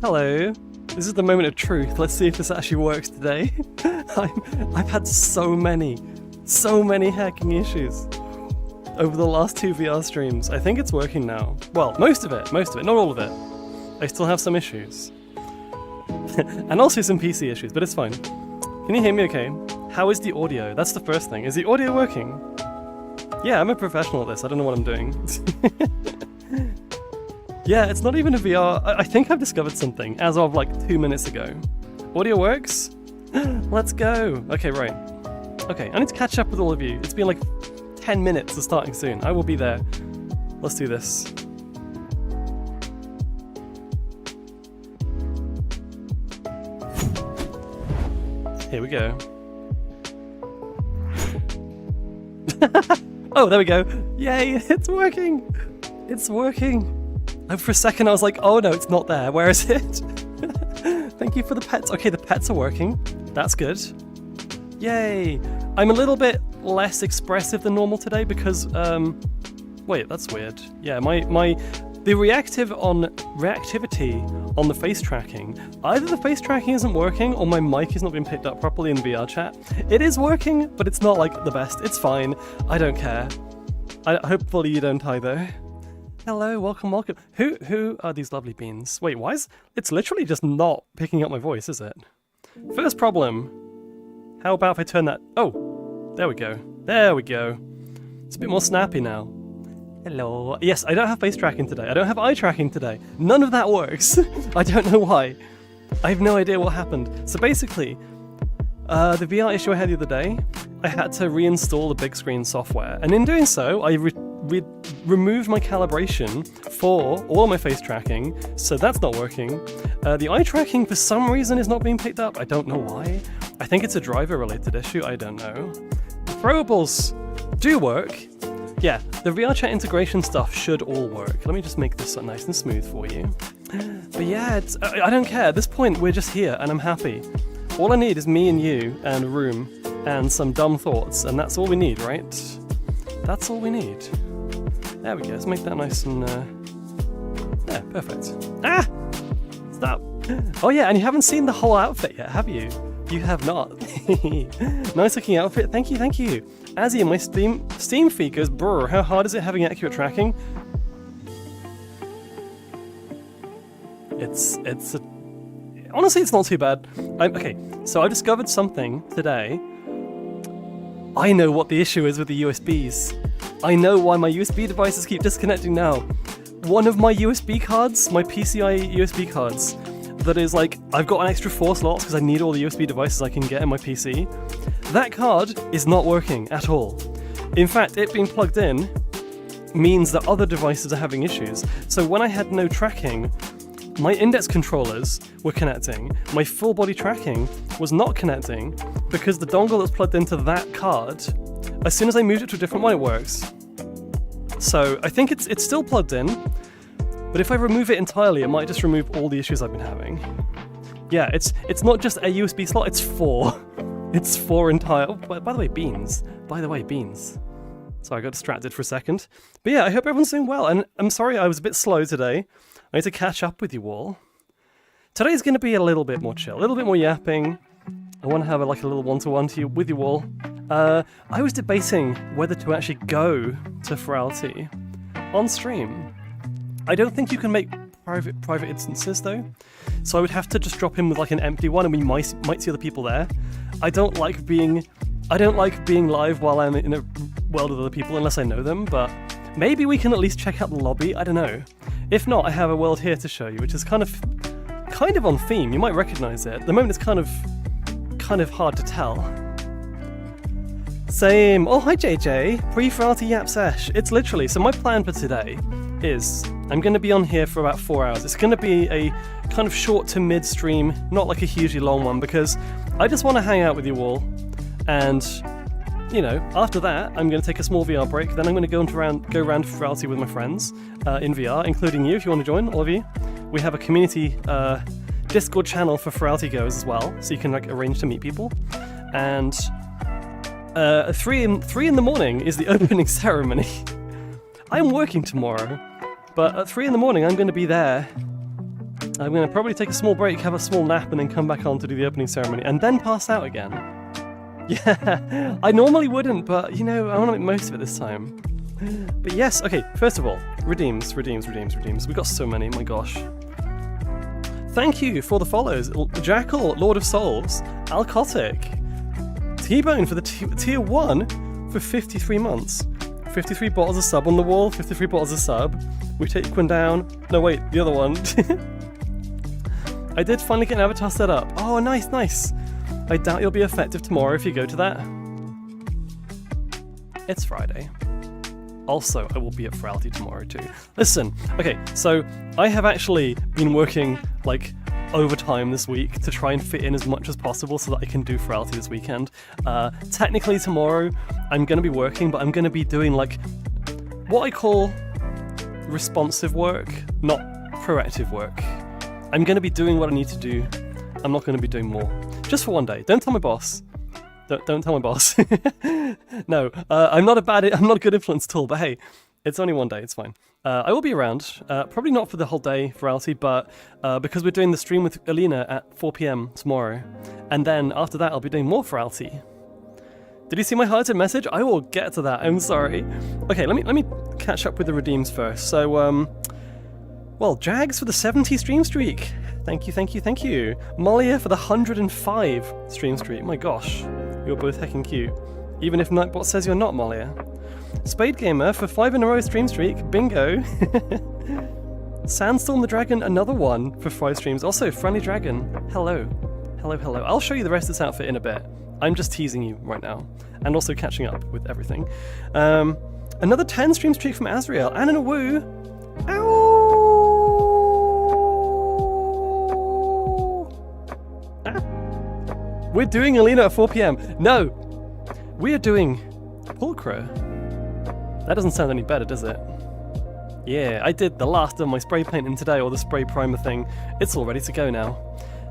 Hello. This is the moment of truth. Let's see if this actually works today. I've had so many hacking issues over the last 2 VR streams. I think it's working now. Well, most of it, not all of it. I still have some issues. And also some PC issues, but it's fine. Can you hear me okay? How is the audio? That's the first thing. Is the audio working? Yeah, I'm a professional at this. I don't know what I'm doing. Yeah, it's not even a VR. I think I've discovered something as of like 2 minutes ago. Audio works? Let's go. Okay, right. Okay, I need to catch up with all of you. It's been like 10 minutes of starting soon. I will be there. Let's do this. Here we go. Oh, there we go. Yay, it's working. It's working. For a second I was like, oh no, it's not there. Where is it? Thank you for the pets. Okay, the pets are working. That's good. Yay. I'm a little bit less expressive than normal today because, wait, that's weird. Yeah, the reactivity on the face tracking, either the face tracking isn't working or my mic is not being picked up properly in VR chat. It is working, but it's not like the best. It's fine. I don't care. Hopefully you don't either. Hello, welcome. Who are these lovely beans? Wait, why is... It's literally just not picking up my voice, is it? First problem. How about if I turn that... Oh, there we go. There we go. It's a bit more snappy now. Hello. Yes, I don't have face tracking today. I don't have eye tracking today. None of that works. I don't know why. I have no idea what happened. So basically, the VR issue I had the other day, I had to reinstall the big screen software. And in doing so, I removed my calibration for all of my face tracking, so that's not working. The eye tracking, for some reason, is not being picked up. I don't know why. I think it's a driver-related issue. I don't know. The throwables do work. Yeah, the VR chat integration stuff should all work. Let me just make this nice and smooth for you. But yeah, I don't care. At this point, we're just here, and I'm happy. All I need is me and you, and a room, and some dumb thoughts, and that's all we need, right? That's all we need. There we go. Let's make that nice and... yeah, perfect. Ah! Stop! Oh yeah, and you haven't seen the whole outfit yet, have you? You have not. Nice looking outfit. Thank you, thank you. Azzy in my Steam feed goes, brr, how hard is it having accurate tracking? Honestly, it's not too bad. Okay, so I discovered something today. I know what the issue is with the USBs. I know why my USB devices keep disconnecting now. One of my USB cards, my PCIe USB cards, that is like, I've got an extra 4 slots because I need all the USB devices I can get in my PC. That card is not working at all. In fact, it being plugged in means that other devices are having issues. So when I had no tracking, my index controllers were connecting. My full body tracking was not connecting because the dongle that's plugged into that card, as soon as I moved it to a different one, it works. So I think it's still plugged in, but if I remove it entirely, it might just remove all the issues I've been having. Yeah, it's not just a USB slot, it's 4. It's 4 entire... Oh, by the way, beans. By the way, beans. Sorry, I got distracted for a second. But yeah, I hope everyone's doing well, and I'm sorry I was a bit slow today. I need to catch up with you all. Today's going to be a little bit more chill, a little bit more yapping. I want to have a little one-to-one with you all. I was debating whether to actually go to Furality on stream. I don't think you can make private instances though, so I would have to just drop in with like an empty one, and we might see other people there. I don't like being live while I'm in a world of other people unless I know them, but maybe we can at least check out the lobby. I don't know. If not, I have a world here to show you, which is kind of on theme. You might recognize it. At the moment, it's kind of hard to tell. Same. Oh, hi JJ. Pre-Furality Yap Sesh. It's literally, so my plan for today is I'm going to be on here for about 4 hours. It's going to be a kind of short to mid stream, not like a hugely long one, because I just want to hang out with you all. And, you know, after that, I'm going to take a small VR break. Then I'm going to go around Furality with my friends in VR, including you if you want to join, all of you. We have a community Discord channel for Furality goers as well, so you can like arrange to meet people. And 3 in the morning is the opening ceremony. I'm working tomorrow, but at 3 in the morning I'm going to be there. I'm going to probably take a small break, have a small nap, and then come back on to do the opening ceremony, and then pass out again. Yeah, I normally wouldn't, but you know, I want to make most of it this time. But yes, okay, first of all, redeems. We got so many, my gosh. Thank you for the follows. Jackal, Lord of Souls, Alcotic, T-Bone for the tier 1 for 53 months. 53 bottles of sub on the wall, 53 bottles of sub. We take one down. No, wait, the other one. I did finally get an avatar set up. Oh, nice. I doubt you'll be effective tomorrow if you go to that. It's Friday. Also, I will be at Furality tomorrow too. Listen, okay, so I have actually been working like overtime this week to try and fit in as much as possible so that I can do Furality this weekend. Technically tomorrow I'm going to be working, but I'm going to be doing like what I call responsive work, not proactive work. I'm going to be doing what I need to do. I'm not going to be doing more. Just for one day. Don't tell my boss. Don't tell my boss. No, I'm not a good influence at all, but hey, it's only one day, it's fine. I will be around, probably not for the whole day, Furality, but because we're doing the stream with Alina at 4 PM tomorrow, and then after that I'll be doing more Furality. Did you see my highlighted message? I will get to that, I'm sorry. Okay, let me catch up with the redeems first. So, well, Jags for the 70 stream streak. Thank you. Malia for the 105 stream streak. My gosh, you're both heckin' cute. Even if Nightbot says you're not, Malia. Spade Gamer for 5 in a row stream streak. Bingo. Sandstorm the Dragon, another one for 5 streams. Also, Friendly Dragon. Hello. I'll show you the rest of this outfit in a bit. I'm just teasing you right now. And also catching up with everything. Another 10 stream streak from Azrael. And in a woo. Ow! We're doing Alina at 4 PM. No! We are doing Pulchra. That doesn't sound any better, does it? Yeah, I did the last of my spray painting today, or the spray primer thing. It's all ready to go now.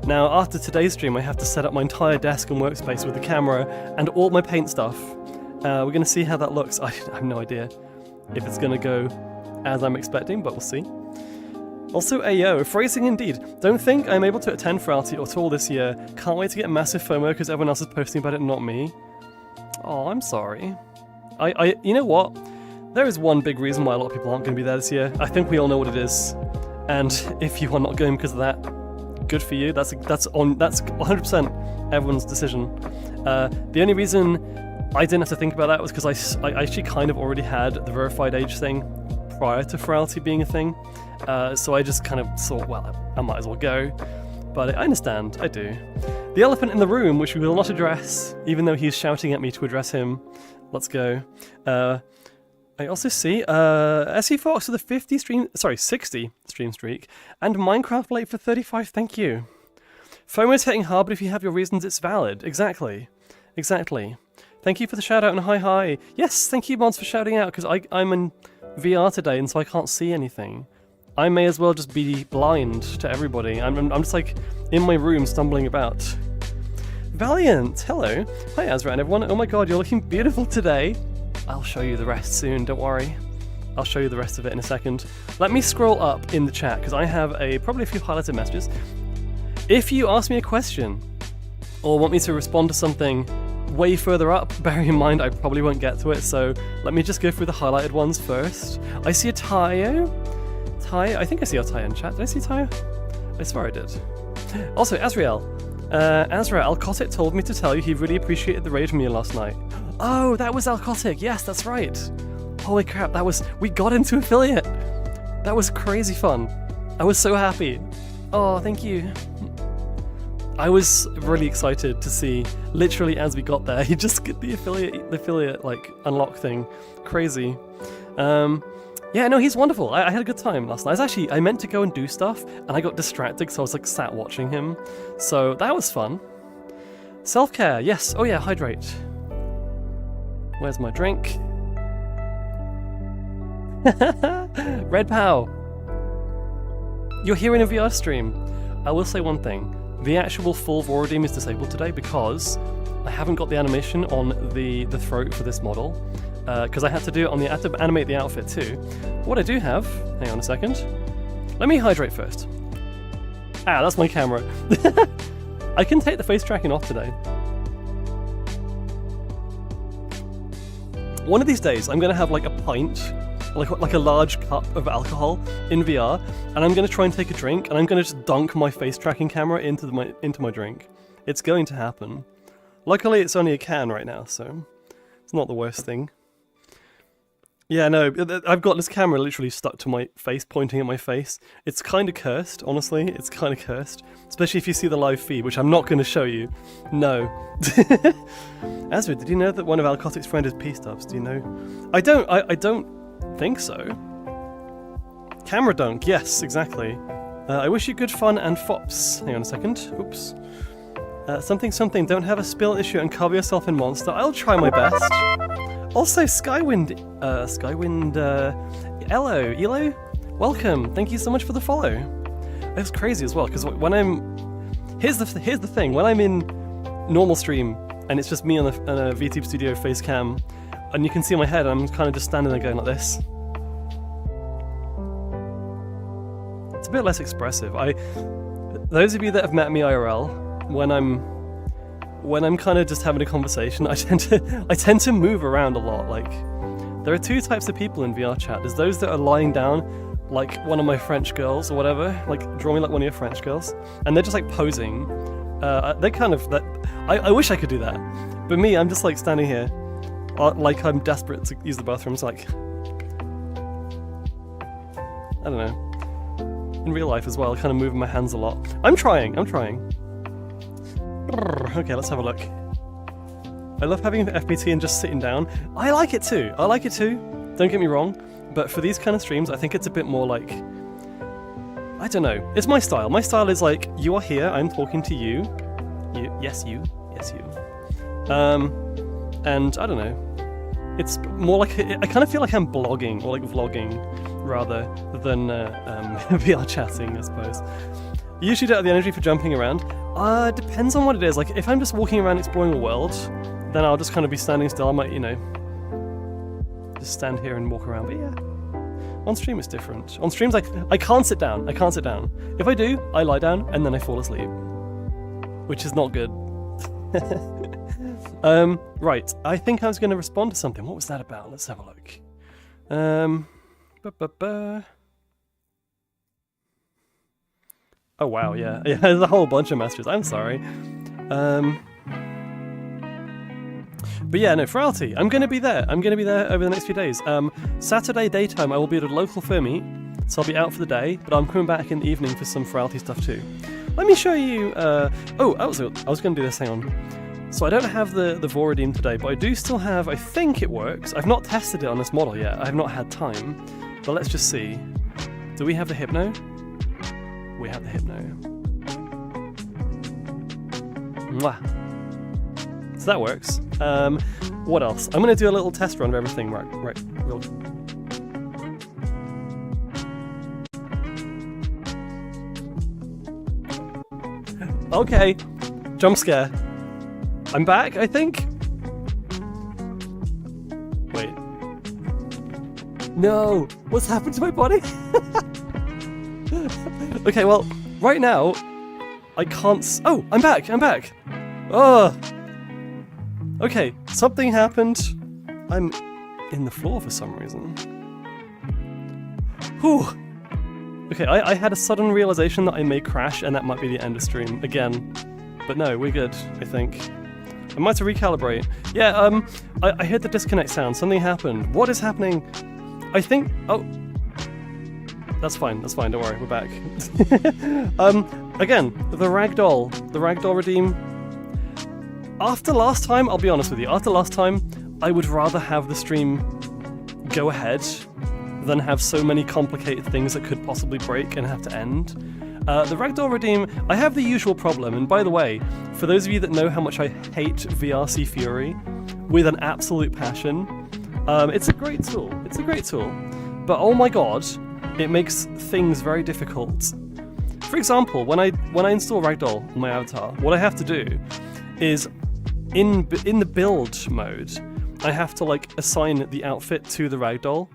Now, after today's stream, I have to set up my entire desk and workspace with the camera and all my paint stuff. We're going to see how that looks. I have no idea if it's going to go as I'm expecting, but we'll see. Also, Ayo, phrasing indeed. Don't think I'm able to attend Furality at all this year. Can't wait to get massive FOMO because everyone else is posting about it, not me. Oh, I'm sorry. You know what? There is one big reason why a lot of people aren't going to be there this year. I think we all know what it is. And if you are not going because of that, good for you. That's 100% everyone's decision. The only reason I didn't have to think about that was because I actually kind of already had the verified age thing prior to Furality being a thing. So I just kind of thought, well, I might as well go. But I understand, I do. The elephant in the room, which we will not address, even though he's shouting at me to address him. Let's go. I also see SE Fox with a 60 stream streak, and Minecraft late for 35, thank you. FOMO's hitting hard, but if you have your reasons, it's valid. Exactly. Thank you for the shout out and hi. Yes, thank you, mods, for shouting out, because I'm in VR today, and so I can't see anything. I may as well just be blind to everybody. I'm just like in my room stumbling about. Valiant, hello. Hi Azra and everyone. Oh my god, you're looking beautiful today. I'll show you the rest soon, don't worry. I'll show you the rest of it in a second. Let me scroll up in the chat, because I have probably a few highlighted messages. If you ask me a question, or want me to respond to something way further up, bearing in mind I probably won't get to it, so let me just go through the highlighted ones first. I see a Tayo. I think I see a Tayo in chat. Did I see Tayo? I swear I did. Also, Azrael. Alcotic told me to tell you he really appreciated the raid from you last night. Oh, that was Alcotic. Yes, that's right. Holy crap, we got into affiliate. That was crazy fun. I was so happy. Oh, thank you. I was really excited to see, literally as we got there, he just get the affiliate like unlock thing. Crazy. Yeah, no, he's wonderful. I had a good time last night. I meant to go and do stuff, and I got distracted, so I was like sat watching him. So that was fun. Self-care, yes. Oh yeah, hydrate. Where's my drink? Red Pow. You're here in a VR stream. I will say one thing. The actual full Voradim is disabled today because I haven't got the animation on the throat for this model. Because I had to animate the outfit too. What I do have, hang on a second. Let me hydrate first. Ah, that's my camera. I can take the face tracking off today. One of these days, I'm gonna have like a pint, like a large cup of alcohol in VR, and I'm gonna try and take a drink, and I'm gonna just dunk my face tracking camera into my drink. It's going to happen. Luckily, it's only a can right now, so it's not the worst thing. Yeah, no, I've got this camera literally stuck to my face, pointing at my face. It's kind of cursed, honestly. It's kind of cursed. Especially if you see the live feed, which I'm not going to show you. No. Azra, did you know that one of Alcotic's friends is P-Stubs? Do you know? I don't think so. Camera dunk, yes, exactly. I wish you good fun and fops. Hang on a second. Oops. Something, don't have a spill issue and cover yourself in Monster. I'll try my best. Also, Skywind, Elo, welcome. Thank you so much for the follow. It was crazy as well, because when here's the thing, when I'm in normal stream and it's just me on a VTube Studio face cam, and you can see my head, and I'm kind of just standing there going like this. It's a bit less expressive. Those of you that have met me IRL, when I'm kind of just having a conversation, I tend to move around a lot. Like, there are two types of people in VR chat. There's those that are lying down, like one of my French girls or whatever, like draw me like one of your French girls, and they're just like posing. They kind of I wish I could do that, but me, I'm just like standing here, like I'm desperate to use the bathroom. It's like, I don't know. In real life as well, kind of moving my hands a lot. I'm trying. Okay, let's have a look. I love having the FPT and just sitting down. I like it too. Don't get me wrong. But for these kind of streams, I think it's a bit more like, I don't know. It's my style. My style is like, you are here, I'm talking to you. Yes, you. And I don't know. It's more like, I kind of feel like I'm blogging or like vlogging rather than VR chatting, I suppose. You usually don't have the energy for jumping around. Depends on what it is. Like, if I'm just walking around exploring the world, then I'll just kind of be standing still. I might, just stand here and walk around. But yeah, on stream it's different. On streams, I can't sit down. If I do, I lie down and then I fall asleep, which is not good. Right. I think I was going to respond to something. What was that about? Let's have a look. Oh wow, yeah, there's a whole bunch of messages. I'm sorry. But yeah, no, Furality. I'm gonna be there. Over the next few days. Saturday daytime, I will be at a local fur meet, so I'll be out for the day. But I'm coming back in the evening for some Furality stuff too. Let me show you. I was gonna do this. Hang on. So I don't have the Voradim today, but I do still have. I think it works. I've not tested it on this model yet. I have not had time. But let's just see. Do we have the Hypno? We have the Hypno. Mwah. So that works. What else? I'm going to do a little test run of everything. Right. Okay. Jump scare. I'm back, I think? Wait. No! What's happened to my body? Okay, well, right now, I can't oh, I'm back! Oh! Okay, something happened. I'm in the floor for some reason. Whew! Okay, I had a sudden realization that I may crash and that might be the end of stream again. But no, we're good, I think. I might have to recalibrate. Yeah, I heard the disconnect sound. Something happened. What is happening? I think... Oh. That's fine, don't worry, we're back. Again, the ragdoll redeem. After last time, I'll be honest with you, I would rather have the stream go ahead than have so many complicated things that could possibly break and have to end. The ragdoll redeem, I have the usual problem, and by the way, for those of you that know how much I hate VRC Fury with an absolute passion, it's a great tool, but oh my god, it makes things very difficult. For example, when I install Ragdoll on my avatar, what I have to do is, in the build mode, I have to like assign the outfit to the Ragdoll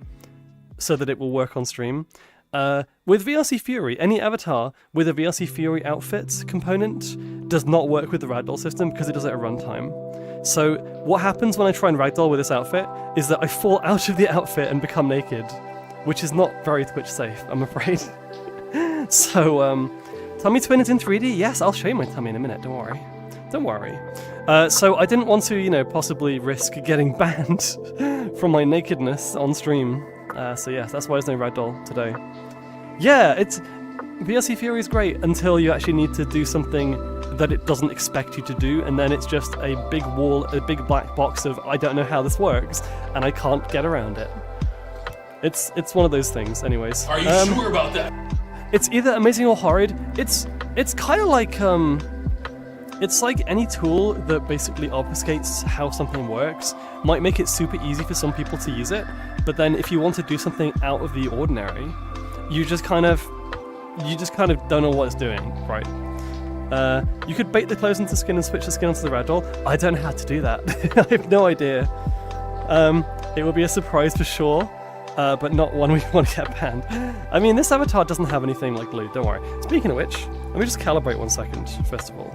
so that it will work on stream. With VRC Fury, any avatar with a VRC Fury outfit component does not work with the Ragdoll system because it does it at runtime. So what happens when I try and Ragdoll with this outfit is that I fall out of the outfit and become naked, which is not very Twitch safe, I'm afraid. So, tummy twin is in 3D? Yes, I'll show you my tummy in a minute, don't worry. So I didn't want to, possibly risk getting banned from my nakedness on stream. So yes, that's why there's no Ragdoll today. Yeah, VRC Fury is great until you actually need to do something that it doesn't expect you to do, and then it's just a big wall, a big black box of I don't know how this works, and I can't get around it. It's one of those things, anyways. Are you sure about that? It's either amazing or horrid. It's kind of like it's like any tool that basically obfuscates how something works might make it super easy for some people to use it, but then if you want to do something out of the ordinary, you just kind of don't know what it's doing, right? You could bait the clothes into skin and switch the skin onto the ragdoll. I don't know how to do that. I have no idea. It will be a surprise for sure, but not one we want to get banned. I mean, this avatar doesn't have anything like blue, don't worry. Speaking of which, let me just calibrate 1 second, first of all.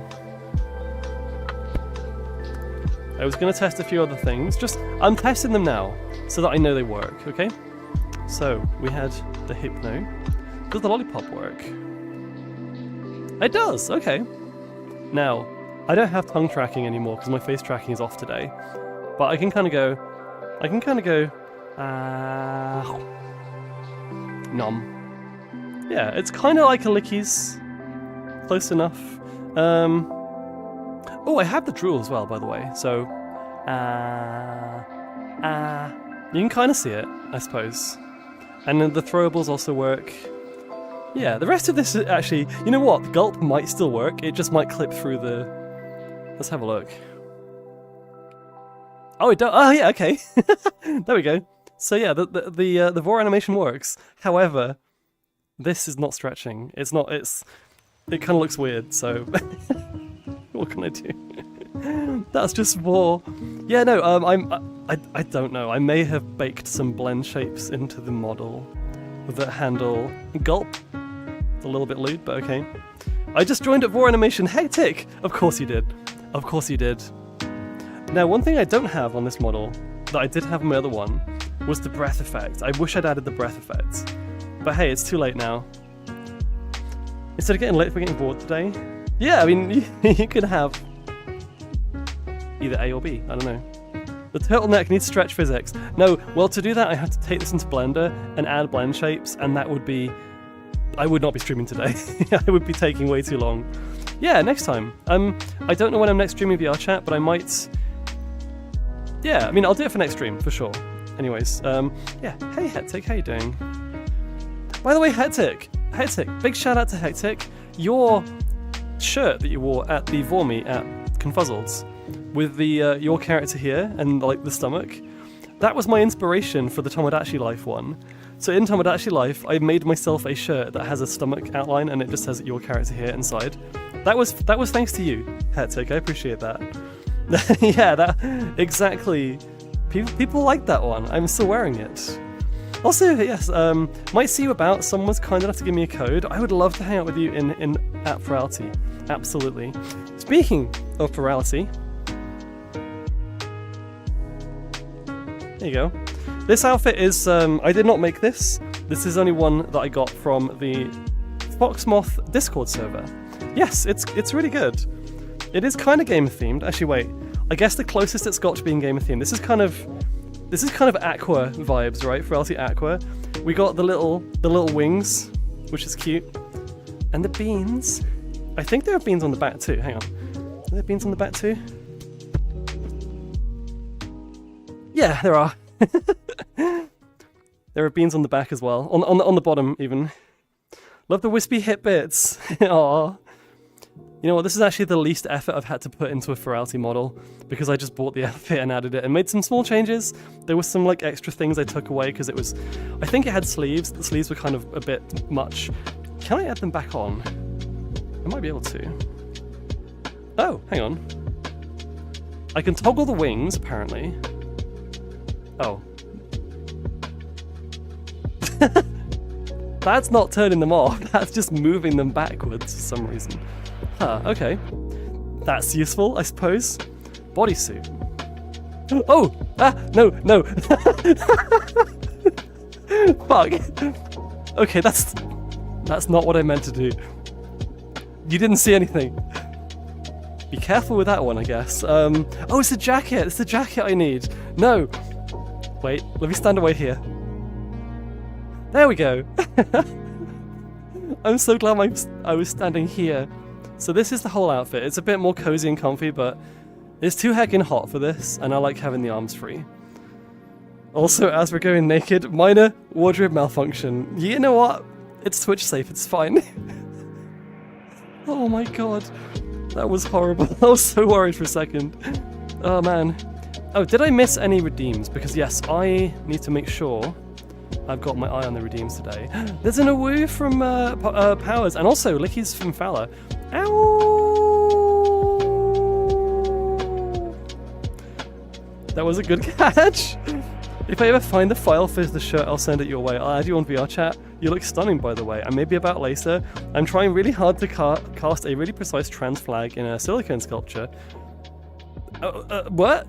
I was going to test a few other things, I'm testing them now, so that I know they work, okay? So, we had the Hypno. Does the Lollipop work? It does, okay. Now, I don't have tongue tracking anymore because my face tracking is off today. But I can kind of go, nom. Yeah, it's kind of like a Licky's. Close enough. Oh, I have the drool as well, by the way, so... You can kind of see it, I suppose. And then the throwables also work. Yeah, the rest of this is actually... You know what? The gulp might still work, it just might clip through the... Let's have a look. Oh, it does. Oh, yeah, okay. There we go. So yeah, the vor animation works. However, this is not stretching. It kind of looks weird, so... What can I do? That's just vor. Yeah, no, I don't know. I may have baked some blend shapes into the model that handle gulp. It's a little bit lewd, but okay. I just joined at vor animation. Hectic! Of course you did. Of course you did. Now, one thing I don't have on this model, that I did have on my other one, was the breath effect. I wish I'd added the breath effect. But hey, it's too late now. Instead of getting late for getting bored today, yeah, I mean, you could have either A or B, I don't know. The turtleneck needs stretch physics. No, well, to do that, I have to take this into Blender and add blend shapes, and that would be... I would not be streaming today. I would be taking way too long. Yeah, next time. I don't know when I'm next streaming VR chat, but I might... Yeah, I mean, I'll do it for next stream, for sure. Anyways, yeah. Hey, Hectic, how you doing? By the way, Hectic, big shout out to Hectic. Your shirt that you wore at the Vorme at Confuzzles, with the your character here and like the stomach, that was my inspiration for the Tomodachi Life one. So in Tomodachi Life, I made myself a shirt that has a stomach outline and it just says your character here inside. That was thanks to you, Hectic. I appreciate that. Yeah, that exactly. People like that one. I'm still wearing it. Also, yes, might see you about. Someone was kind enough to give me a code. I would love to hang out with you at Furality. Absolutely. Speaking of Furality, there you go. This outfit is, I did not make this. This is only one that I got from the Foxmoth Discord server. Yes, it's really good. It is kind of gamer themed. Actually, wait. I guess the closest it's got to being gamer themed. This is kind of Aqua vibes, right? Furality Aqua. We got the little wings, which is cute, and the beans. I think there are beans on the back too. Hang on. Are there beans on the back too? Yeah, there are. There are beans on the back as well. On the bottom even. Love the wispy hip bits. Aww. You know what, this is actually the least effort I've had to put into a Furality model, because I just bought the outfit and added it and made some small changes. There was some like extra things I took away because it was... I think it had sleeves. The sleeves were kind of a bit much. Can I add them back on? I might be able to. Oh, hang on. I can toggle the wings, apparently. Oh. That's not turning them off, that's just moving them backwards for some reason. Huh, okay. That's useful, I suppose. Bodysuit. Oh! Ah! No! No! Fuck. Okay, that's not what I meant to do. You didn't see anything. Be careful with that one, I guess. Oh, it's the jacket! It's the jacket I need! No! Wait, let me stand away here. There we go! I'm so glad I was standing here. So this is the whole outfit. It's a bit more cozy and comfy, but it's too heckin' hot for this, and I like having the arms free. Also, as we're going naked, minor wardrobe malfunction. You know what? It's Twitch safe, it's fine. Oh my god. That was horrible. I was so worried for a second. Oh man. Oh, did I miss any redeems? Because yes, I need to make sure I've got my eye on the redeems today. There's an awoo from Powers, and also Licky's from Fowler. Ow! That was a good catch. If I ever find the file for the shirt, I'll send it your way. I'll add you on VR chat. You look stunning, by the way. And maybe about later, I'm trying really hard to cast a really precise trans flag in a silicone sculpture. What?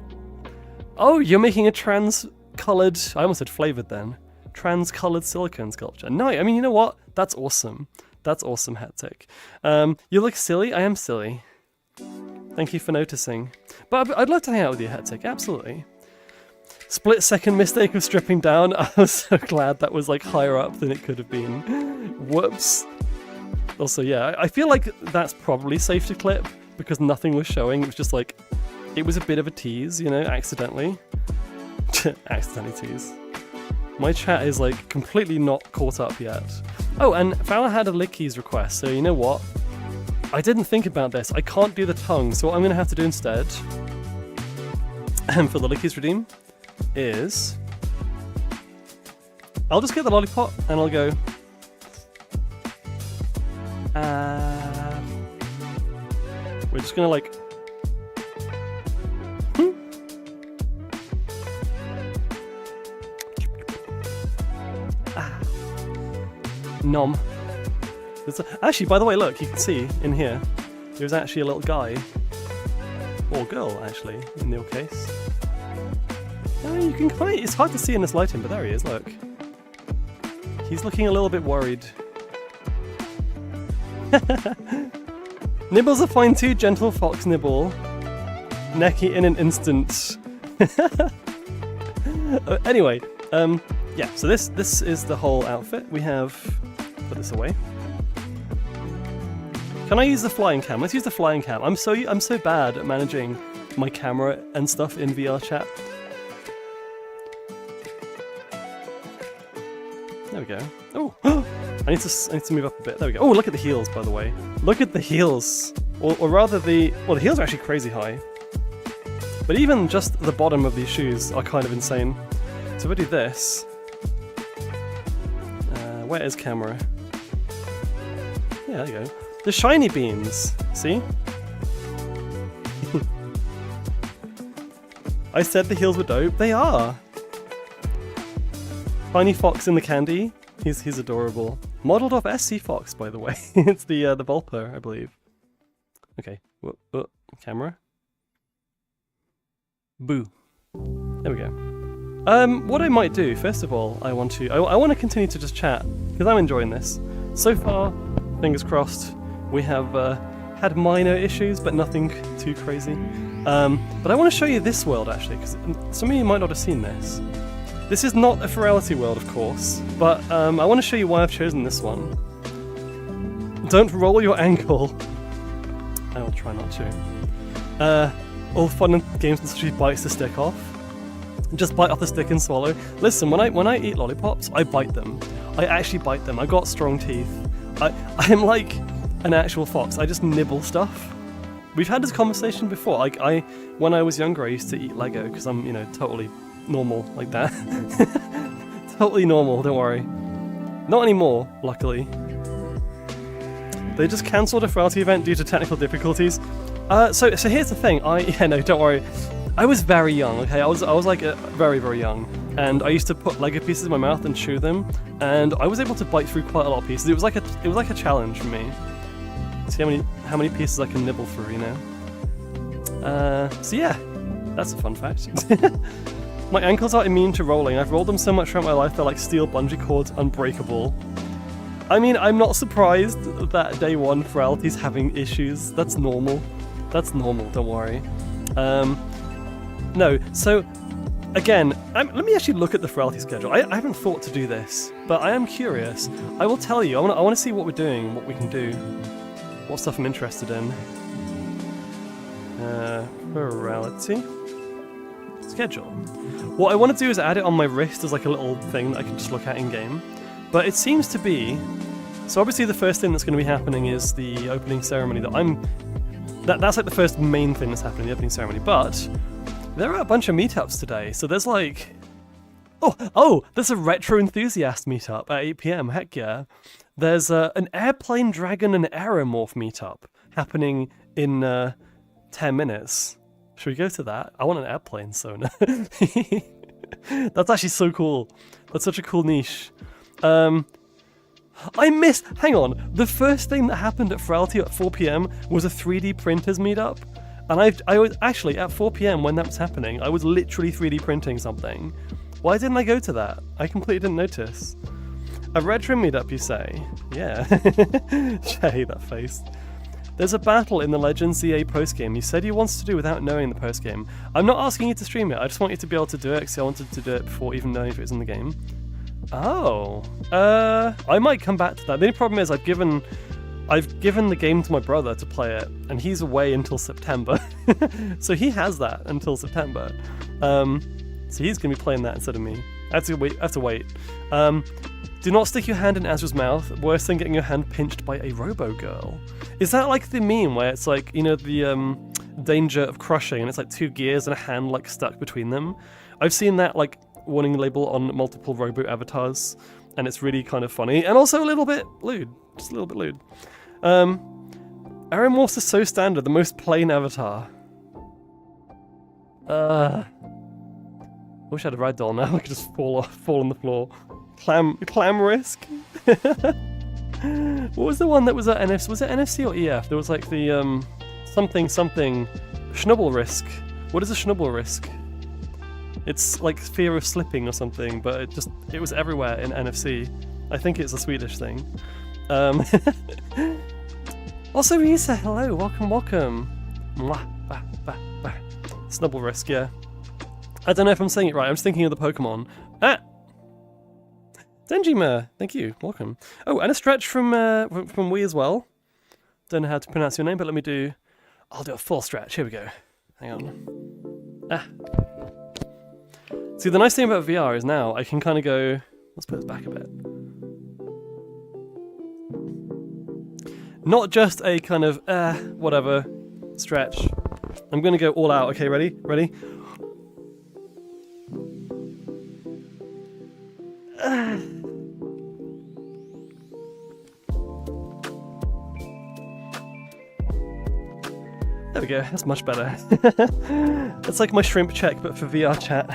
Oh, you're making a trans-colored... I almost said flavored then. Trans-colored silicone sculpture. No, I mean, you know what? That's awesome. That's awesome, Hectic. You look silly. I am silly. Thank you for noticing. But I'd love to hang out with you, Hectic. Absolutely. Split-second mistake of stripping down. I was so glad that was like higher up than it could have been. Whoops. Also, yeah, I feel like that's probably safe to clip because nothing was showing. It was just like, it was a bit of a tease, you know, accidentally. Accidentally tease. My chat is like completely not caught up yet. Oh, and Fowler had a Lickies request, so you know what? I didn't think about this. I can't do the tongue, so what I'm going to have to do instead for the Lickies redeem is I'll just get the lollipop and I'll go we're just gonna like nom. Actually, by the way, look, you can see in here there's actually a little guy or girl actually in your case. You can kind of, it's hard to see in this lighting, but there he is, look. He's looking a little bit worried. Nibbles are fine too, gentle fox nibble. Necky in an instant. Anyway, yeah, so this is the whole outfit. We have, put this away. Can I use the flying cam? Let's use the flying cam. I'm so bad at managing my camera and stuff in VR chat. There we go. Oh, I need to move up a bit. There we go. Oh, look at the heels, by the way. Look at the heels, or rather the heels are actually crazy high. But even just the bottom of these shoes are kind of insane. So if I do this, where is camera? Yeah, there you go. The shiny beans. See? I said the heels were dope. They are. Tiny Fox in the candy. He's adorable. Modelled off SC Fox, by the way. It's the Volper, I believe. Okay. Camera. Boo. There we go. What I might do, first of all, I want to continue to just chat because I'm enjoying this. So far, fingers crossed, we have had minor issues, but nothing too crazy. But I want to show you this world actually, because some of you might not have seen this. This is not a Furality world, of course, but I want to show you why I've chosen this one. Don't roll your ankle. I will try not to. All fun and games until she bites the stick off. Just bite off the stick and swallow. Listen, when I eat lollipops, I bite them. I actually bite them. I got strong teeth. I'm like an actual fox. I just nibble stuff. We've had this conversation before. Like when I was younger, I used to eat Lego because I'm, totally normal like that. Totally normal, don't worry. Not anymore, luckily. They just cancelled a Furality event due to technical difficulties. So here's the thing. Don't worry. I was very young, okay? I was like very, very young. And I used to put Lego pieces in my mouth and chew them. And I was able to bite through quite a lot of pieces. It was like a challenge for me. See how many pieces I can nibble through, So yeah, that's a fun fact. My ankles are immune to rolling. I've rolled them so much throughout my life they're like steel bungee cords, unbreakable. I mean, I'm not surprised that day one Furality's having issues. That's normal. That's normal, don't worry. No, so again, let me actually look at the Furality schedule. I haven't thought to do this, but I am curious. I will tell you, I want to see what we're doing, what we can do, what stuff I'm interested in. Furality schedule. What I want to do is add it on my wrist as like a little thing that I can just look at in game. But it seems to be, so obviously the first thing that's going to be happening is the opening ceremony that's like the first main thing that's happening, the opening ceremony. But there are a bunch of meetups today, so there's like, there's a retro enthusiast meetup at 8 PM. Heck yeah! There's an airplane dragon and aeromorph meetup. happening in 10 minutes. Should we go to that? I want an airplane sonar. That's actually so cool. That's such a cool niche. I missed... Hang on. The first thing that happened at Furality at 4 PM was a 3D printers meetup. And I was actually, at 4 PM when that was happening, I was literally 3D printing something. Why didn't I go to that? I completely didn't notice. A retro meetup, you say? Yeah. Jay, that face. There's a battle in the Legends ZA postgame. You said you wanted to do without knowing the postgame. I'm not asking you to stream it. I just want you to be able to do it because I wanted to do it before even knowing if it was in the game. Oh. I might come back to that. The only problem is I've given the game to my brother to play it, and he's away until September. So he has that until September. So he's going to be playing that instead of me. I have to wait. Do not stick your hand in Azra's mouth. Worse than getting your hand pinched by a robo-girl. Is that like the meme where it's like, you know, the danger of crushing, and it's like 2 gears and a hand like stuck between them? I've seen that like warning label on multiple robo avatars, and it's really kind of funny, and also a little bit lewd. Just a little bit lewd. Aeromorphs is so standard, the most plain avatar. I wish I had a ragdoll now. I could just fall on the floor. Clam risk. What was the one that was at NFC? Was it NFC or EF? There was like the something schnubble risk. What is a schnubble risk? It's like fear of slipping or something, but it was everywhere in NFC. I think it's a Swedish thing. Also, Risa, hello, welcome. Snubble risk, yeah. I don't know if I'm saying it right. I'm just thinking of the Pokemon. Denjima, thank you, welcome. Oh, and a stretch from Wii as well. Don't know how to pronounce your name, but I'll do a full stretch. Here we go. Hang on. See, the nice thing about VR is now I can kind of go. Let's put this back a bit. Not just a kind of whatever stretch. I'm gonna go all out. Okay, ready? Ready? There we go, that's much better. It's like my shrimp check, but for VR chat.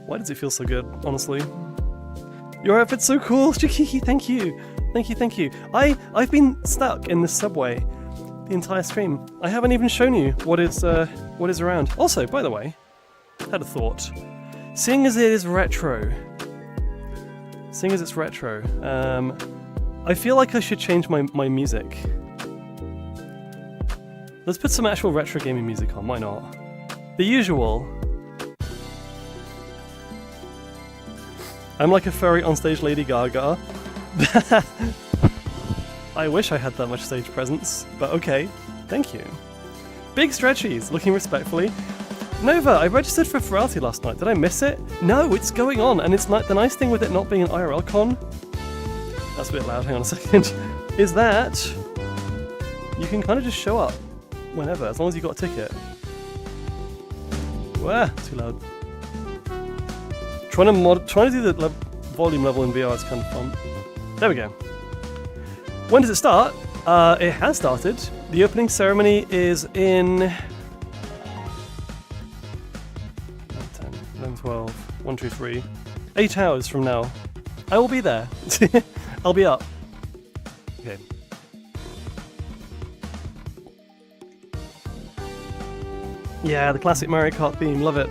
Why does it feel so good, honestly? Your outfit's so cool, Shikiki, thank you. Thank you. I've been stuck in this subway the entire stream. I haven't even shown you what is around. Also, by the way, I had a thought. Seeing as it's retro, I feel like I should change my music. Let's put some actual retro gaming music on, why not? The usual. I'm like a furry on stage Lady Gaga. I wish I had that much stage presence, but okay, thank you. Big stretchies, looking respectfully. Nova, I registered for Furality last night. Did I miss it? No, it's going on, and it's like the nice thing with it not being an IRL con. That's a bit loud, hang on a second. Is that you can kind of just show up whenever, as long as you got a ticket. Wah, too loud. Trying to do the volume level in VR is kind of fun. There we go. When does it start? It has started. The opening ceremony is in 10, 11, 12, 1, 2, 3, 8 hours from now. I will be there. I'll be up. Okay. Yeah, the classic Mario Kart theme, love it.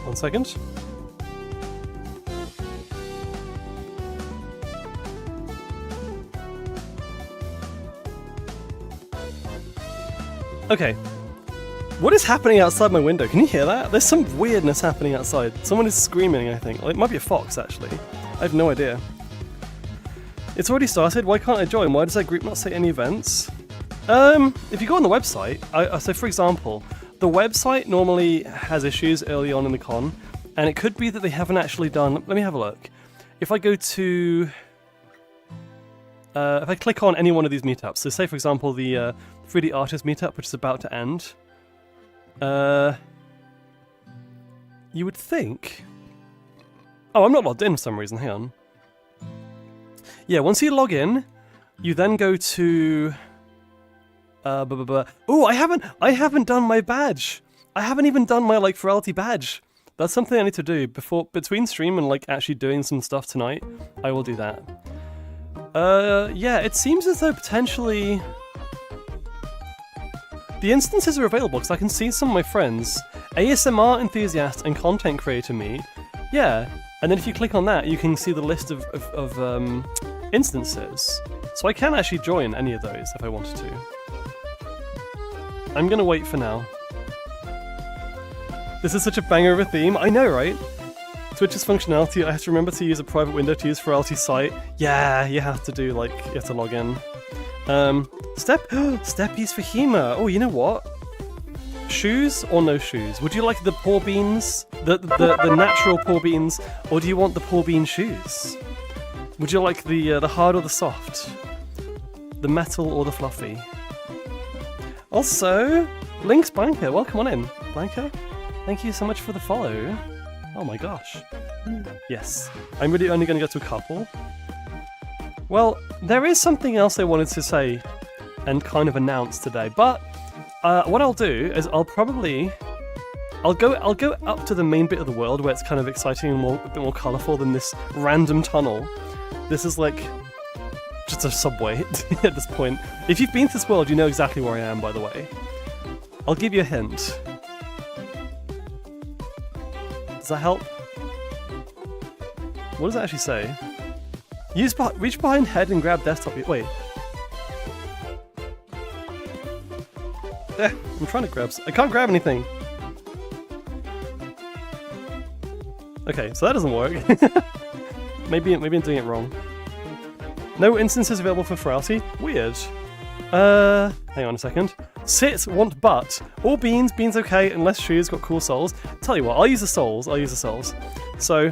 One second. Okay. What is happening outside my window? Can you hear that? There's some weirdness happening outside. Someone is screaming, I think. Well, it might be a fox, actually. I have no idea. It's already started. Why can't I join? Why does that group not say any events? If you go on the website, so for example, the website normally has issues early on in the con, and it could be that they haven't actually done... Let me have a look. If I go to... if I click on any one of these meetups, so say for example the 3D Artist meetup, which is about to end, you would think... Oh, I'm not logged in for some reason, hang on. Yeah, once you log in, you then go to... Oh, I haven't done my badge! I haven't even done my, like, Furality badge! That's something I need to do between stream and, like, actually doing some stuff tonight. I will do that. Yeah, it seems as though potentially... The instances are available, because I can see some of my friends, ASMR enthusiast and content creator meet. Yeah, and then if you click on that, you can see the list of instances. So I can actually join any of those if I wanted to. I'm gonna wait for now. This is such a banger of a theme, I know, right? Twitch's functionality, I have to remember to use a private window to use Furality's site. Yeah, you have to do, like, you have to log in. Steppies for humour. Oh, you know what? Shoes or no shoes? Would you like the poor beans, the natural poor beans, or do you want the poor bean shoes? Would you like the hard or the soft? The metal or the fluffy? Also, Link's Blanca, welcome on in. Blanca, thank you so much for the follow. Oh my gosh. Yes, I'm really only going to go to a couple. Well, there is something else I wanted to say and kind of announce today, but what I'll do is I'll go up to the main bit of the world where it's kind of exciting and a bit more colourful than this random tunnel. This is like just a subway at this point. If you've been to this world, you know exactly where I am, by the way. I'll give you a hint. Does that help? What does it actually say? Reach behind head and grab desktop. Wait. I'm trying to grab... I can't grab anything. Okay, so that doesn't work. maybe I'm doing it wrong. No instances available for Furality? Weird. Hang on a second. Sit, want butt. All beans, beans okay, unless shoes got cool soles. Tell you what, I'll use the soles. So...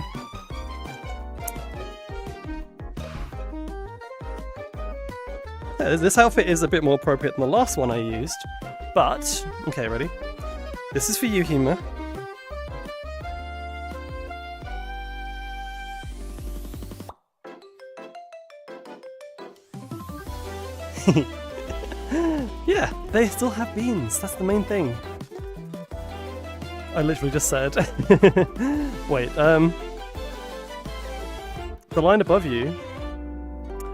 this outfit is a bit more appropriate than the last one I used, but... Okay, ready? This is for you, Hima. Yeah, they still have beans, that's the main thing. I literally just said. Wait, the line above you...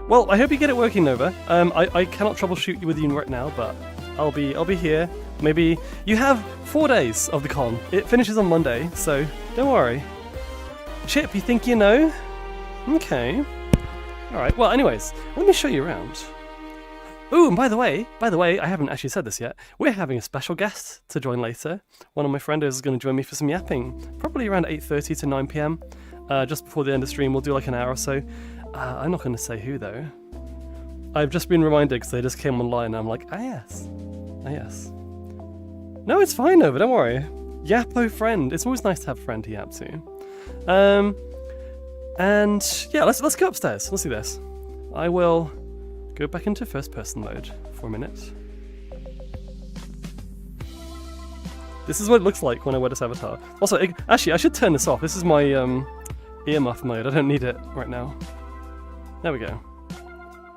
Well, I hope you get it working, Nova. I cannot troubleshoot you with you right now, but I'll be here. Maybe you have 4 days of the con. It finishes on Monday, so don't worry. Chip, you think you know? Okay. Alright, well anyways, let me show you around. Ooh, and by the way, I haven't actually said this yet. We're having a special guest to join later. One of my friends is going to join me for some yapping. Probably around 8:30 to 9 PM. Just before the end of the stream, we'll do like an hour or so. I'm not going to say who though. I've just been reminded because they just came online and I'm like, ah yes. No, it's fine, Nova, don't worry. Yappo friend. It's always nice to have a friend to yap to. And yeah, let's go upstairs. Let's do this. I will go back into first person mode for a minute. This is what it looks like when I wear this avatar. Also, actually, I should turn this off. This is my earmuff mode. I don't need it right now. There we go.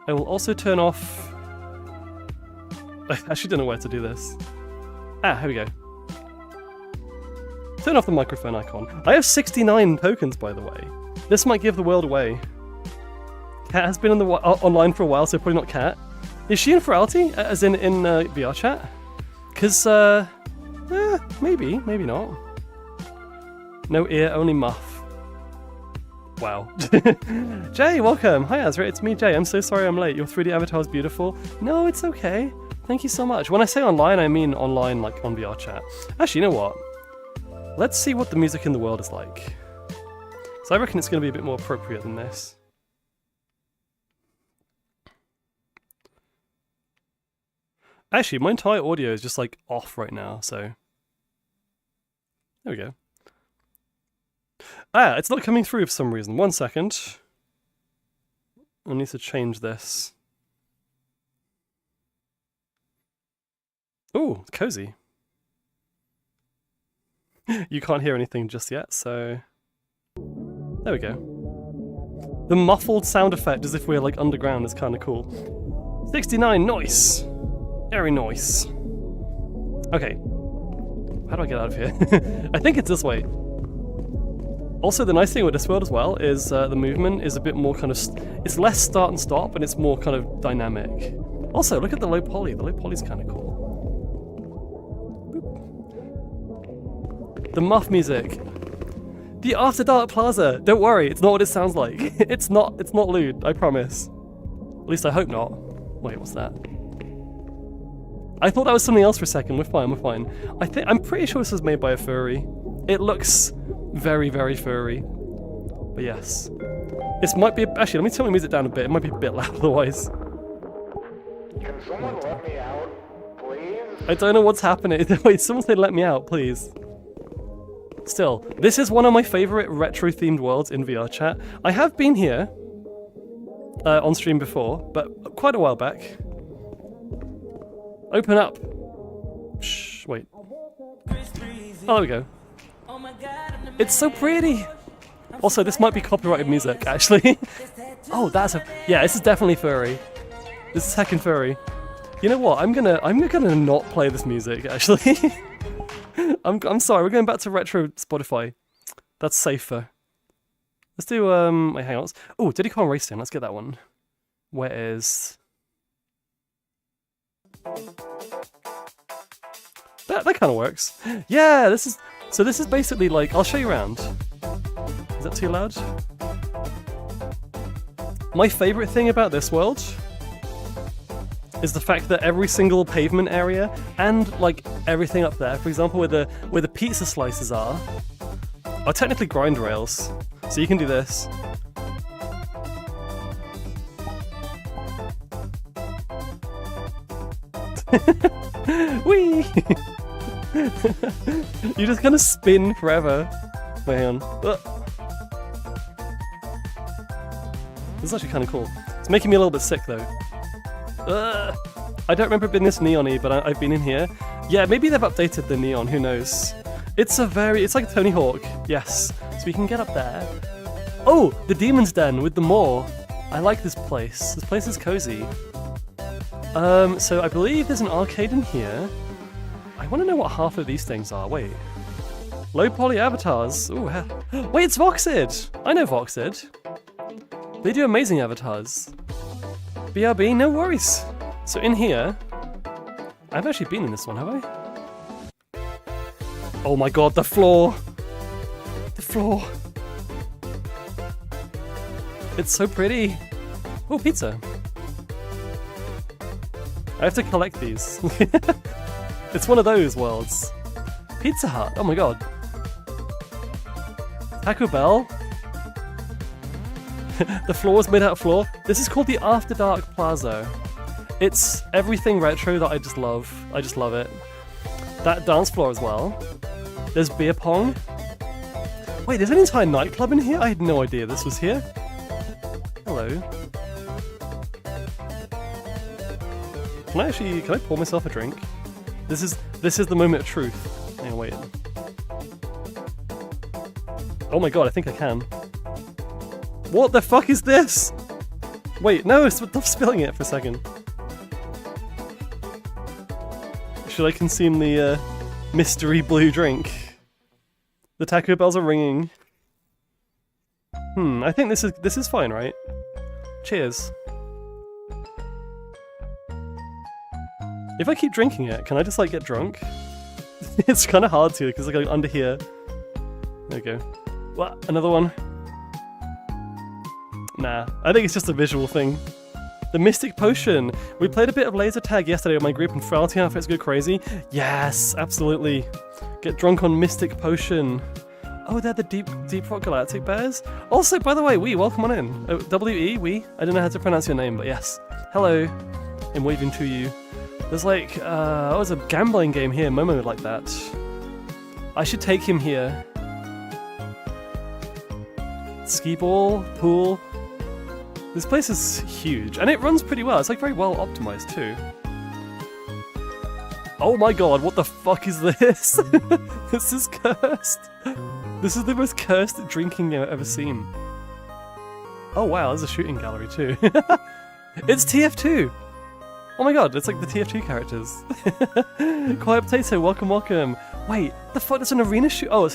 I will also turn off... I actually don't know where to do this. Ah, here we go. Turn off the microphone icon. I have 69 tokens, by the way. This might give the world away. Cat has been online for a while, so probably not Cat. Is she in Furality? As in VR chat? Because, maybe not. No ear, only muff. Wow. Jay, welcome! Hi Azra, it's me Jay. I'm so sorry I'm late. Your 3D avatar is beautiful. No, it's okay. Thank you so much. When I say online, I mean online, like on VR chat. Actually, you know what? Let's see what the music in the world is like. So I reckon it's going to be a bit more appropriate than this. Actually, my entire audio is just like off right now, so... There we go. Ah, it's not coming through for some reason. 1 second. I need to change this. Ooh, cozy. You can't hear anything just yet, so... There we go. The muffled sound effect as if we're like underground is kind of cool. 69, nice! Very nice. Okay. How do I get out of here? I think it's this way. Also, the nice thing with this world as well is the movement is a bit more kind of... it's less start and stop, and it's more kind of dynamic. Also, look at the low poly. The low poly's kind of cool. Boop. The muff music. The After Dark Plaza. Don't worry, it's not what it sounds like. It's not lewd, I promise. At least I hope not. Wait, what's that? I thought that was something else for a second. We're fine, we're fine. I'm pretty sure this was made by a furry. It looks very, very furry. But yes. This might be... actually, let me turn my music down a bit. It might be a bit loud otherwise. Can someone let me out, please? I don't know what's happening. Wait, someone say let me out, please. Still, this is one of my favorite retro-themed worlds in VR chat. I have been here on stream before, but quite a while back. Open up. Shh, wait. Oh, there we go. It's so pretty. Also, this might be copyrighted music, actually. Oh, that's a... yeah, this is definitely furry. This is heckin' furry. You know what? I'm gonna not play this music, actually. I'm sorry, we're going back to retro Spotify. That's safer. Let's do, wait, hang on. Oh, Diddy Kong Racing, let's get that one. Where is... That kind of works. Yeah, this is... so this is basically like... I'll show you around. Is that too loud? My favourite thing about this world is the fact that every single pavement area and like everything up there, for example, where the pizza slices are technically grind rails. So you can do this. Whee! You just kind of spin forever. Wait, hang on. This is actually kind of cool. It's making me a little bit sick though. I don't remember it being this neon-y, but I've been in here. Yeah, maybe they've updated the neon, who knows. It's like Tony Hawk, yes. So we can get up there. Oh, the Demon's Den with the moor. I like this place. This place is cozy. So I believe there's an arcade in here. I want to know what half of these things are. Wait. Low poly avatars. Ooh, wait, it's Voxid! I know Voxid. They do amazing avatars. BRB, no worries. So in here, I've actually been in this one, have I? Oh my god, the floor! The floor! It's so pretty! Oh, pizza! I have to collect these. It's one of those worlds. Pizza Hut, oh my god. Taco Bell? The floor is made out of floor. This is called the After Dark Plaza. It's everything retro that I just love. I just love it. That dance floor as well. There's beer pong. Wait, there's an entire nightclub in here? I had no idea this was here. Hello. Can I pour myself a drink? This is the moment of truth. Hang on, wait. Oh my god, I think I can. What the fuck is this? Wait, no, stop spilling it for a second. Should I consume the mystery blue drink? The Taco Bells are ringing. I think this is fine, right? Cheers. If I keep drinking it, can I just like get drunk? It's kind of hard to because I go under here. There we go. What? Another one? Nah, I think it's just a visual thing. The Mystic Potion! We played a bit of laser tag yesterday with my group and Furality outfits go crazy. Yes, absolutely. Get drunk on Mystic Potion. Oh, they're the Deep Rock Galactic Bears? Also, by the way, welcome on in. W-E, I don't know how to pronounce your name, but yes. Hello. I'm waving to you. There's like, there's a gambling game here, Momo would like that. I should take him here. Ski ball, pool. This place is huge, and it runs pretty well. It's like very well optimized too. Oh my god, what the fuck is this? This is cursed. This is the most cursed drinking game I've ever seen. Oh wow, there's a shooting gallery too. It's TF2! Oh my god, it's like the TF2 characters. Quiet Potato, welcome, welcome. Wait, the fuck, there's an arena shoot? Oh,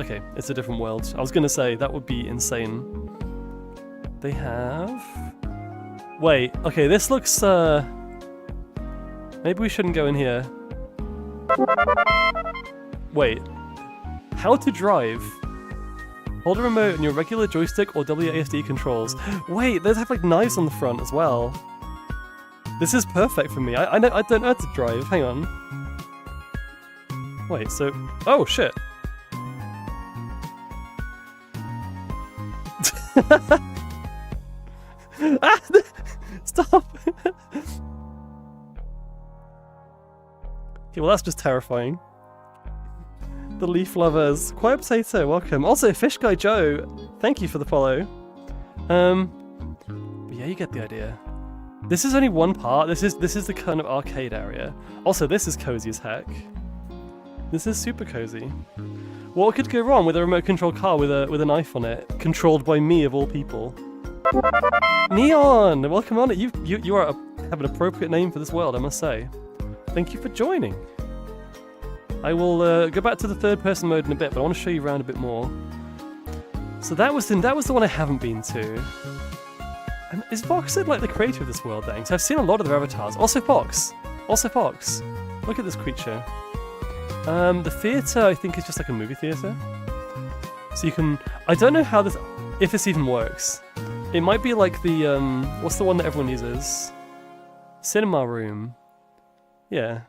okay, it's a different world. I was gonna say, that would be insane. They have... Wait, okay, this looks, maybe we shouldn't go in here. Wait. How to drive. Hold a remote on your regular joystick or WASD controls. Wait, they have like knives on the front as well. This is perfect for me. I don't know how to drive. Hang on. Wait, so... Oh, shit. Ah! Stop! Okay, well that's just terrifying. The Leaf Lovers. Quiet Potato, welcome. Also, Fish Guy Joe, thank you for the follow. But yeah, you get the idea. This is only one part. This is the kind of arcade area. Also, this is cozy as heck. This is super cozy. What could go wrong with a remote control car with a knife on it, controlled by me of all people? Neon, welcome on it. You have an appropriate name for this world, I must say. Thank you for joining. I will go back to the third-person mode in a bit, but I want to show you around a bit more. So that was the one I haven't been to. Is foxxo like the creator of this world then? So I've seen a lot of their avatars. Also Fox. Also Fox. Look at this creature. The theatre, I think, is just like a movie theatre. So you can... I don't know how this... if this even works. It might be like the... what's the one that everyone uses? Cinema room. Yeah.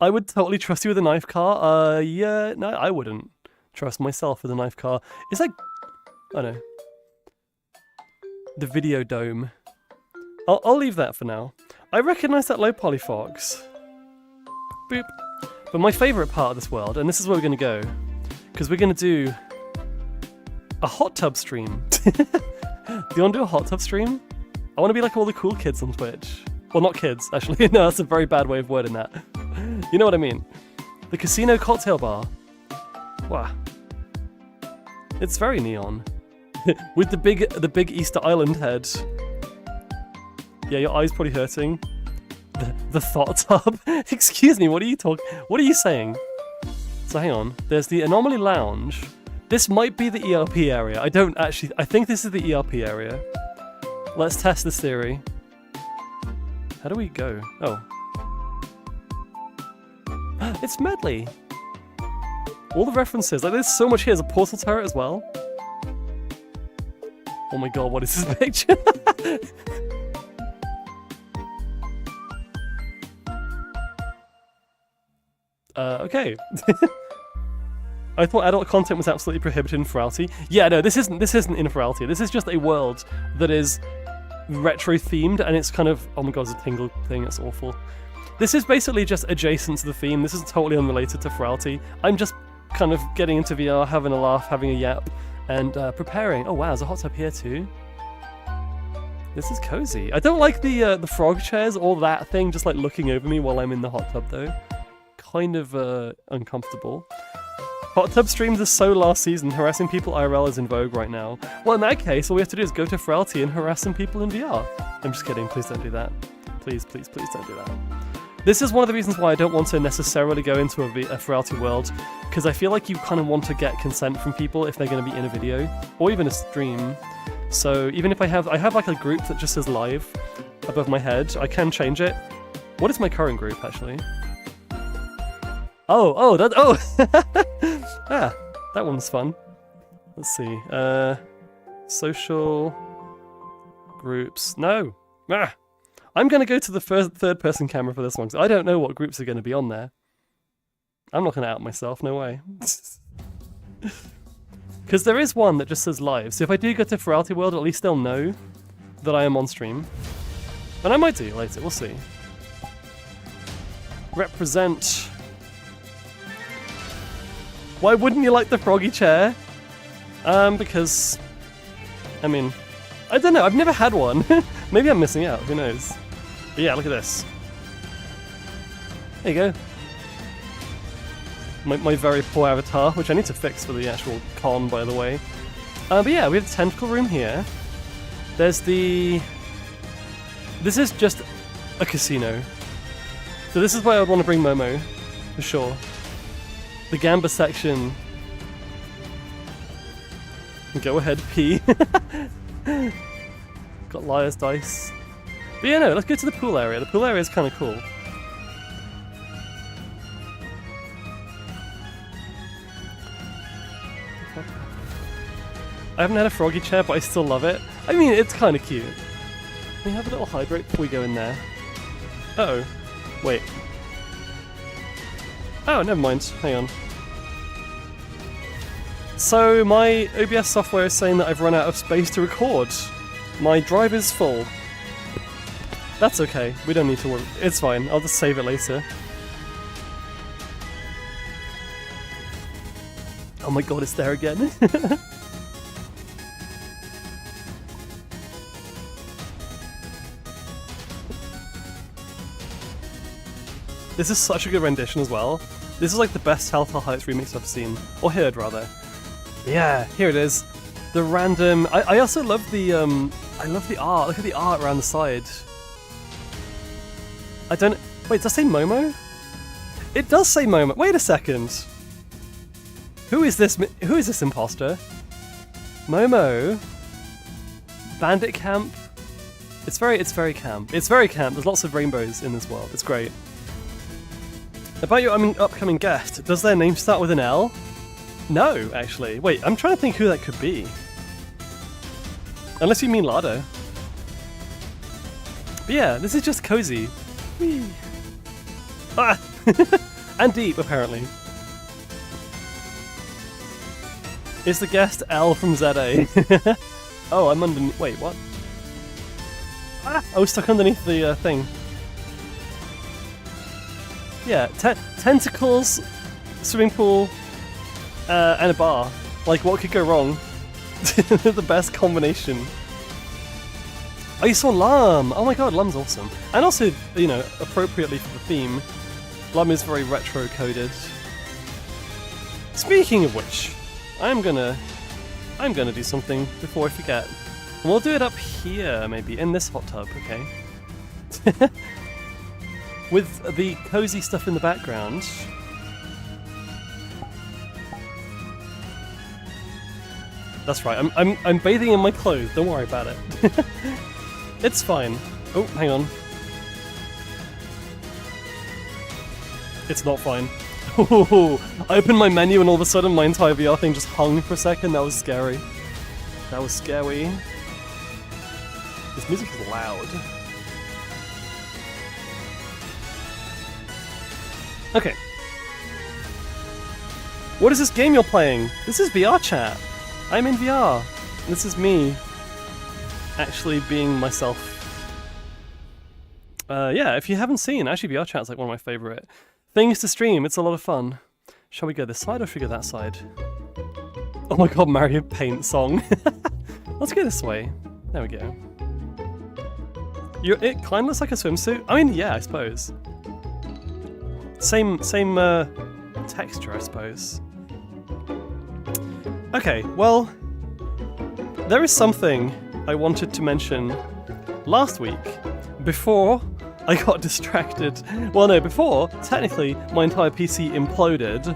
I would totally trust you with a knife car. Yeah, no, I wouldn't trust myself with a knife car. It's like... I don't know. The video dome. I'll leave that for now. I recognise that low poly fox. Boop. But my favourite part of this world, and this is where we're going to go, because we're going to do a hot tub stream. Do you want to do a hot tub stream? I want to be like all the cool kids on Twitch. Well, not kids, actually. No, that's a very bad way of wording that. You know what I mean. The casino cocktail bar. Wow. It's very neon. With the big Easter Island head. Yeah, your eye's probably hurting. The thought tub? Excuse me, what are you saying? So hang on. There's the Anomaly Lounge. This might be the ERP area. I think this is the ERP area. Let's test this theory. How do we go? Oh. It's Medley! All the references. Like, there's so much here. There's a portal turret as well. Oh my god, what is this picture? Okay. I thought adult content was absolutely prohibited in Furality. Yeah, no, this isn't in Furality. This is just a world that is retro themed, and it's kind of... Oh my god, it's a tingle thing, it's awful. This is basically just adjacent to the theme. This is totally unrelated to Furality. I'm just kind of getting into VR, having a laugh, having a yap, and preparing. Oh wow, there's a hot tub here too. This is cozy. I don't like the frog chairs or that thing just like looking over me while I'm in the hot tub though. Kind of uncomfortable. Hot tub streams are so last season. Harassing people IRL is in vogue right now. Well, in that case, all we have to do is go to Furality and harass some people in VR. I'm just kidding. Please don't do that. Please, please, please don't do that. This is one of the reasons why I don't want to necessarily go into a Furality world, because I feel like you kind of want to get consent from people if they're going to be in a video, or even a stream. So even if I have like a group that just says live above my head, I can change it. What is my current group, actually? Oh, ah, that one's fun. Let's see. Social groups. No. Ah. I'm going to go to the third-person camera for this one, because I don't know what groups are going to be on there. I'm not going to out myself, no way. Because there is one that just says live, so if I do go to Furality World, at least they'll know that I am on stream. And I might do later, we'll see. Represent. Why wouldn't you like the froggy chair? Because... I mean... I don't know, I've never had one. Maybe I'm missing out, who knows? But yeah, look at this. There you go. My very poor avatar, which I need to fix for the actual con, by the way. But yeah, we have the tentacle room here. There's the... This is just a casino. So this is where I would want to bring Momo, for sure. The gamba section. Go ahead, P. Got Liar's Dice. But yeah, no, let's go to the pool area. The pool area is kind of cool. I haven't had a froggy chair, but I still love it. I mean, it's kind of cute. Can we have a little hydrate before we go in there? Uh-oh. Wait. Oh, never mind. Hang on. So, my OBS software is saying that I've run out of space to record. My drive is full. That's okay. We don't need to worry. It's fine. I'll just save it later. Oh my god, it's there again. This is such a good rendition as well. This is like the best Telltale Heights remix I've seen. Or heard, rather. Yeah, here it is. The random... I also love the, I love the art. Look at the art around the side. I don't... Wait, does that say Momo? It does say Momo. Wait a second. Who is this imposter? Momo. Bandit Camp. It's very camp. It's very camp. There's lots of rainbows in this world. It's great. About your upcoming guest, does their name start with an L? No, actually. Wait, I'm trying to think who that could be. Unless you mean Lado. But yeah, this is just cozy. Whee. Ah! And deep, apparently. Is the guest L from ZA? Oh, I'm underneath. Wait, what? Ah! I was stuck underneath the thing. Yeah, tentacles, swimming pool, and a bar. Like, what could go wrong? The best combination. Oh, you saw Lum! Oh my god, Lum's awesome. And also, you know, appropriately for the theme, Lum is very retro-coded. Speaking of which, I'm gonna do something before I forget. And we'll do it up here, maybe, in this hot tub, okay? With the cozy stuff in the background. That's right, I'm bathing in my clothes, don't worry about it. It's fine. Oh, hang on. It's not fine. Ooh, I opened my menu and all of a sudden my entire VR thing just hung for a second. That was scary. That was scary. This music is loud. Okay. What is this game you're playing? This is VR chat. I'm in VR. This is me actually being myself. Yeah, if you haven't seen, actually VR chat's like one of my favorite things to stream. It's a lot of fun. Shall we go this side or should we go that side? Oh my god, Mario Paint song. Let's go this way. There we go. It kind of looks like a swimsuit. I mean, yeah, I suppose. Same texture, I suppose. Okay, well, there is something I wanted to mention last week before I got distracted. Well, no, before, technically, my entire PC imploded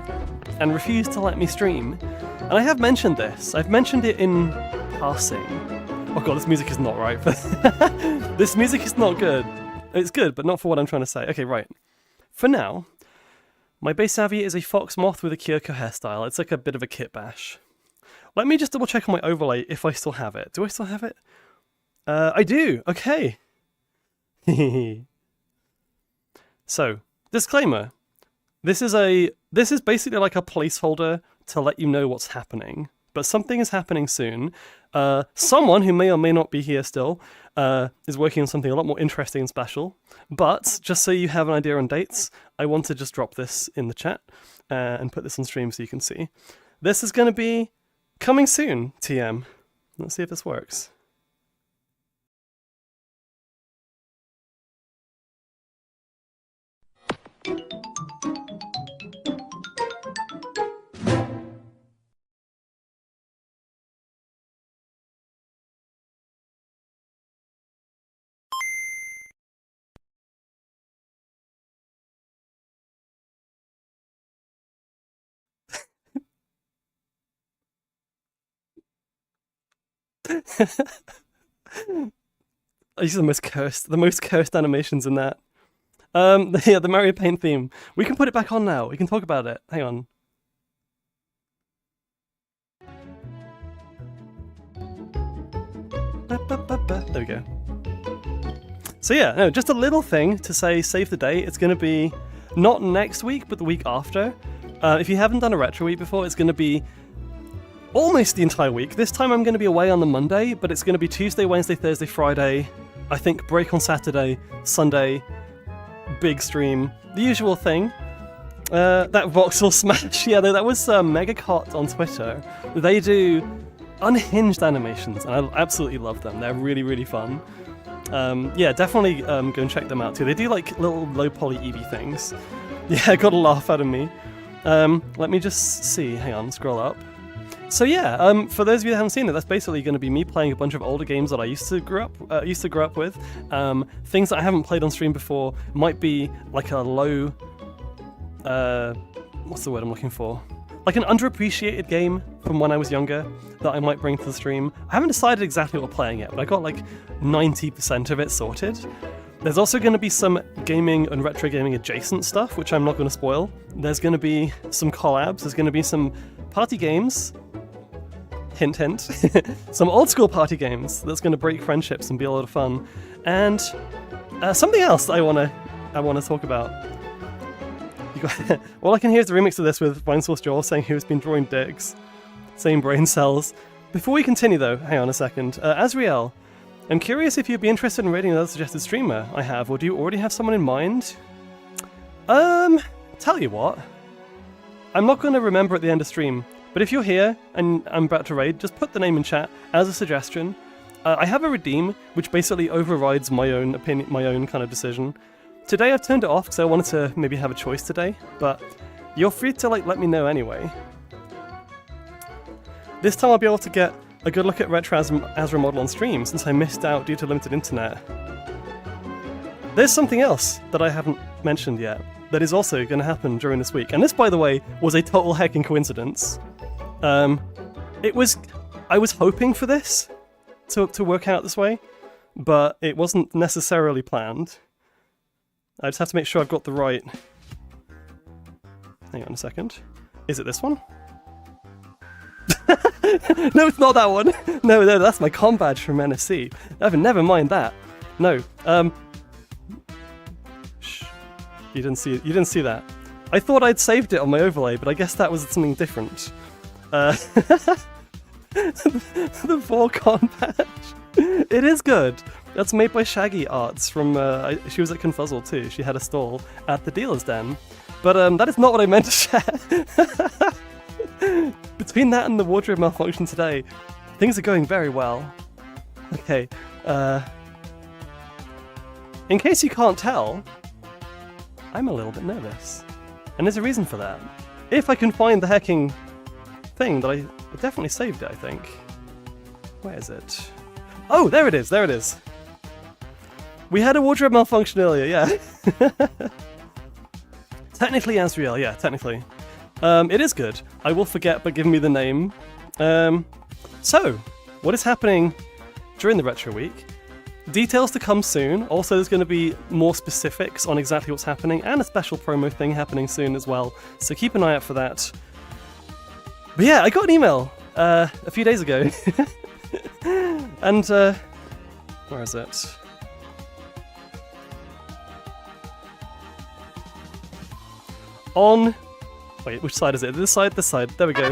and refused to let me stream. And I have mentioned this. I've mentioned it in passing. Oh god, this music is not right. This music is not good. It's good, but not for what I'm trying to say. Okay, right. For now, my base Avi is a fox moth with a Kyoko hairstyle. It's like a bit of a kit bash. Let me just double check on my overlay if I still have it. Do I still have it? I do. Okay. So, disclaimer. This is basically like a placeholder to let you know what's happening. But something is happening soon. Someone who may or may not be here still is working on something a lot more interesting and special. But just so you have an idea on dates, I want to just drop this in the chat and put this on stream so you can see. This is going to be coming soon, TM. Let's see if this works. These are the most cursed animations in that. Yeah, the Mario Paint theme. We can put it back on now. We can talk about it. Hang on. There we go. So yeah, no, just a little thing to say save the date. It's going to be not next week, but the week after. If you haven't done a retro week before, it's going to be almost the entire week. This time I'm going to be away on the Monday, but it's going to be Tuesday, Wednesday, Thursday, Friday. I think break on Saturday, Sunday, big stream, the usual thing. That voxel smash, yeah, that was Megacot on Twitter. They do unhinged animations, and I absolutely love them. They're really, really fun. Yeah, definitely go and check them out too. They do like little low poly Eevee things. Yeah, got a laugh out of me. Let me just see. Hang on, scroll up. So yeah, for those of you that haven't seen it, that's basically going to be me playing a bunch of older games that I used to grow up with. Things that I haven't played on stream before. Might be like a low, what's the word I'm looking for? Like an underappreciated game from when I was younger that I might bring to the stream. I haven't decided exactly what we're playing yet, but I got like 90% of it sorted. There's also going to be some gaming and retro gaming adjacent stuff, which I'm not going to spoil. There's going to be some collabs. There's going to be some party games. Hint, hint. Some old school party games that's going to break friendships and be a lot of fun. And something else that I want to talk about. All I can hear is the remix of this with Vinesource Joel saying who's been drawing dicks. Same brain cells. Before we continue though, hang on a second. Azriel, I'm curious if you'd be interested in rating another suggested streamer I have, or do you already have someone in mind? Tell you what. I'm not going to remember at the end of stream, but if you're here and I'm about to raid, just put the name in chat as a suggestion. I have a redeem, which basically overrides my own opinion, my own kind of decision. Today I've turned it off because I wanted to maybe have a choice today, but you're free to let me know anyway. This time I'll be able to get a good look at Retro Azra model on stream since I missed out due to limited internet. There's something else that I haven't mentioned yet that is also going to happen during this week, and this, by the way, was a total heckin' coincidence. I was hoping for this to work out this way, but it wasn't necessarily planned. I just have to make sure I've got the right... Hang on a second. Is it this one? No, it's not that one. No, that's my comm badge from NSC. Never mind that. No. Shh. You didn't see that. I thought I'd saved it on my overlay, but I guess that was something different. The Vorcon badge. It is good. That's made by Shaggy Arts from, she was at Confuzzle too. She had a stall at the dealer's den. But that is not what I meant to share. Between that and the wardrobe malfunction today, things are going very well. Okay, in case you can't tell, I'm a little bit nervous. And there's a reason for that. If I can find the hacking thing that I definitely saved it, I think. Where is it? Oh, there it is, there it is. We had a wardrobe malfunction earlier, yeah. Technically Azriel, yeah, technically. It is good. I will forget, but give me the name. So, what is happening during the Retro Week? Details to come soon. Also, there's going to be more specifics on exactly what's happening, and a special promo thing happening soon as well. So keep an eye out for that. But yeah, I got an email a few days ago. And, where is it? On... Wait, which side is it? This side? This side. There we go.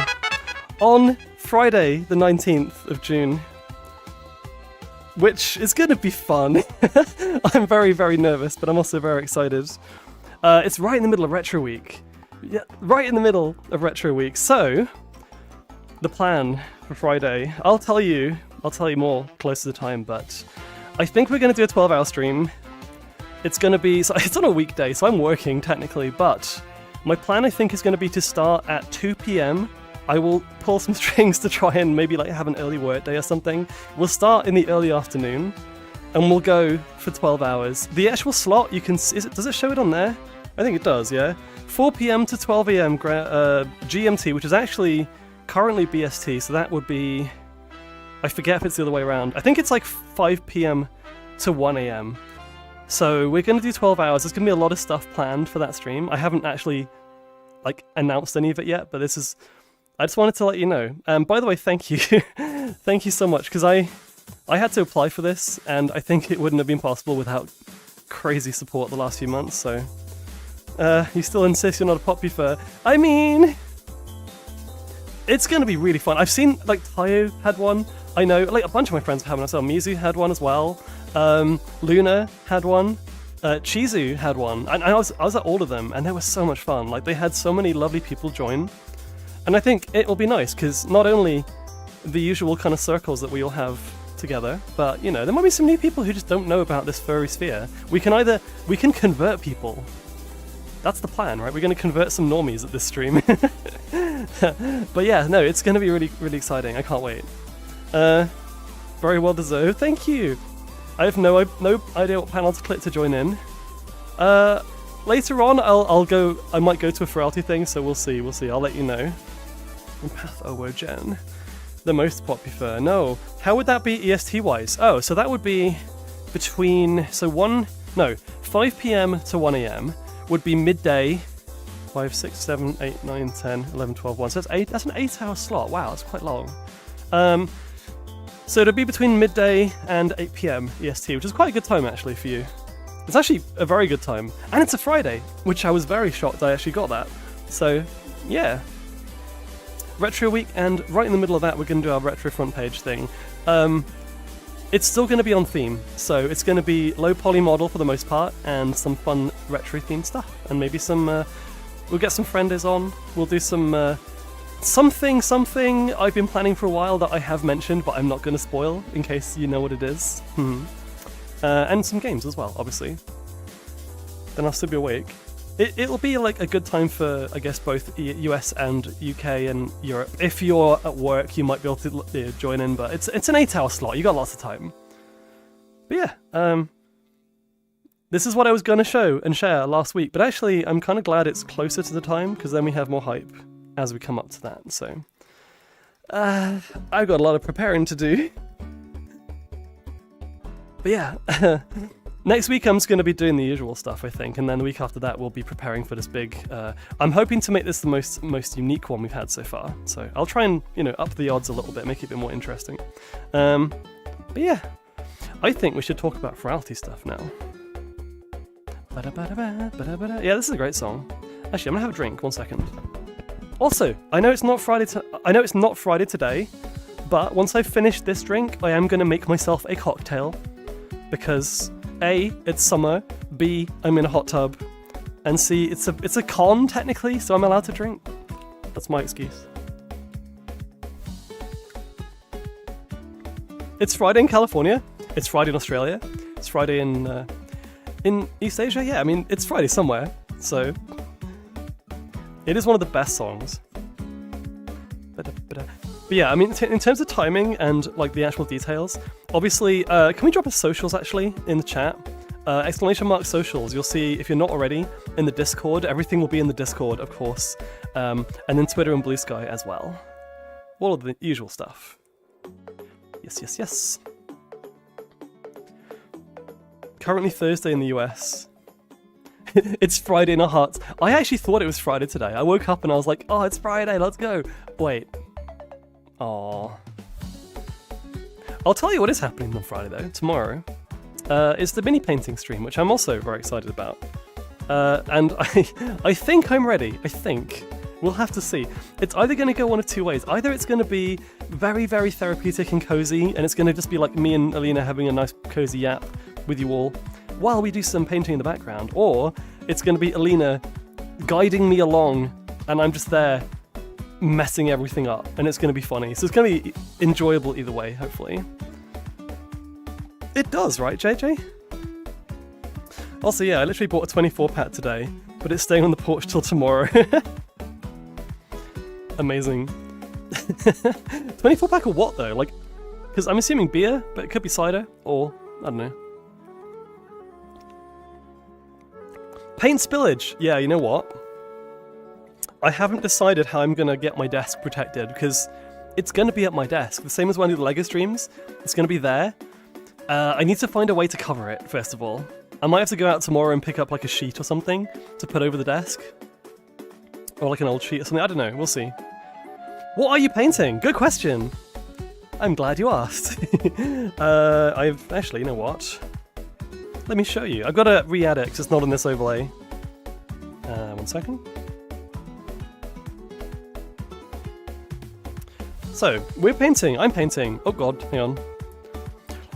On Friday, the 19th of June. Which is going to be fun. I'm very, very nervous, but I'm also very excited. It's right in the middle of Retro Week. Yeah, right in the middle of Retro Week. So, the plan for Friday, I'll tell you more close to the time, but I think we're going to do a 12-hour stream. It's going to be... So it's on a weekday, so I'm working, technically, but... My plan, I think, is going to be to start at 2 PM. I will pull some strings to try and maybe have an early work day or something. We'll start in the early afternoon, and we'll go for 12 hours. The actual slot, you can... does it show it on there? I think it does, yeah. 4 PM to 12 AM GMT, which is actually currently BST, so that would be... I forget if it's the other way around. I think it's like 5 p.m. to 1 a.m. So we're going to do 12 hours. There's going to be a lot of stuff planned for that stream. I haven't actually like announced any of it yet, but I just wanted to let you know. By the way, thank you. Thank you so much, because I had to apply for this, and I think it wouldn't have been possible without crazy support the last few months, so... you still insist you're not a poppy fur? I mean... It's gonna be really fun. I've seen, like, Tayo had one. I know, like, a bunch of my friends have one as well. Mizu had one as well. Luna had one. Chizu had one. And I was at all of them, and they were so much fun. Like, they had so many lovely people join. And I think it will be nice, because not only the usual kind of circles that we all have together, but, you know, there might be some new people who just don't know about this furry sphere. We can convert people. That's the plan, right? We're going to convert some normies at this stream. But yeah, no, it's going to be really, really exciting. I can't wait. Very well deserved. Thank you. I have no idea what panel to click to join in. Later on, I might go to a Furality thing, so we'll see. I'll let you know. Path Owo Gen. The most poppy fur. No. How would that be EST wise? Oh, so that would be between 5 p.m. to 1 a.m. would be midday. 5, 6, 7, 8, 9, 10, 11, 12, 1. So that's an 8-hour slot. Wow, that's quite long. So it'd be between midday and 8 p.m. EST, which is quite a good time actually for you. It's actually a very good time. And it's a Friday, which I was very shocked I actually got that. So, yeah. Retro Week, and right in the middle of that we're going to do our retro front page thing. It's still going to be on theme, so it's going to be low poly model for the most part, and some fun retro themed stuff, and maybe some, we'll get some friendos on, we'll do some, something I've been planning for a while that I have mentioned, but I'm not going to spoil, in case you know what it is. And some games as well, obviously. Then I'll still be awake. It'll be like a good time for, I guess, both US and UK and Europe. If you're at work, you might be able to join in, but it's an 8-hour slot. You got lots of time. But yeah, this is what I was going to show and share last week. But actually, I'm kind of glad it's closer to the time, because then we have more hype as we come up to that. So I've got a lot of preparing to do. But yeah. Next week I'm just going to be doing the usual stuff, I think, and then the week after that we'll be preparing for this big... I'm hoping to make this the most unique one we've had so far, so I'll try and, up the odds a little bit, make it a bit more interesting. But yeah, I think we should talk about Furality stuff now. Yeah, this is a great song. Actually, I'm going to have a drink, 1 second. Also, I know it's not Friday today, but once I've finished this drink, I am going to make myself a cocktail, because... A, it's summer, B, I'm in a hot tub, and C, it's a con, technically, so I'm allowed to drink. That's my excuse. It's Friday in California, it's Friday in Australia, it's Friday in East Asia, yeah, I mean, it's Friday somewhere, so... It is one of the best songs. But yeah, I mean, in terms of timing and, like, the actual details, obviously, can we drop a socials, actually, in the chat? !socials, you'll see, if you're not already, in the Discord. Everything will be in the Discord, of course. And then Twitter and Blue Sky as well. All of the usual stuff. Yes. Currently Thursday in the US. It's Friday in our hearts. I actually thought it was Friday today. I woke up and I was like, oh, it's Friday, let's go. Wait. Aww. I'll tell you what is happening on Friday though, tomorrow. Is the mini painting stream, which I'm also very excited about. And I think I'm ready. I think. We'll have to see. It's either going to go one of two ways. Either it's going to be very, very therapeutic and cozy, and it's going to just be like me and Alina having a nice cozy yap with you all while we do some painting in the background, or it's going to be Alina guiding me along, and I'm just there messing everything up, and it's going to be funny. So it's going to be enjoyable either way, hopefully. It does, right, JJ? Also, yeah, I literally bought a 24-pack today, but it's staying on the porch till tomorrow. Amazing. 24-pack of what, though? Like, because I'm assuming beer, but it could be cider, or, I don't know. Paint spillage! Yeah, you know what? I haven't decided how I'm going to get my desk protected, because it's going to be at my desk. The same as when I do the LEGO streams. It's going to be there. I need to find a way to cover it, first of all. I might have to go out tomorrow and pick up like a sheet or something to put over the desk. Or like an old sheet or something. I don't know. We'll see. What are you painting? Good question. I'm glad you asked. I've actually, you know what? Let me show you. I've got to re-add it because it's not in this overlay. 1 second. So, we're painting. I'm painting. Oh god, hang on.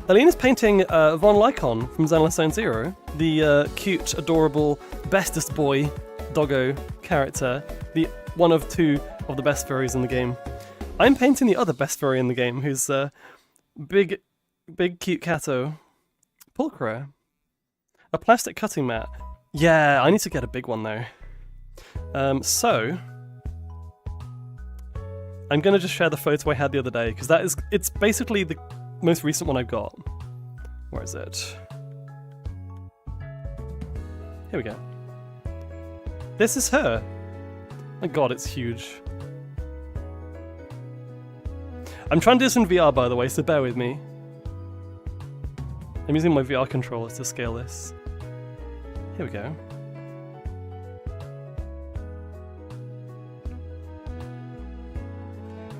Alina's painting Von Lycon from Zenless Zone Zero, the cute, adorable, bestest boy doggo character, the one of 2 of the best furries in the game. I'm painting the other best furry in the game, who's big cute catto. Pulchra. A plastic cutting mat. Yeah, I need to get a big one though. So I'm gonna just share the photo I had the other day because it's basically the most recent one I've got. Where is it? Here we go. This is her. My god, it's huge. I'm trying to do this in VR, by the way, so bear with me. I'm using my VR controllers to scale this. Here we go.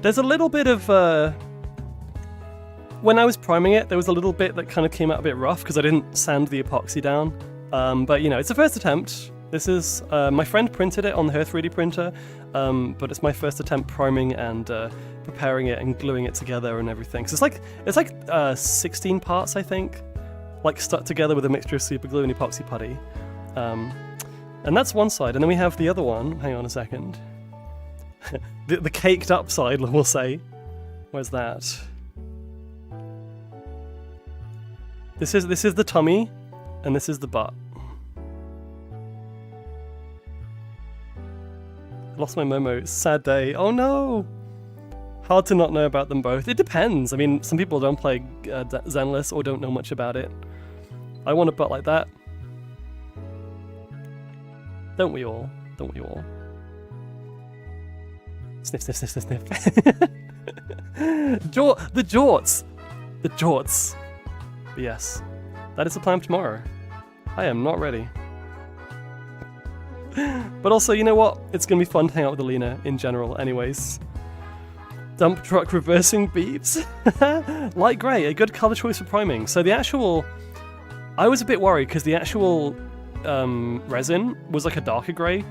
There's a little bit of... when I was priming it, there was a little bit that kind of came out a bit rough because I didn't sand the epoxy down. But, you know, it's the first attempt. This is... my friend printed it on her 3D printer, but it's my first attempt priming and preparing it and gluing it together and everything. So it's like 16 parts, I think, like stuck together with a mixture of super glue and epoxy putty. And that's one side, and then we have the other one. Hang on a second. the caked up side, we'll say. Where's that? This is the tummy, and this is the butt. Lost my Momo. Sad day. Oh no! Hard to not know about them both. It depends. I mean, some people don't play Zenless or don't know much about it. I want a butt like that. Don't we all? Don't we all? Sniff, sniff, sniff, sniff, sniff. The jorts! The jorts. But yes, that is the plan for tomorrow. I am not ready. But also, you know what? It's going to be fun to hang out with Alina in general anyways. Dump truck reversing beeps. Light grey, a good colour choice for priming. So the actual... I was a bit worried because the actual resin was like a darker grey,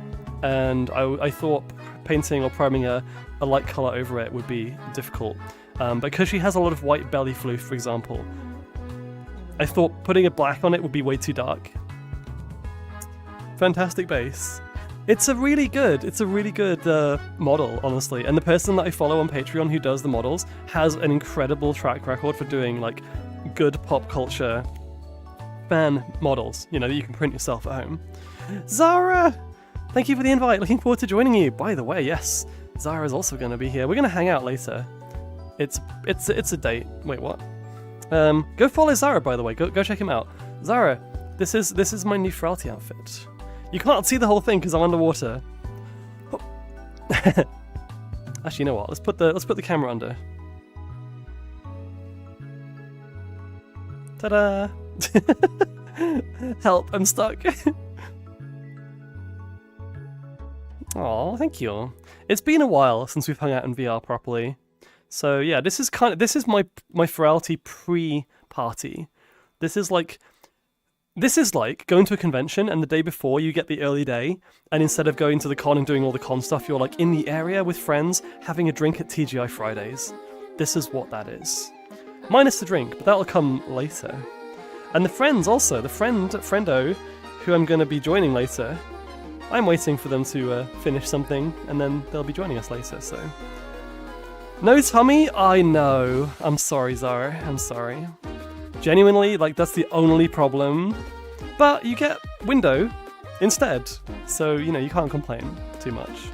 and I thought painting or priming a light colour over it would be difficult. But because she has a lot of white belly floof, for example, I thought putting a black on it would be way too dark. Fantastic base. It's a really good model, honestly. And the person that I follow on Patreon who does the models has an incredible track record for doing like good pop culture fan models, you know, that you can print yourself at home. Zara! Thank you for the invite. Looking forward to joining you. By the way, yes, Zara's also going to be here. We're going to hang out later. It's a date. Wait, what? Go follow Zara, by the way. Go check him out. Zara, this is my new Furality outfit. You can't see the whole thing because I'm underwater. Oh. Actually, you know what? Let's put the camera under. Ta-da! Help! I'm stuck. Aw, thank you. It's been a while since we've hung out in VR properly. So yeah, this is my Furality pre-party. This is like going to a convention and the day before you get the early day, and instead of going to the con and doing all the con stuff, you're like in the area with friends having a drink at TGI Fridays. This is what that is. Minus the drink, but that'll come later. And the friends also, the friendo, who I'm going to be joining later, I'm waiting for them to finish something, and then they'll be joining us later, so... No tummy? I know. I'm sorry, Zara. I'm sorry. Genuinely, like, that's the only problem. But you get window instead, so, you know, you can't complain too much.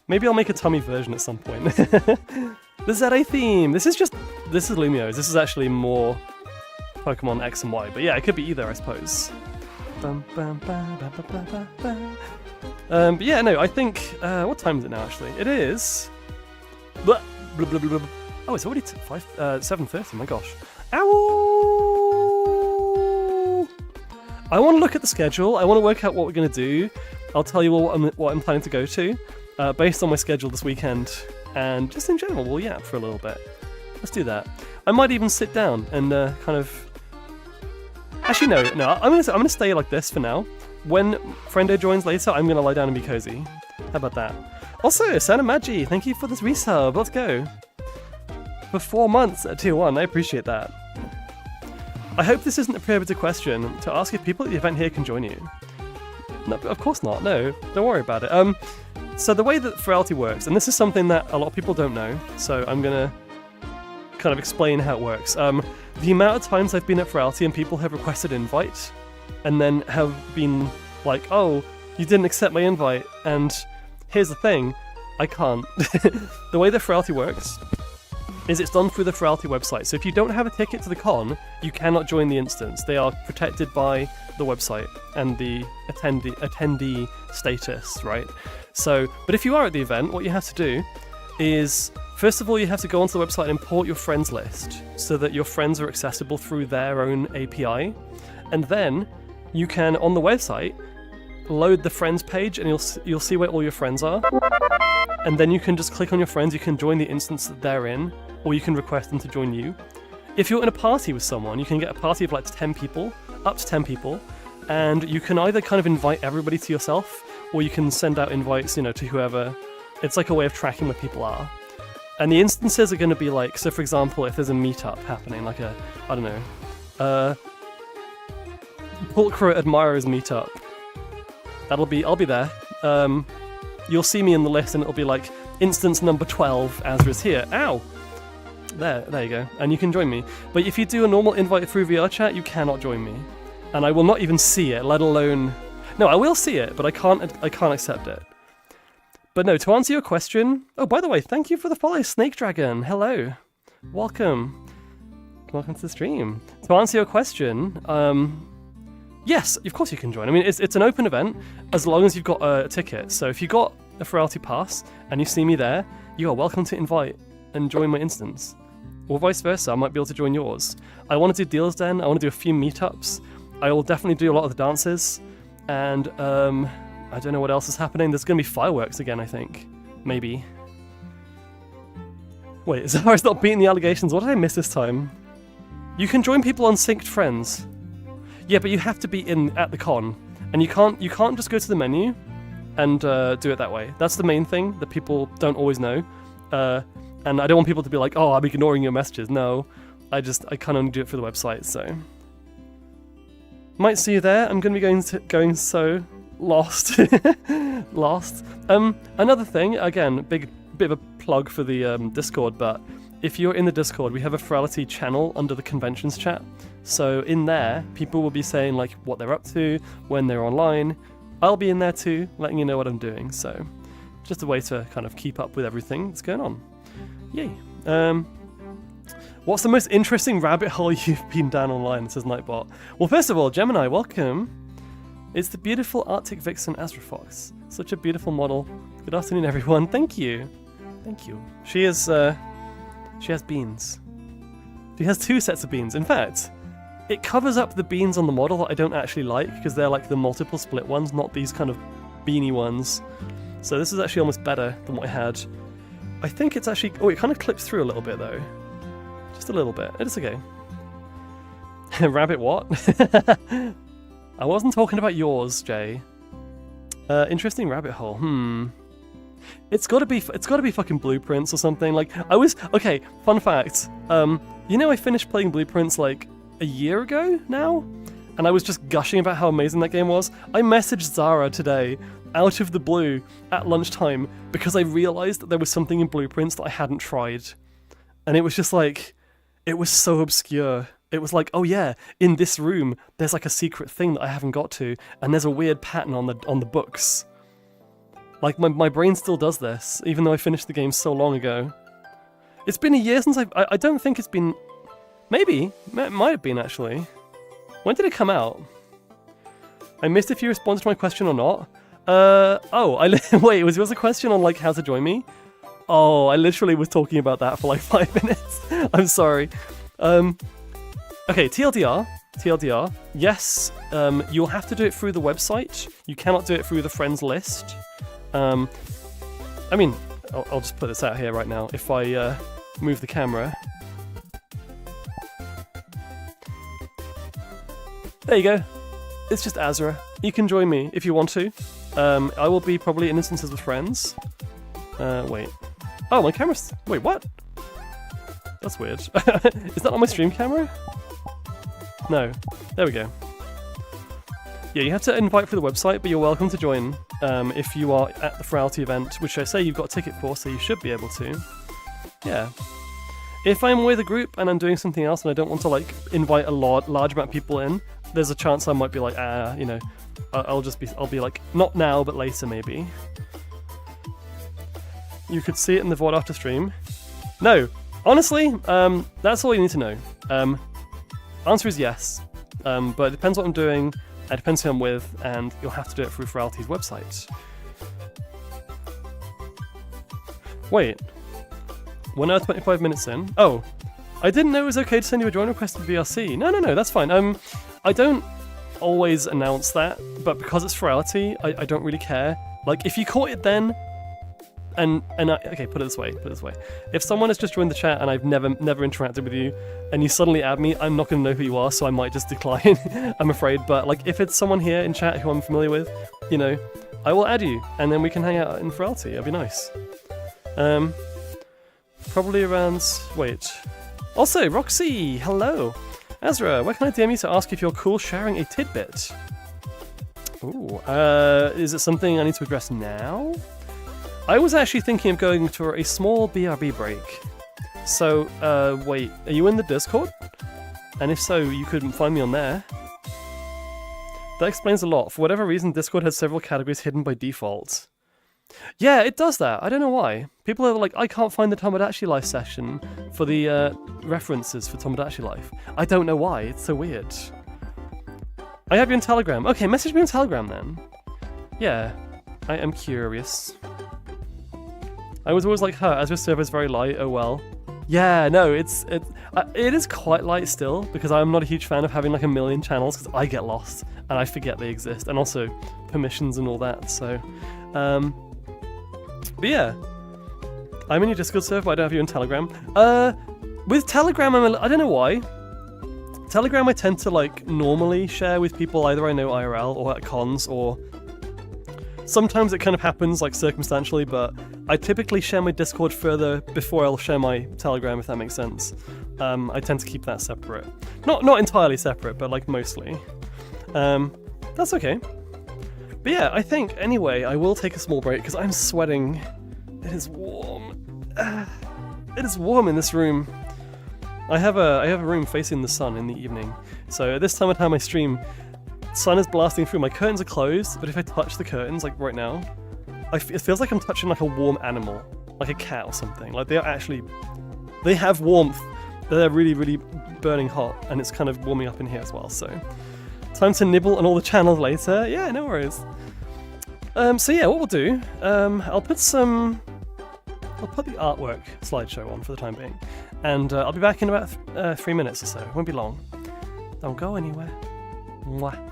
Maybe I'll make a tummy version at some point. The ZA theme! This is Lumio's. This is actually more Pokemon X and Y, but yeah, it could be either, I suppose. But yeah, no, I think... what time is it now, actually? It is... blah, blah, blah, blah. Oh, it's already 7:30. My gosh. Ow! I want to look at the schedule. I want to work out what we're going to do. I'll tell you what I'm planning to go to based on my schedule this weekend. And just in general, we'll yap for a little bit. Let's do that. I might even sit down and kind of... Actually, no. I'm gonna stay like this for now. When Friendo joins later, I'm gonna lie down and be cozy. How about that? Also, Santa Magi, thank you for this resub. Let's go. For 4 months at Tier 1, I appreciate that. I hope this isn't a prohibited question to ask if people at the event here can join you. No, of course not. No, don't worry about it. So the way that Furality works, and this is something that a lot of people don't know, so I'm gonna kind of explain how it works. The amount of times I've been at Furality and people have requested invite, and then have been like, oh, you didn't accept my invite, and here's the thing, I can't. The way that Furality works is it's done through the Furality website, so if you don't have a ticket to the con, you cannot join the instance. They are protected by the website and the attendee status, right? So, but if you are at the event, what you have to do is, first of all, you have to go onto the website and import your friends list so that your friends are accessible through their own API. And then you can, on the website, load the friends page and you'll see where all your friends are. And then you can just click on your friends, you can join the instance that they're in, or you can request them to join you. If you're in a party with someone, you can get a party of like 10 people, up to 10 people, and you can either kind of invite everybody to yourself, or you can send out invites, to whoever. It's like a way of tracking where people are. And the instances are going to be like, so for example, if there's a meetup happening, like Pulcro Admirers meetup, I'll be there. You'll see me in the list and it'll be like, instance number 12, Azra is here. Ow! There you go. And you can join me. But if you do a normal invite through VR chat, you cannot join me. And I will not even see it, let alone... No, I will see it, but I can't accept it. But no, to answer your question... Oh, by the way, thank you for the follow, Snake Dragon. Hello. Welcome. Welcome to the stream. To answer your question, yes, of course you can join. I mean, it's an open event as long as you've got a ticket. So if you got a Furality pass and you see me there, you are welcome to invite and join my instance. Or vice versa, I might be able to join yours. I want to do Deals Den, I want to do a few meetups. I will definitely do a lot of the dances. And I don't know what else is happening. There's going to be fireworks again, I think. Maybe. Wait, Zara's not beating the allegations. What did I miss this time? You can join people on synced friends. Yeah, but you have to be at the con. And you can't just go to the menu and do it that way. That's the main thing that people don't always know. And I don't want people to be like, oh, I'm ignoring your messages. No, I can only do it for the website, so... Might see you there. I'm going to be going so lost. Lost. Another thing, again, bit of a plug for the Discord, but if you're in the Discord, we have a Furality channel under the conventions chat. So in there, people will be saying like what they're up to, when they're online. I'll be in there too, letting you know what I'm doing. So just a way to kind of keep up with everything that's going on. Yay. What's the most interesting rabbit hole you've been down online, says Nightbot. Well, first of all, Gemini, welcome. It's the beautiful Arctic Vixen Azra Fox. Such a beautiful model. Good afternoon, everyone. Thank you. Thank you. She has beans. She has 2 sets of beans. In fact, it covers up the beans on the model that I don't actually like, because they're like the multiple split ones, not these kind of beanie ones. So this is actually almost better than what I had. I think it's actually... Oh, it kind of clips through a little bit, though. Just a little bit. It's okay. Rabbit what? I wasn't talking about yours, Jay. Interesting rabbit hole. It's gotta be fucking Blueprints or something. Like, okay, fun fact. I finished playing Blueprints like a year ago now? And I was just gushing about how amazing that game was. I messaged Zara today, out of the blue, at lunchtime, because I realized that there was something in Blueprints that I hadn't tried. And it was just like... It was so obscure. It was like, oh yeah, in this room, there's like a secret thing that I haven't got to, and there's a weird pattern on the books. Like, my brain still does this, even though I finished the game so long ago. It's been a year since I don't think it's been... Maybe. It might have been, actually. When did it come out? I missed if you responded to my question or not. Wait, was a question on, like, how to join me? Oh, I literally was talking about that for like 5 minutes. I'm sorry. Okay, TLDR. Yes, you'll have to do it through the website. You cannot do it through the friends list. I mean, I'll just put this out here right now. If I move the camera. There you go. It's just Azra. You can join me if you want to. I will be probably in instances with friends. Wait. Oh, my camera's... Wait, what? That's weird. Is that on my stream camera? No. There we go. Yeah, you have to invite through the website, but you're welcome to join if you are at the Furality event, which I say you've got a ticket for, so you should be able to. Yeah. If I'm with a group and I'm doing something else and I don't want to like invite a large amount of people in, there's a chance I might be like, you know, I'll be like, not now, but later maybe. You could see it in the VOD after stream. No, honestly, that's all you need to know. Answer is yes, but it depends what I'm doing, it depends who I'm with, and you'll have to do it through Furality's website. Wait, 1 hour 25 minutes in. Oh, I didn't know it was okay to send you a join request to VRC. No, that's fine. I don't always announce that, but because it's Furality, I don't really care. Like, if you caught it then, okay, put it this way. If someone has just joined the chat and I've never interacted with you, and you suddenly add me, I'm not going to know who you are, so I might just decline, I'm afraid. But like, if it's someone here in chat who I'm familiar with, you know, I will add you, and then we can hang out in Furality. It'd be nice. Probably around... Wait. Also, Roxy, hello. Azra, where can I DM you to ask if you're cool sharing a tidbit? Ooh, is it something I need to address now? I was actually thinking of going for a small BRB break. So, wait, are you in the Discord? And if so, you could find me on there. That explains a lot. For whatever reason, Discord has several categories hidden by default. Yeah, it does that. I don't know why. People are like, I can't find the Tomodachi Life session for the references for Tomodachi Life. I don't know why. It's so weird. I have you on Telegram. Okay, message me on Telegram then. Yeah, I am curious. I was always like, as your server's very light, oh well. Yeah, no, it is quite light still, because I'm not a huge fan of having like a million channels, because I get lost, and I forget they exist, and also permissions and all that, so... but yeah, I'm in your Discord server, but I don't have you on Telegram. With Telegram, I don't know why. Telegram I tend to like normally share with people either I know IRL or at cons, or... Sometimes it kind of happens, like, circumstantially, but I typically share my Discord further before I'll share my Telegram, if that makes sense. I tend to keep that separate. Not entirely separate, but, like, mostly. That's okay. But yeah, I think, anyway, I will take a small break, because I'm sweating. It is warm. It is warm in this room. I have a room facing the sun in the evening, so at this time of my stream, sun is blasting through, my curtains are closed, but if I touch the curtains, like right now, it feels like I'm touching like a warm animal, like a cat or something. Like they have warmth, they're really, really burning hot, and it's kind of warming up in here as well, so. Time to nibble on all the channels later, yeah, no worries. So yeah, what we'll do, I'll put the artwork slideshow on for the time being, and I'll be back in about 3 minutes or so, it won't be long. Don't go anywhere. Mwah.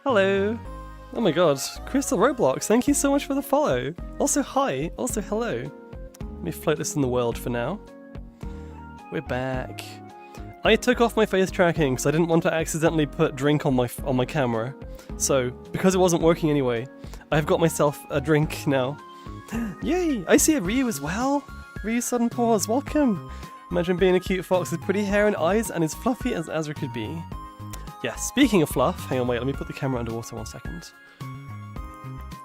Hello! Oh my god, Crystal Roblox, thank you so much for the follow! Also hi, also hello. Let me float this in the world for now. We're back. I took off my face tracking because I didn't want to accidentally put drink on my camera. So, because it wasn't working anyway, I've got myself a drink now. Yay! I see a Ryu as well! Ryu Sudden Paws, welcome! Imagine being a cute fox with pretty hair and eyes and as fluffy as Azra could be. Yeah, speaking of fluff, hang on, wait, let me put the camera underwater 1 second.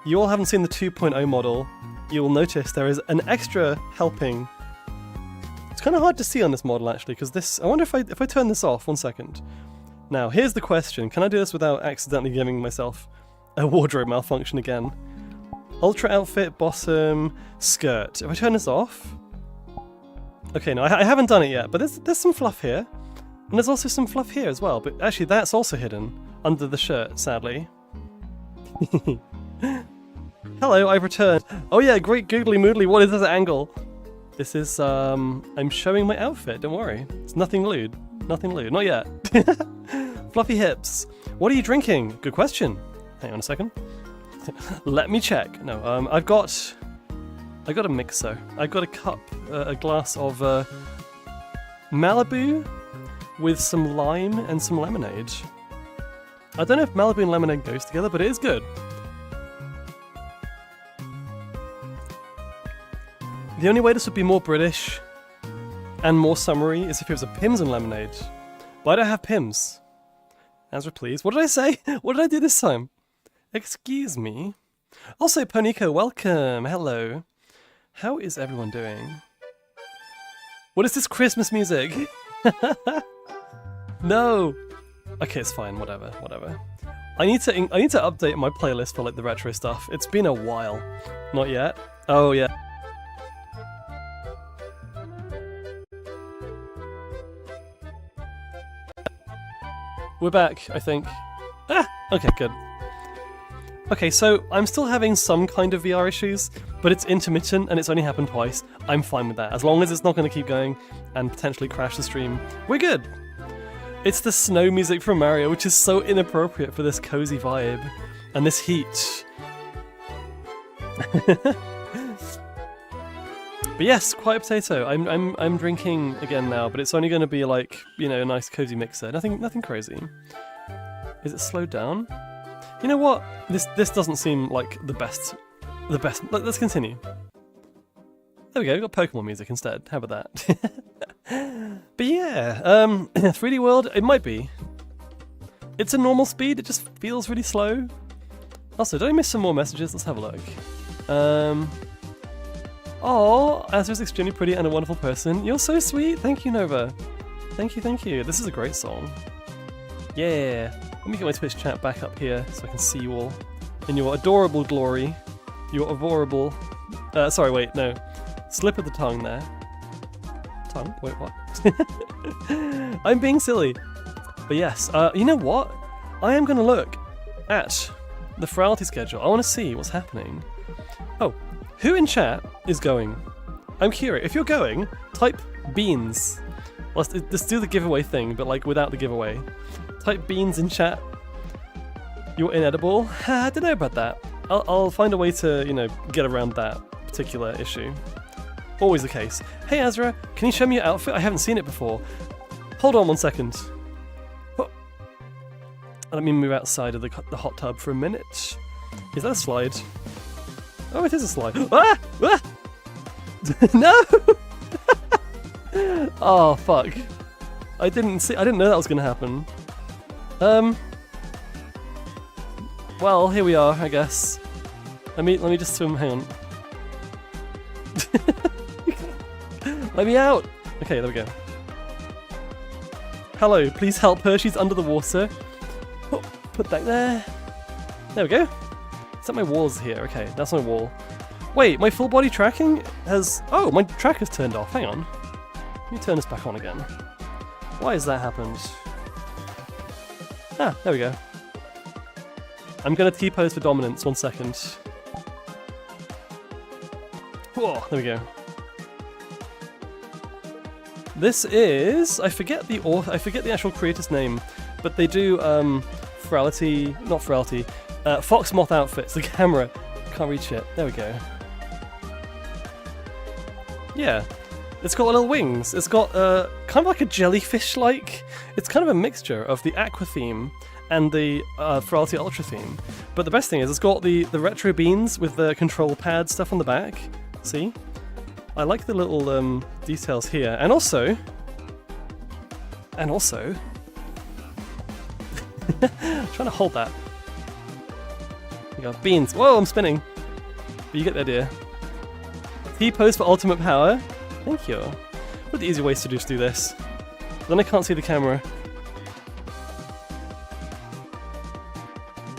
You all haven't seen the 2.0 model. You will notice there is an extra helping. It's kind of hard to see on this model actually, because this, I wonder if I turn this off, 1 second. Now, here's the question, can I do this without accidentally giving myself a wardrobe malfunction again? Ultra outfit, bottom, skirt. If I turn this off... Okay, no, I haven't done it yet, but there's some fluff here. And there's also some fluff here as well, but actually that's also hidden under the shirt, sadly. Hello, I've returned. Oh yeah, great googly moodly, what is this angle? This is, I'm showing my outfit, don't worry. It's nothing lewd. Nothing lewd, not yet. Fluffy hips. What are you drinking? Good question. Hang on a second. Let me check. No, I got a mixer. I got a cup, a glass of Malibu with some lime and some lemonade. I don't know if Malibu and lemonade goes together, but it is good. The only way this would be more British and more summery is if it was a Pimm's and lemonade. But I don't have Pimm's. Azra, please. What did I say? What did I do this time? Excuse me. Also, Ponico, welcome. Hello. How is everyone doing? What is this Christmas music? No. Okay, it's fine. Whatever. I need to update my playlist for like the retro stuff. It's been a while. Not yet. Oh yeah. We're back, I think. Ah! Okay, good. Okay, so I'm still having some kind of VR issues, but it's intermittent and it's only happened twice. I'm fine with that. As long as it's not going to keep going and potentially crash the stream, we're good. It's the snow music from Mario, which is so inappropriate for this cozy vibe and this heat. But yes, Quiet Potato. I'm drinking again now, but it's only going to be like, you know, a nice cozy mixer. Nothing crazy. Is it slowed down? You know what? This doesn't seem like the best. Let's continue. There we go. We've got Pokemon music instead. How about that? But yeah, 3D World. It might be. It's a normal speed. It just feels really slow. Also, did I miss some more messages? Let's have a look. Oh, Azra's extremely pretty and a wonderful person. You're so sweet. Thank you, Nova. Thank you, thank you. This is a great song. Yeah. Let me get my Twitch chat back up here so I can see you all in your adorable glory. Your adorable... sorry, wait, no. Slip of the tongue there. Tongue? Wait, what? I'm being silly. But yes, you know what? I am going to look at the Furality schedule. I want to see what's happening. Oh, who in chat is going? I'm curious. If you're going, type beans. Let's do the giveaway thing, but like without the giveaway. Type beans in chat. You're inedible? I don't know about that. I'll find a way to, you know, get around that particular issue. Always the case. Hey Azra, can you show me your outfit? I haven't seen it before. Hold on 1 second. Oh. Let me move outside of the hot tub for a minute. Is that a slide? Oh, it is a slide. Ah! Ah! No! Oh fuck! I didn't know that was gonna happen. Well, here we are, I guess. Let me just swim. Hang on. Let me out! Okay, there we go. Hello, please help her. She's under the water. Oh, put that there. There we go. Is that my walls here? Okay, that's my wall. Wait, my full body tracking has... Oh, my tracker's turned off. Hang on. Let me turn this back on again. Why has that happened? Ah, there we go. I'm gonna T-pose for dominance. 1 second. Whoa, there we go. This is... I forget the actual creator's name, but they do Furality... Not Furality. Fox Moth outfits. The camera can't reach it. There we go. Yeah. It's got little wings. It's got kind of like a jellyfish-like... It's kind of a mixture of the Aqua theme and the Furality Ultra theme. But the best thing is it's got the retro beans with the control pad stuff on the back. See? I like the little details here. And also... I'm trying to hold that. You got beans. Whoa, I'm spinning. But you get the idea. T-pose for ultimate power. Thank you. What are the easy ways to just do this? Then I can't see the camera.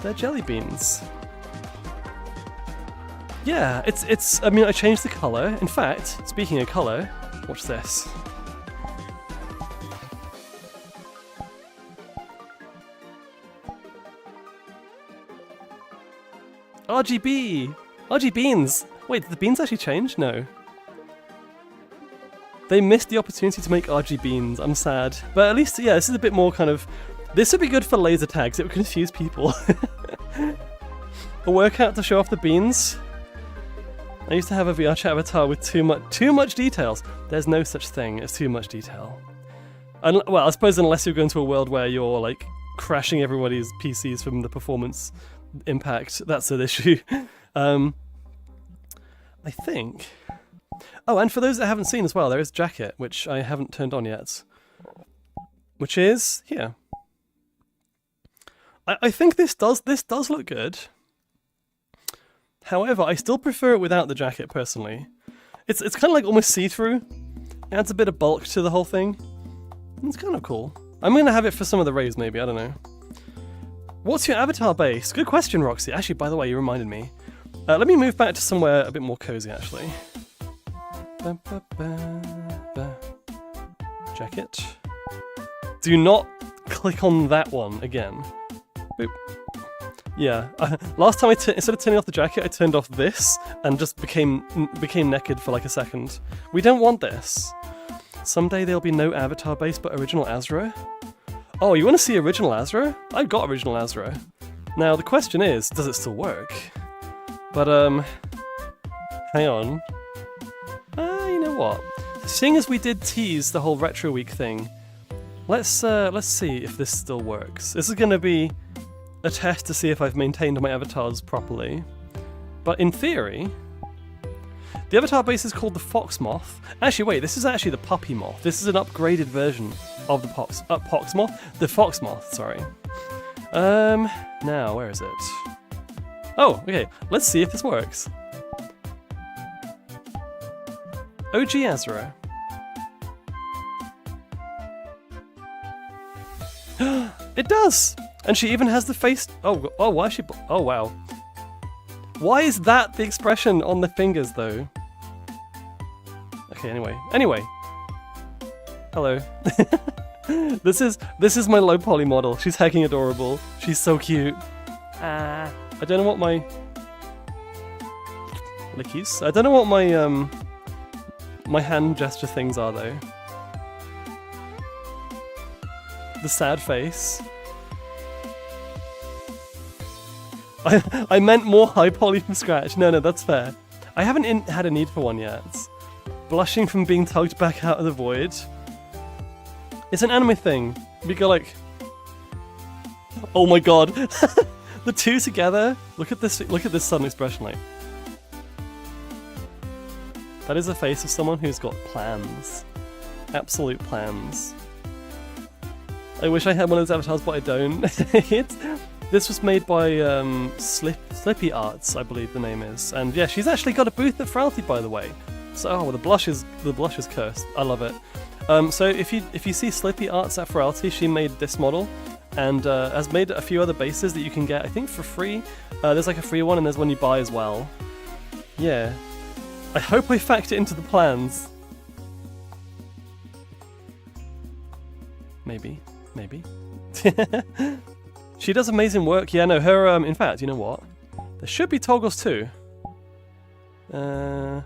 They're jelly beans. Yeah, it's. I mean, I changed the color. In fact, speaking of color, watch this. RGB! RG beans! Wait, did the beans actually change? No. They missed the opportunity to make RG beans. I'm sad. But at least, yeah, this is a bit more kind of... This would be good for laser tags. It would confuse people. A workout to show off the beans. I used to have a VR chat avatar with too much details. There's no such thing as too much detail. Well, I suppose unless you're going to a world where you're, like, crashing everybody's PCs from the performance impact, that's an issue. I think... Oh, and for those that haven't seen as well, there is a jacket, which I haven't turned on yet. Which is here. I think this does look good. However, I still prefer it without the jacket, personally. It's kind of like almost see-through. It adds a bit of bulk to the whole thing. It's kind of cool. I'm going to have it for some of the raves, maybe, I don't know. What's your avatar base? Good question, Roxy. Actually, by the way, you reminded me. Let me move back to somewhere a bit more cozy, actually. Jacket. Do not click on that one again. Boop. Yeah, last time instead of turning off the jacket, I turned off this and just became naked for like a second. We don't want this. Someday there'll be no avatar base but original Azra. Oh, you want to see original Azra? I've got original Azra. Now the question is, does it still work? But hang on. You know what? Seeing as we did tease the whole Retro Week thing, let's see if this still works. This is going to be a test to see if I've maintained my avatars properly. But in theory, the avatar base is called the Fox Moth. Actually, wait, this is actually the Puppy Moth. This is an upgraded version of the Fox Moth? The Fox Moth, sorry. Now, where is it? Oh, okay, let's see if this works. OG Azra. It does! And she even has the face... Oh, why is she... Oh, wow. Why is that the expression on the fingers, though? Okay, anyway. Hello. This is my low poly model. She's hecking adorable. She's so cute. I don't know what my... Lickies? I don't know what my, my hand gesture things are, though. The sad face. I meant more high poly from scratch. No, that's fair. I haven't had a need for one yet. Blushing from being tugged back out of the void. It's an anime thing. We go like... Oh my god. The two together. Look at this sudden expression like. That is the face of someone who's got plans. Absolute plans. I wish I had one of those avatars, but I don't. This was made by Slippy Arts, I believe the name is. And yeah, she's actually got a booth at Furality, by the way. So the blush is cursed. I love it. So if you see Slippy Arts at Furality, she made this model and has made a few other bases that you can get, I think, for free. There's like a free one and there's one you buy as well. Yeah. I hope I factor into the plans. Maybe. She does amazing work. Yeah, no, her, in fact, you know what? There should be toggles too. Oh.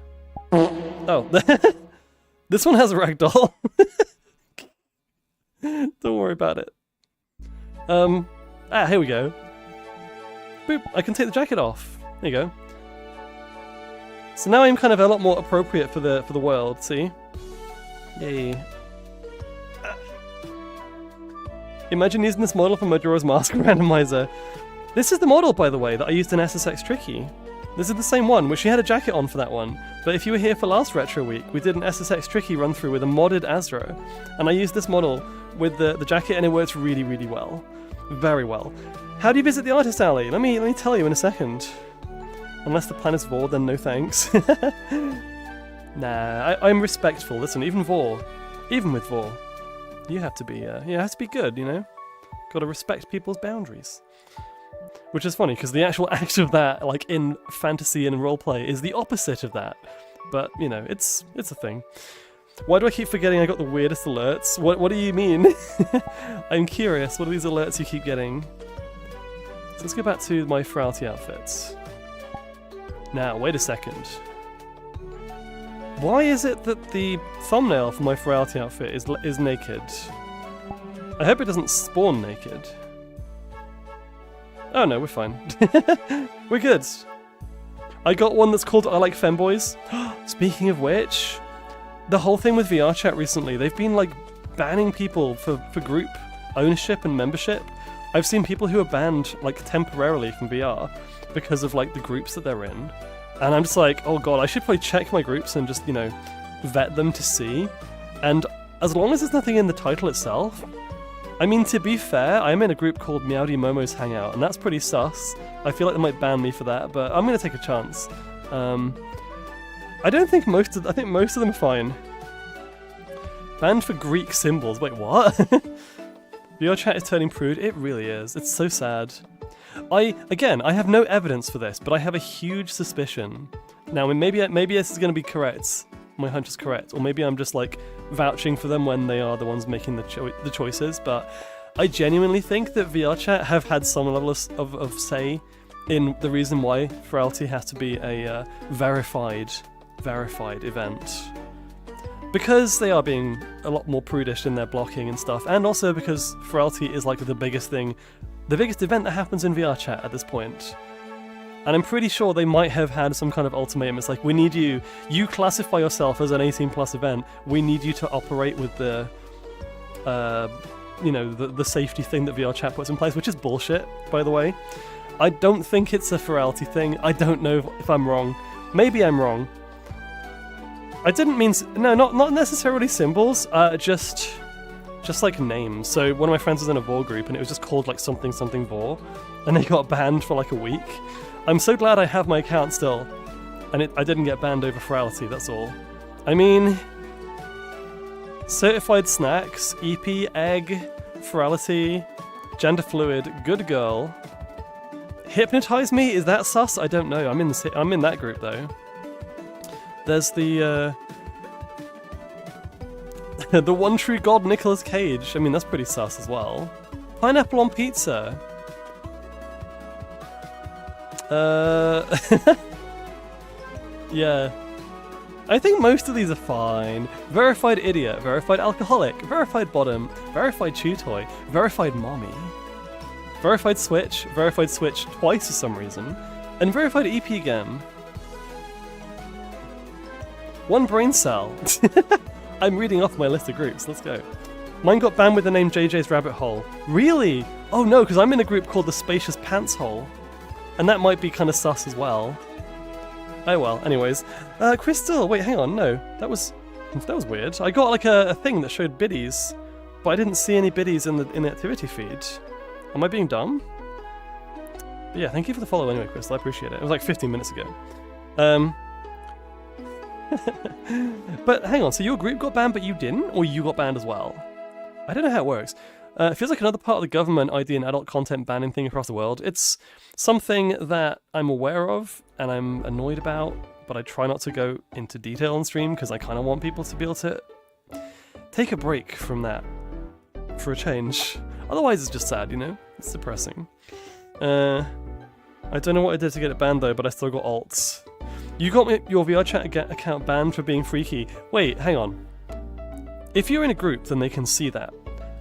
This one has a ragdoll. Don't worry about it. Here we go. Boop, I can take the jacket off. There you go. So now I'm kind of a lot more appropriate for the world, see? Yay. Imagine using this model for Majora's Mask randomizer. This is the model, by the way, that I used in SSX Tricky. This is the same one, which she had a jacket on for that one. But if you were here for last Retro Week, we did an SSX Tricky run through with a modded Azro. And I used this model with the jacket and it works really, really well. Very well. How do you visit the Artist Alley? Let me tell you in a second. Unless the plan is Vor, then no thanks. Nah, I'm respectful. Listen, even with Vor, you have to be, it has to be good, you know? Gotta respect people's boundaries. Which is funny, because the actual act of that, like in fantasy and roleplay, is the opposite of that. But, you know, it's a thing. Why do I keep forgetting I got the weirdest alerts? What do you mean? I'm curious, what are these alerts you keep getting? So let's go back to my Furality outfits. Now, wait a second. Why is it that the thumbnail for my Furality outfit is naked? I hope it doesn't spawn naked. Oh no, we're fine. We're good. I got one that's called I Like Femboys. Speaking of which, the whole thing with VR chat recently, they've been like banning people for group ownership and membership. I've seen people who are banned like temporarily from VR because of like the groups that they're in. And I'm just like, oh god, I should probably check my groups and just, you know, vet them to see. And as long as there's nothing in the title itself, I mean, to be fair, I'm in a group called Meowdy Momo's Hangout, and that's pretty sus. I feel like they might ban me for that, but I'm gonna take a chance. I think most of them are fine. Banned for Greek symbols. Wait, what? VR chat is turning prude. It really is. It's so sad. I have no evidence for this, but I have a huge suspicion. Now, maybe this is going to be correct. My hunch is correct, or maybe I'm just like vouching for them when they are the ones making the choices. But I genuinely think that VR chat have had some level of say in the reason why Furality has to be a verified event. Because they are being a lot more prudish in their blocking and stuff, and also because Furality is like the biggest event that happens in VR chat at this point. And I'm pretty sure they might have had some kind of ultimatum. It's like, we need you classify yourself as an 18+ event, we need you to operate with the, the safety thing that VR chat puts in place, which is bullshit, by the way. I don't think it's a Furality thing. I don't know if I'm wrong. Maybe I'm wrong. I didn't mean... No, not necessarily symbols, just like names. So one of my friends was in a Vor group and it was just called like something Vor, and they got banned for like a week. I'm so glad I have my account still, and I didn't get banned over Furality, that's all. I mean... Certified Snacks, EP, Egg, Furality... Gender fluid, good girl. Hypnotize me? Is that sus? I don't know. I'm in that group though. There's the the one true god Nicolas Cage. I mean, that's pretty sus as well. Pineapple on pizza. Yeah. I think most of these are fine. Verified idiot, verified alcoholic, verified bottom, verified chew toy, verified mommy, verified switch twice for some reason, and verified EP again. One brain cell. I'm reading off my list of groups, let's go. Mine got banned with the name JJ's Rabbit Hole. Really? Oh no, because I'm in a group called the Spacious Pants Hole. And that might be kind of sus as well. Oh well, anyways. Crystal, wait, hang on, no. That was weird. I got like a thing that showed biddies, but I didn't see any biddies in the activity feed. Am I being dumb? But yeah, thank you for the follow anyway, Crystal, I appreciate it. It was like 15 minutes ago. But hang on, so your group got banned but you didn't? Or you got banned as well? I don't know how it works. It feels like another part of the government ID and adult content banning thing across the world. It's something that I'm aware of and I'm annoyed about, but I try not to go into detail on stream because I kind of want people to be able to take a break from that for a change. Otherwise it's just sad, you know? It's depressing. I don't know what I did to get it banned though, but I still got alts. You got your VR chat account banned for being freaky. Wait, hang on. If you're in a group, then they can see that.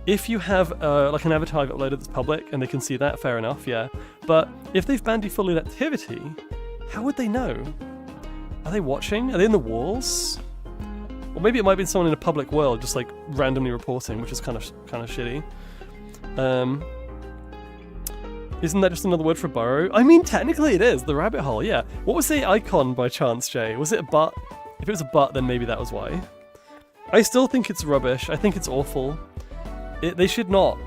If you have like an avatar I've uploaded that's public and they can see that, fair enough, yeah. But if they've banned you for lewd activity, how would they know? Are they watching? Are they in the walls? Or maybe it might be someone in a public world just like randomly reporting, which is kind of shitty. Isn't that just another word for burrow? I mean, technically it is, the rabbit hole, yeah. What was the icon by chance, Jay? Was it a butt? If it was a butt, then maybe that was why. I still think it's rubbish. I think it's awful. They should not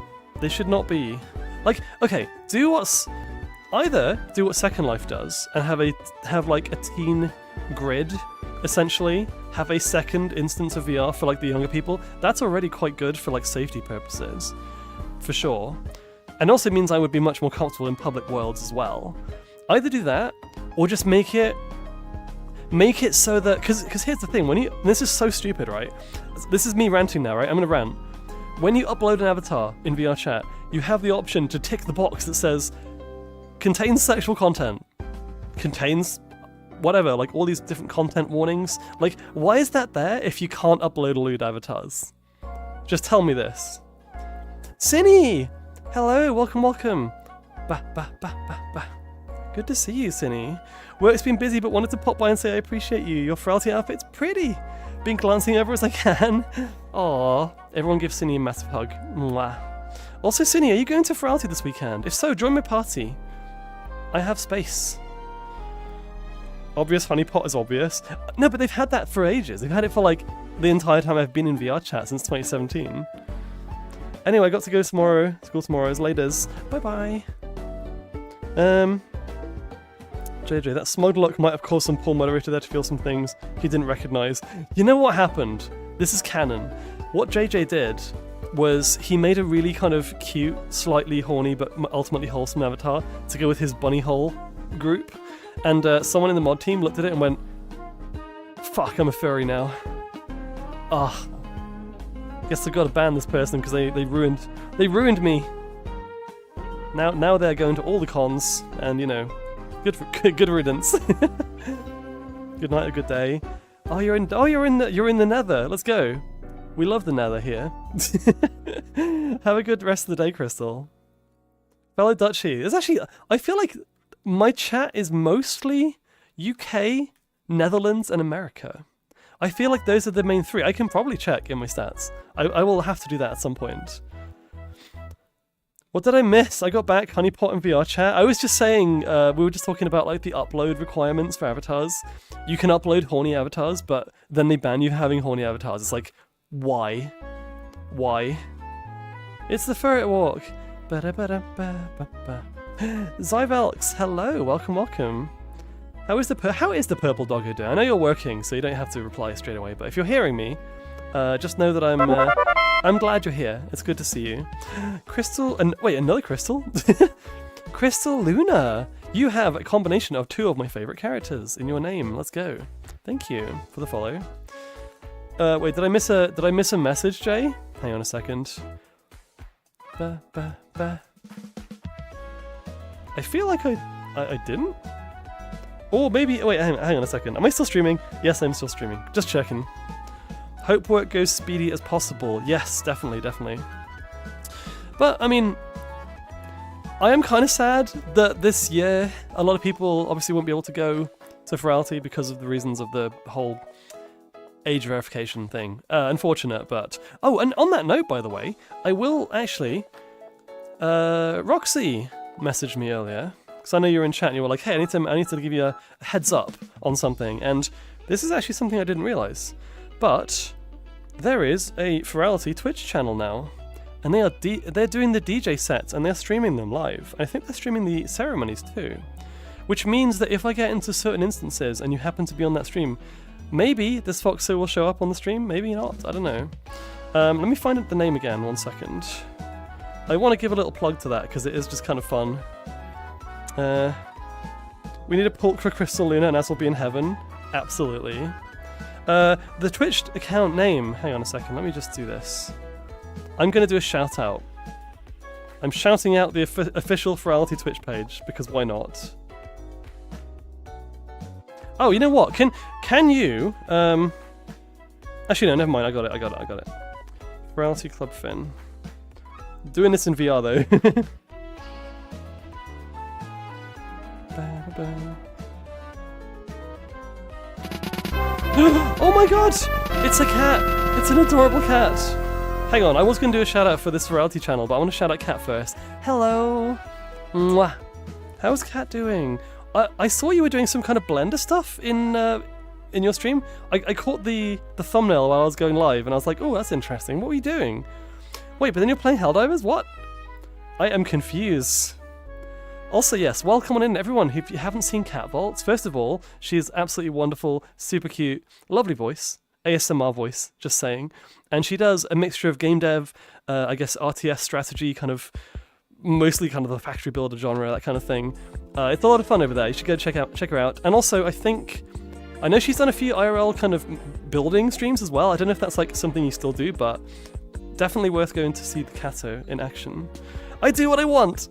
be. Like, okay, either do what Second Life does and have like a teen grid, essentially, have a second instance of VR for like the younger people. That's already quite good for like safety purposes, for sure. And also means I would be much more comfortable in public worlds as well. Either do that, or just make it so that, because here's the thing, this is so stupid, right? This is me ranting now, right? I'm gonna rant. When you upload an avatar in VR chat, you have the option to tick the box that says, contains sexual content, contains whatever, like all these different content warnings. Like, why is that there if you can't upload lewd avatars? Just tell me this. Cinny! Hello, welcome. Good to see you, Cinny. Work's been busy, but wanted to pop by and say I appreciate you. Your Furality outfit's pretty. Been glancing over as I can. Aww. Everyone give Cinny a massive hug. Mwah. Also, Cinny, are you going to Furality this weekend? If so, join my party. I have space. Obvious honeypot is obvious. No, but they've had that for ages. They've had it for like the entire time I've been in VR chat since 2017. Anyway, I got to go tomorrow. School tomorrow. Laters. Bye-bye. JJ, that smug look might have caused some poor moderator there to feel some things he didn't recognise. You know what happened? This is canon. What JJ did was he made a really kind of cute, slightly horny, but ultimately wholesome avatar to go with his bunny hole group. And someone in the mod team looked at it and went, fuck, I'm a furry now. Ah. Guess I've got to ban this person because they ruined me. Now they're going to all the cons, and you know, good riddance. Good night or good day. You're in the Nether. Let's go. We love the Nether here. Have a good rest of the day, Crystal. Fellow Dutchie. There's actually, I feel like my chat is mostly UK, Netherlands, and America. I feel like those are the main three. I can probably check in my stats. I will have to do that at some point. What did I miss? I got back honeypot and VR chat. I was just saying, we were just talking about like the upload requirements for avatars. You can upload horny avatars, but then they ban you for having horny avatars. It's like, why? Why? It's the Furry Walk. Zyvelx, hello, welcome. How is the purple doggo doing? I know you're working, so you don't have to reply straight away, but if you're hearing me, Just know that I'm glad you're here. It's good to see you. Crystal, and wait, another Crystal? Crystal Luna! You have a combination of 2 of my favorite characters in your name. Let's go. Thank you for the follow. Wait, did I miss a message, Jay? Hang on a second. I feel like I didn't? Or maybe, wait, hang on a second. Am I still streaming? Yes, I'm still streaming. Just checking. Hope work goes speedy as possible. Yes, definitely, definitely. But, I mean, I am kind of sad that this year a lot of people obviously won't be able to go to Furality because of the reasons of the whole age verification thing. Unfortunate, but... Oh, and on that note, by the way, I will actually... Roxy messaged me earlier, because I know you were in chat and you were like, hey, I need to give you a heads up on something, and this is actually something I didn't realise. But there is a Furality Twitch channel now, and they're doing the DJ sets and they're streaming them live. I think they're streaming the ceremonies too, which means that if I get into certain instances and you happen to be on that stream, maybe this foxxo will show up on the stream, maybe not, I don't know. Let me find the name again, 1 second. I want to give a little plug to that because it is just kind of fun. We need a pulk for Crystal Luna and as will be in heaven. Absolutely. The Twitch account name, hang on a second, let me just do this. I'm going to do a shout out. I'm shouting out the official Furality Twitch page because why not? Oh, you know what? Can you? Actually, no, never mind. I got it. Furality Club Finn. Doing this in VR though. Oh my god! It's a cat! It's an adorable cat! Hang on, I was going to do a shout out for this Furality channel, but I want to shout out Cat first. Hello! Mwah! How's Cat doing? I saw you were doing some kind of Blender stuff in your stream. I caught the thumbnail while I was going live, and I was like, oh, that's interesting. What were you doing? Wait, but then you're playing Helldivers? What? I am confused. Also, yes, welcome on in, everyone. If you haven't seen Cat Vaults, first of all, she is absolutely wonderful, super cute, lovely voice. ASMR voice, just saying. And she does a mixture of game dev, I guess RTS strategy, kind of mostly kind of the factory builder genre, that kind of thing. It's a lot of fun over there. You should go check her out. And also, I know she's done a few IRL kind of building streams as well. I don't know if that's like something you still do, but definitely worth going to see the Cato in action. I do what I want,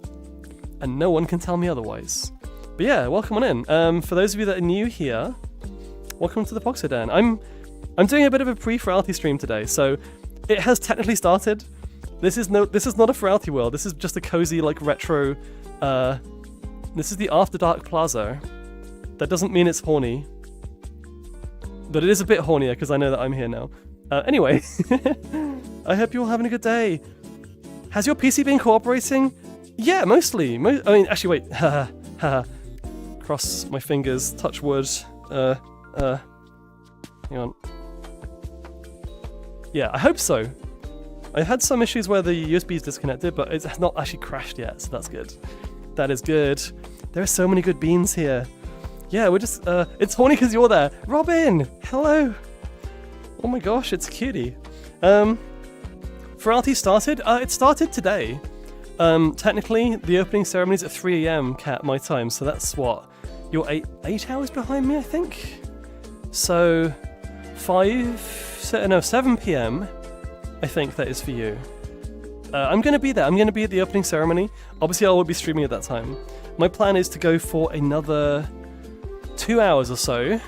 and no one can tell me otherwise. But yeah, welcome on in. For those of you that are new here, welcome to the foxxo Den. I'm doing a bit of a pre-Furality stream today, so it has technically started. This is not a Furality world. This is just a cozy, like, retro. This is the After Dark Plaza. That doesn't mean it's horny, but it is a bit hornier because I know that I'm here now. Anyway, I hope you're all having a good day. Has your PC been cooperating? Yeah, mostly. I mean, actually, wait. Cross my fingers. Touch wood. Hang on. Yeah, I hope so. I've had some issues where the USB is disconnected, but it's not actually crashed yet, so that's good. That is good. There are so many good beans here. Yeah, we're just, it's horny because you're there. Robin! Hello! Oh my gosh, it's a cutie. Furality started? It started today. Technically, the opening ceremony is at 3 AM, Cat, my time, so that's what? You're 8 hours behind me, I think? So, 7 PM, I think that is for you. I'm going to be there. I'm going to be at the opening ceremony. Obviously, I won't be streaming at that time. My plan is to go for another 2 hours or so.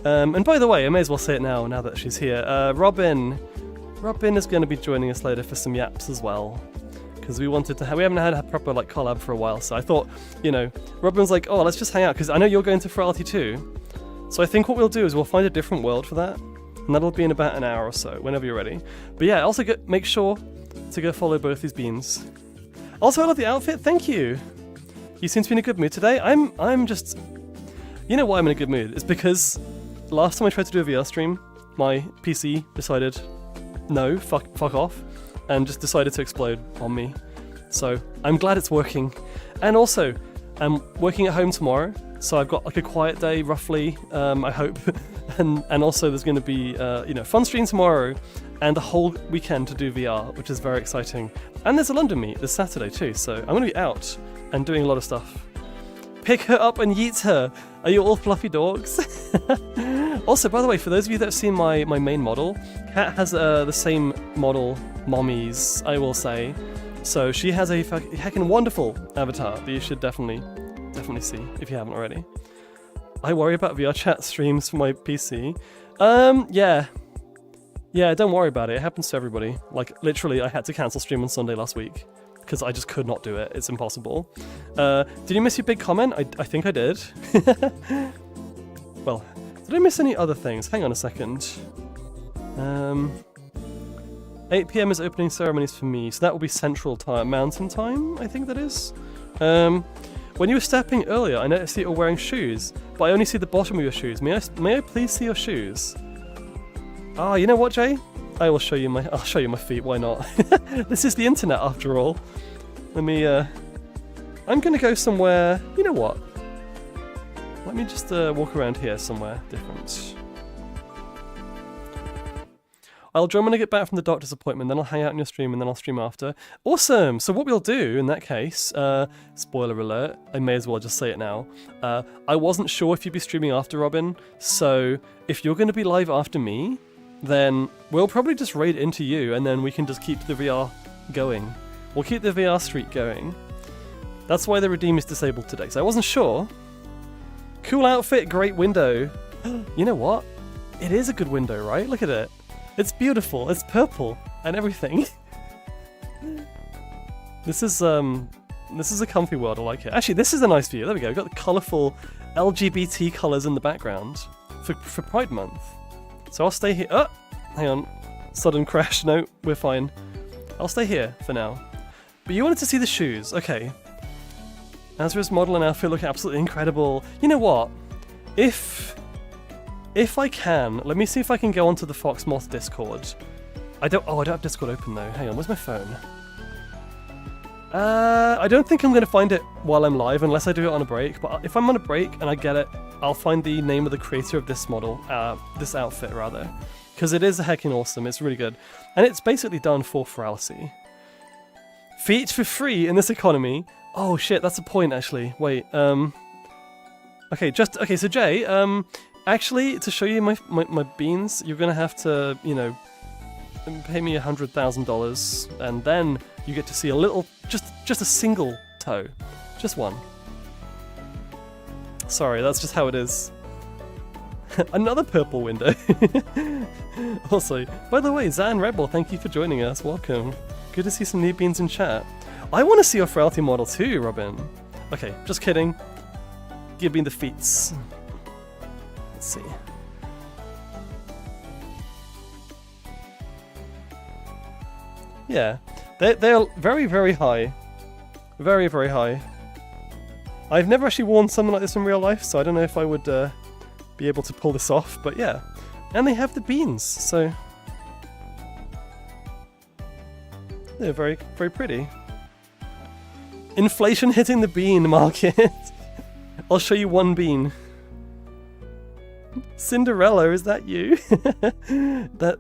And by the way, I may as well say it now that she's here. Robin is going to be joining us later for some yaps as well. Because we haven't had a proper like collab for a while, so I thought, Robin was like, oh, let's just hang out, because I know you're going to Furality too. So I think what we'll do is we'll find a different world for that, and that'll be in about an hour or so, whenever you're ready. But yeah, also make sure to go follow both these beans. Also, I love the outfit, thank you! You seem to be in a good mood today. I'm just... You know why I'm in a good mood? It's because last time I tried to do a VR stream, my PC decided, no, fuck off, and just decided to explode on me. So, I'm glad it's working. And also, am working at home tomorrow, so I've got like a quiet day roughly, I hope. and also there's going to be fun stream tomorrow and the whole weekend to do VR, which is very exciting. And there's a London meet this Saturday too, so I'm going to be out and doing a lot of stuff. Pick her up and yeet her. Are you all fluffy dogs? Also, by the way, for those of you that have seen my main model, Kat has the same model mommies, I will say. So she has a heckin' wonderful avatar that you should definitely see if you haven't already. I worry about VR chat streams for my PC. Yeah, don't worry about it. It happens to everybody. Like, literally, I had to cancel stream on Sunday last week because I just could not do it. It's impossible. Did you miss your big comment? I think I did. Well, did I miss any other things? Hang on a second. 8 PM is opening ceremonies for me, so that will be Central Time, Mountain Time, I think that is. When you were stepping earlier, I noticed that you were wearing shoes, but I only see the bottom of your shoes. May I please see your shoes? Ah, you know what, Jay? I'll show you my feet. Why not? This is the internet, after all. Let me. I'm gonna go somewhere. You know what? Let me just walk around here somewhere different. I'll join when I get back from the doctor's appointment, then I'll hang out in your stream, and then I'll stream after. Awesome! So what we'll do, in that case, spoiler alert, I may as well just say it now, I wasn't sure if you'd be streaming after Robin, so if you're going to be live after me, then we'll probably just raid into you, and then we can just keep the VR going. We'll keep the VR streak going. That's why the redeem is disabled today, so I wasn't sure. Cool outfit, great window. You know what? It is a good window, right? Look at it. It's beautiful. It's purple and everything. This is a comfy world. I like it. Actually, this is a nice view. There we go. We've got the colourful LGBT colours in the background for Pride Month. So I'll stay here. Oh, hang on. Sudden crash. No, we're fine. I'll stay here for now. But you wanted to see the shoes. Okay. Azra's model and outfit look absolutely incredible. You know what? If I can, let me see if I can go onto the Foxmoth Discord. I don't have Discord open though. Hang on, where's my phone? I don't think I'm going to find it while I'm live unless I do it on a break, but if I'm on a break and I get it, I'll find the name of the creator of this model, this outfit rather, because it is heckin' awesome, it's really good. And it's basically done for Furality. Feet for free in this economy? Oh shit, that's a point actually. Wait, okay, so Jay, actually, to show you my beans, you're gonna have to, pay me $100,000, and then you get to see a little, just a single toe, just one. Sorry, that's just how it is. Another purple window. Also, by the way, Zan Rebel, thank you for joining us. Welcome. Good to see some new beans in chat. I want to see your Furality model too, Robin. Okay, just kidding. Give me the feats. Let's see. Yeah, they're very, very high. Very, very high. I've never actually worn something like this in real life, so I don't know if I would be able to pull this off, but yeah. And they have the beans, so they're very, very pretty. Inflation hitting the bean market. I'll show you one bean. Cinderella, is that you?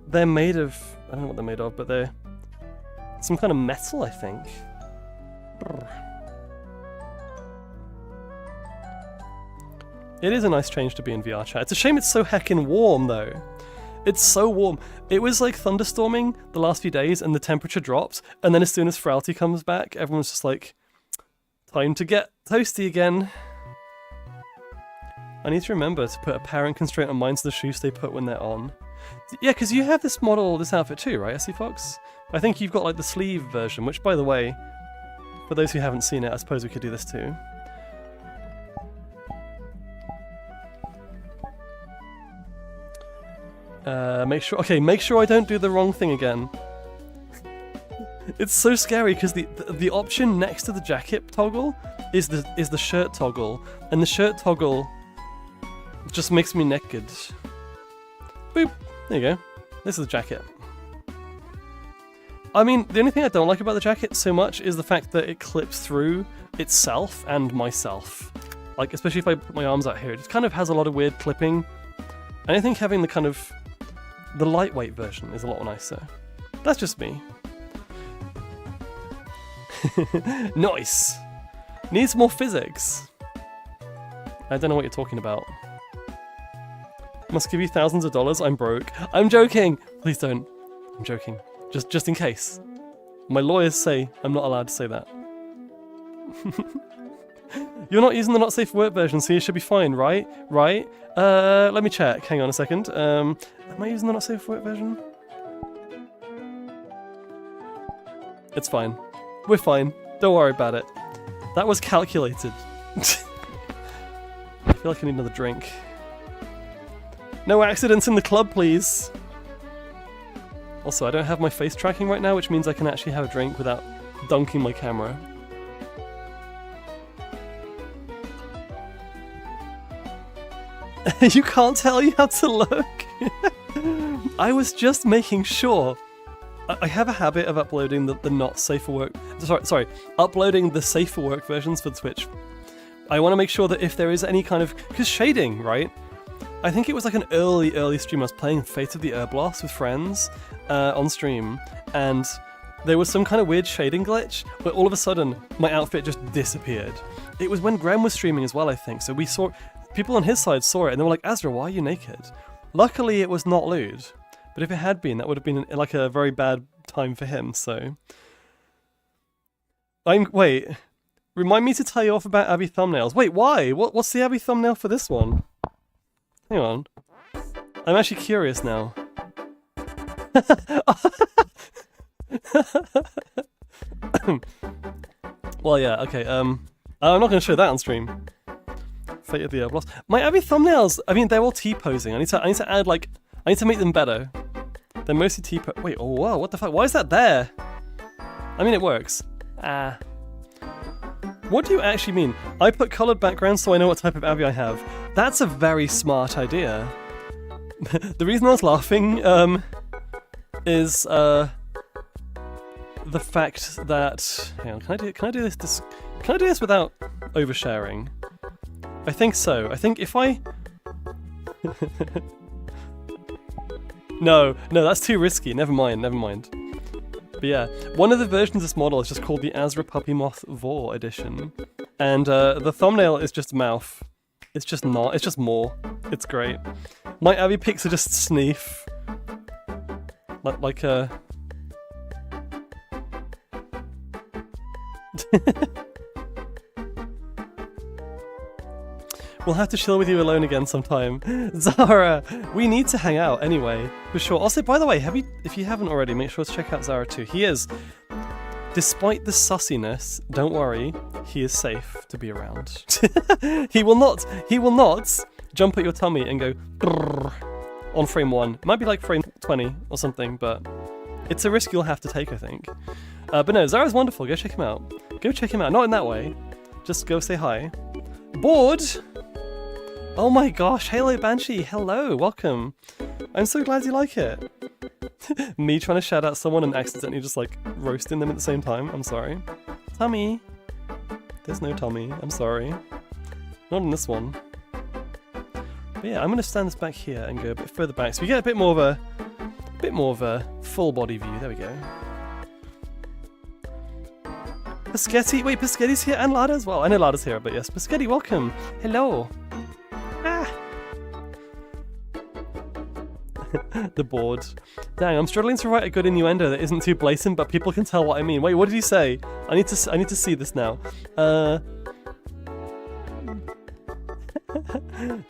They're made of, I don't know what they're made of, but they're some kind of metal, I think. It is a nice change to be in VR chat. It's a shame it's so heckin' warm though. It's so warm. It was like thunderstorming the last few days and the temperature dropped, and then as soon as Furality comes back, everyone's just like, time to get toasty again. I need to remember to put a parent constraint on mine to the shoes they put when they're on. Yeah, because you have this model, this outfit too, right, SC Fox? I think you've got like the sleeve version, which by the way, for those who haven't seen it, I suppose we could do this too. Make sure I don't do the wrong thing again. It's so scary because the option next to the jacket toggle is the shirt toggle, and the shirt toggle just makes me naked. Boop. There you go. This is the jacket. I mean, the only thing I don't like about the jacket so much is the fact that it clips through itself and myself. Like, especially if I put my arms out here, it just kind of has a lot of weird clipping. And I think having the lightweight version is a lot nicer. That's just me. Nice! Needs more physics. I don't know what you're talking about. Must give you thousands of dollars, I'm broke. I'm joking! Please don't. I'm joking. Just in case. My lawyers say I'm not allowed to say that. You're not using the not safe for work version, so you should be fine, right? Right? Let me check. Hang on a second. Am I using the not safe for work version? It's fine. We're fine. Don't worry about it. That was calculated. I feel like I need another drink. No accidents in the club, please. Also, I don't have my face tracking right now, which means I can actually have a drink without dunking my camera. You can't tell you how to look. I was just making sure. I have a habit of uploading the not safe for work. Sorry, uploading the safe for work versions for Twitch. I want to make sure that if there is any kind of, because shading, right? I think it was like an early stream. I was playing Fate of the Urblast with friends on stream, and there was some kind of weird shading glitch where all of a sudden my outfit just disappeared. It was when Graham was streaming as well, I think. So we saw people on his side saw it, and they were like, "Azra, why are you naked?" Luckily, it was not lewd, but if it had been, that would have been like a very bad time for him. So, wait. Remind me to tell you off about Abby thumbnails. Wait, why? What's the Abby thumbnail for this one? Hang on. I'm actually curious now. Well, yeah, okay, I'm not going to show that on stream. Fate of the Urblast. My Abby thumbnails, I mean, they're all T-posing. I need to add, like, I need to make them better. They're mostly T-posing. Wait, oh, wow, what the fuck? Why is that there? I mean, it works. What do you actually mean? I put coloured backgrounds so I know what type of Abby I have. That's a very smart idea. The reason I was laughing is the fact that, hang on, can I do this without oversharing? I think so. I think if I No, that's too risky. Never mind. But yeah, one of the versions of this model is just called the Azra Puppy Moth Vor edition. And the thumbnail is just mouth. It's just not, it's just more. It's great. My Abby pics are just sneef. Like We'll have to chill with you alone again sometime. Zara, we need to hang out anyway, for sure. Also, by the way, if you haven't already, make sure to check out Zara too. He is, despite the sussiness, don't worry, he is safe to be around. He will not jump at your tummy and go brrr on frame 1. It might be like frame 20 or something, but it's a risk you'll have to take, I think. But no, Zara's wonderful. Go check him out. Go check him out. Not in that way. Just go say hi. Bored? Oh my gosh, Halo Banshee, hello, welcome. I'm so glad you like it. Me trying to shout out someone and accidentally just like roasting them at the same time. I'm sorry. Tommy. There's no Tommy. I'm sorry. Not in this one. But yeah, I'm gonna stand this back here and go a bit further back so we get a bit more of a full body view. There we go. Biscetti, wait, Biscetti's here and Lada as well. I know Lada's here, but yes, Biscetti, welcome. Hello. The board. Dang, I'm struggling to write a good innuendo that isn't too blatant, but people can tell what I mean. Wait, what did you say? I need to see this now. The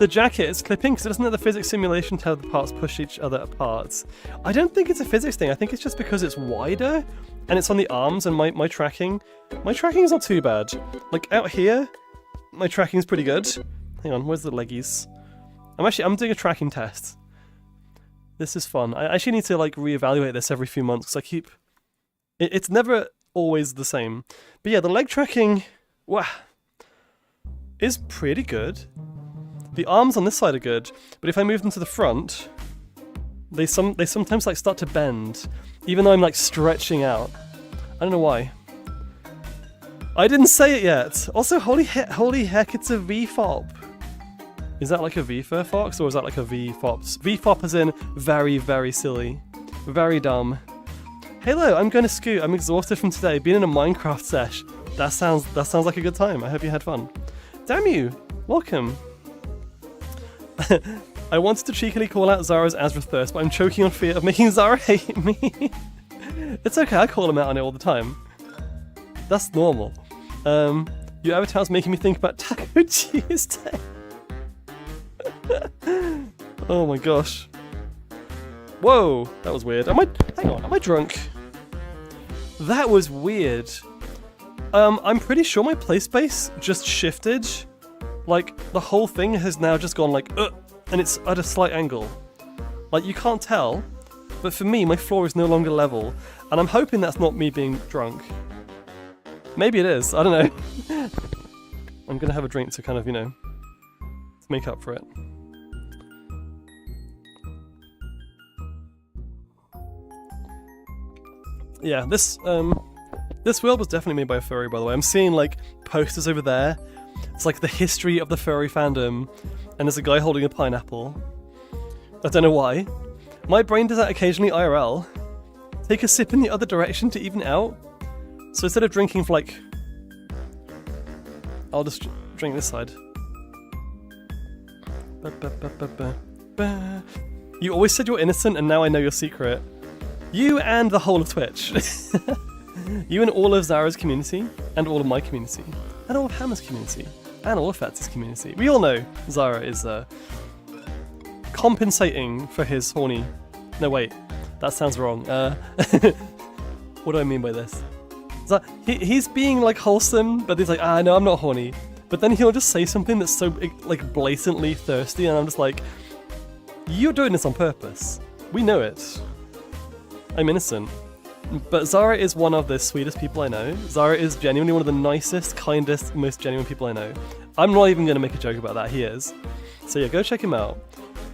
jacket is clipping because it doesn't have the physics simulation to have the parts push each other apart. I don't think it's a physics thing. I think it's just because it's wider and it's on the arms and my tracking. My tracking is not too bad. Like out here, my tracking is pretty good. Hang on, where's the leggies? I'm doing a tracking test. This is fun. I actually need to like reevaluate this every few months because it's never always the same. But yeah, the leg tracking, wow, is pretty good. The arms on this side are good, but if I move them to the front, They sometimes like start to bend, even though I'm like stretching out. I don't know why. I didn't say it yet. Also, holy heck, it's a V-fop. Is that like a V-fur fox, or is that like a V-fops? V-fop as in very, very silly. Very dumb. Hello, I'm going to scoot. I'm exhausted from today. Been in a Minecraft sesh. That sounds like a good time. I hope you had fun. Damn you! Welcome. I wanted to cheekily call out Zara's Azra thirst, but I'm choking on fear of making Zara hate me. It's okay, I call him out on it all the time. That's normal. Your avatar's making me think about Taco Tuesday. Oh my gosh. Whoa, that was weird. Hang on, am I drunk? That was weird. I'm pretty sure my play space just shifted. Like, the whole thing has now just gone like, and it's at a slight angle. Like, you can't tell, but for me, my floor is no longer level, and I'm hoping that's not me being drunk. Maybe it is, I don't know. I'm gonna have a drink to kind of, make up for it. Yeah, this world was definitely made by a furry, by the way. I'm seeing, like, posters over there. It's like the history of the furry fandom, and there's a guy holding a pineapple. I don't know why. My brain does that occasionally IRL. Take a sip in the other direction to even out. So instead of drinking for like... I'll just drink this side. You always said you're innocent, and now I know your secret. You and the whole of Twitch. You and all of Zara's community, and all of my community, and all of Hammer's community, and all of Fats's community. We all know Zara is compensating for his horny... No, wait. That sounds wrong. What do I mean by this? He's being, like, wholesome, but he's like, no, I'm not horny. But then he'll just say something that's so, like, blatantly thirsty, and I'm just like, you're doing this on purpose. We know it. I'm innocent. But Zara is one of the sweetest people I know. Zara is genuinely one of the nicest, kindest, most genuine people I know. I'm not even going to make a joke about that, he is. So yeah, go check him out.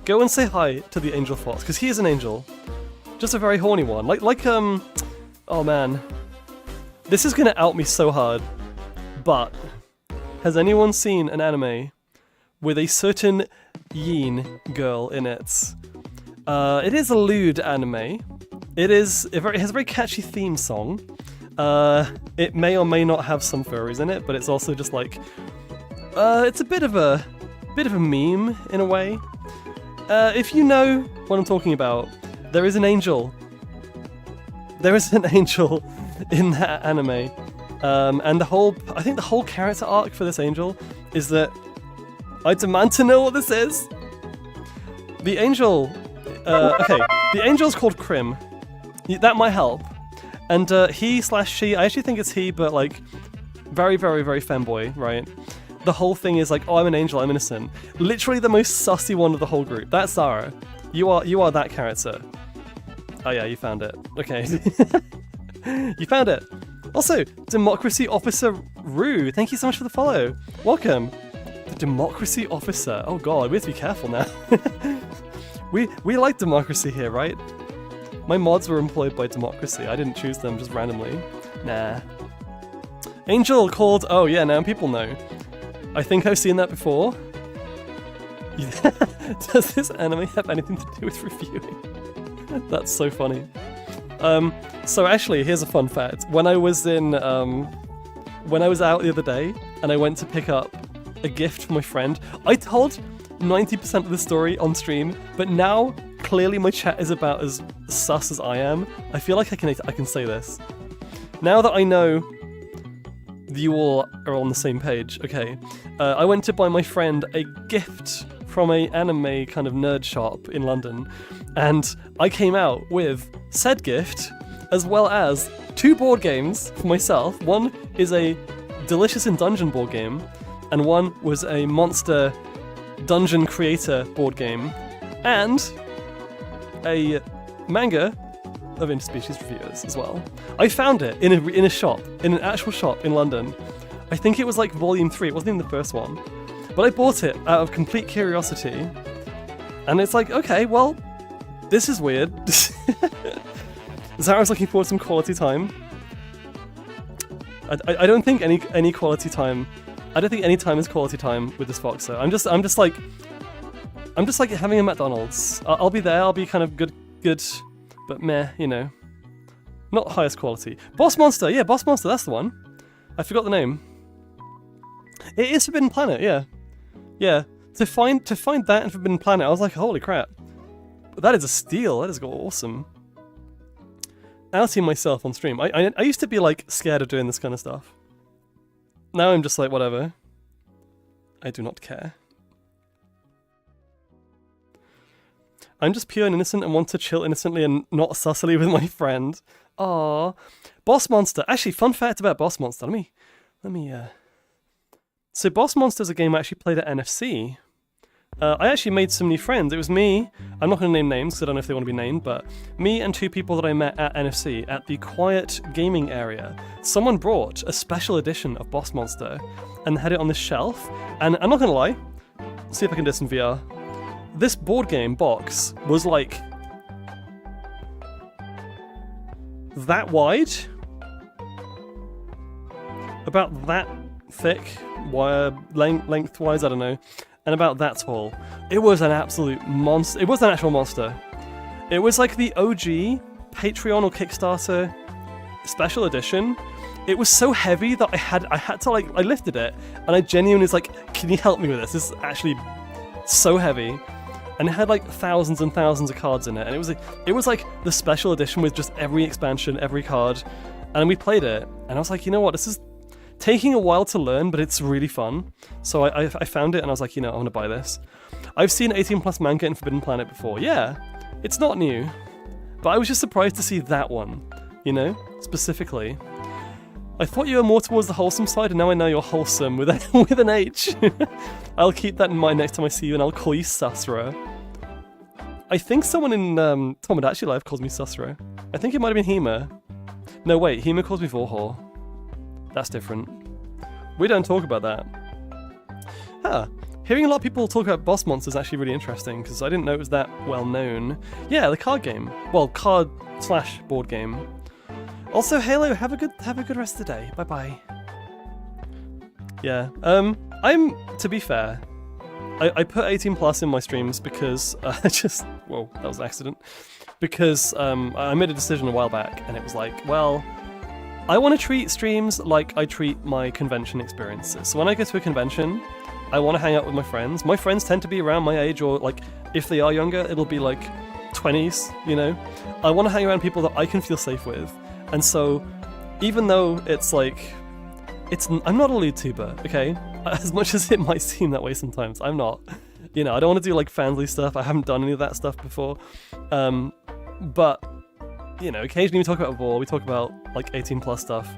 Go and say hi to the angel fox, because he is an angel. Just a very horny one. Oh man. This is going to out me so hard. But, has anyone seen an anime with a certain Yin girl in it? It is a lewd anime. It has a very catchy theme song. It may or may not have some furries in it, but it's also just like, it's a bit of a meme in a way. If you know what I'm talking about, there is an angel. There is an angel in that anime, and I think the whole character arc for this angel is that I demand to know what this is. The angel, okay, the angel's called Krim. That might help. And he/she, I actually think it's he, but like, very, very, very femboy, right? The whole thing is like, oh, I'm an angel, I'm innocent. Literally the most sussy one of the whole group. That's Zara. You are that character. Oh yeah, you found it. Okay. You found it. Also, Democracy Officer Rue, thank you so much for the follow. Welcome. The Democracy Officer. Oh god, we have to be careful now. We like democracy here, right? My mods were employed by Democracy. I didn't choose them just randomly. Nah. Angel called... Oh yeah, now people know. I think I've seen that before. Does this anime have anything to do with reviewing? That's so funny. So actually, here's a fun fact. When I was out the other day, and I went to pick up a gift for my friend, I told 90% of the story on stream, but now clearly my chat is about as sus as I am. I feel like I can say this. Now that I know you all are on the same page, okay, I went to buy my friend a gift from a anime kind of nerd shop in London, and I came out with said gift, as well as 2 board games for myself. One is a Delicious in Dungeon board game, and one was a Monster Dungeon Creator board game, and a manga of Interspecies Reviewers as well. I found it in a shop, in an actual shop in London. I think it was like volume 3, it wasn't even the first one. But I bought it out of complete curiosity. And it's like, okay, well, This is weird. Zara's looking forward to some quality time. I don't think any quality time. I don't think any time is quality time with this foxxo. I'm just like having a McDonald's. I'll be there. I'll be kind of good, but meh, you know. Not highest quality. Boss Monster, yeah, Boss Monster. That's the one. I forgot the name. It is Forbidden Planet, yeah, yeah. To find that in Forbidden Planet, I was like, holy crap, that is a steal. That is awesome. Outing myself on stream. I used to be like scared of doing this kind of stuff. Now I'm just like, whatever. I do not care. I'm just pure and innocent and want to chill innocently and not sussily with my friend. Aww. Boss Monster. Actually, fun fact about Boss Monster. Let me. So Boss Monster is a game I actually played at NFC. I actually made some new friends. It was me. I'm not going to name names because I don't know if they want to be named, but me and two people that I met at NFC at the quiet gaming area. Someone brought a special edition of Boss Monster and had it on this shelf. And I'm not going to lie. Let's see if I can do this in VR. This board game box was like that wide, about that thick, lengthwise, I don't know, and about that tall. It was an absolute monster. It was an actual monster. It was like the OG Patreon or Kickstarter special edition. It was so heavy that I had to like, I lifted it and I genuinely was like, can you help me with this? This is actually so heavy. And it had like thousands and thousands of cards in it, and it was like the special edition with just every expansion, every card, and we played it, and I was like, you know what, this is taking a while to learn, but it's really fun. So I found it, and I was like, you know, I want to buy this. I've seen 18+ manga in Forbidden Planet before, yeah, it's not new, but I was just surprised to see that one, you know, specifically. I thought you were more towards the wholesome side, and now I know you're wholesome with an H. I'll keep that in mind next time I see you, and I'll call you Sasra. I think someone in Tomodachi Life calls me Sasra. I think it might have been Hema. No, wait, Hema calls me Vorhor. That's different. We don't talk about that. Huh. Hearing a lot of people talk about Boss Monster is actually really interesting, because I didn't know it was that well known. Yeah, the card game. Well, card/board game. Also, Halo, have a good rest of the day. Bye-bye. Yeah, to be fair, I put 18+ in my streams because, whoa, that was an accident. Because I made a decision a while back, and it was like, well, I want to treat streams like I treat my convention experiences. So when I go to a convention, I want to hang out with my friends. My friends tend to be around my age, or like, if they are younger, it'll be like 20s, you know? I want to hang around people that I can feel safe with. And so, even though it's like, I'm not a LootTuber, okay? As much as it might seem that way sometimes, I'm not. You know, I don't want to do like fanly stuff. I haven't done any of that stuff before. But, you know, occasionally we talk about Vor, we talk about like 18+ stuff.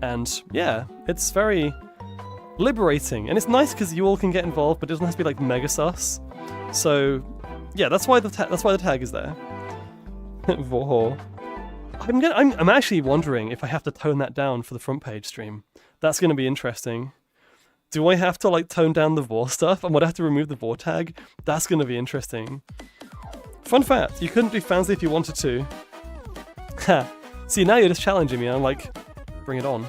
And yeah, it's very liberating. And it's nice because you all can get involved, but it doesn't have to be like mega sus. So, yeah, that's why the tag is there. Vor. I'm actually wondering if I have to tone that down for the front page stream. That's going to be interesting. Do I have to like tone down the Vor stuff? And would I have to remove the Vor tag? That's going to be interesting. Fun fact, you couldn't do Fansly if you wanted to. Ha! See, now you're just challenging me. I'm like, bring it on.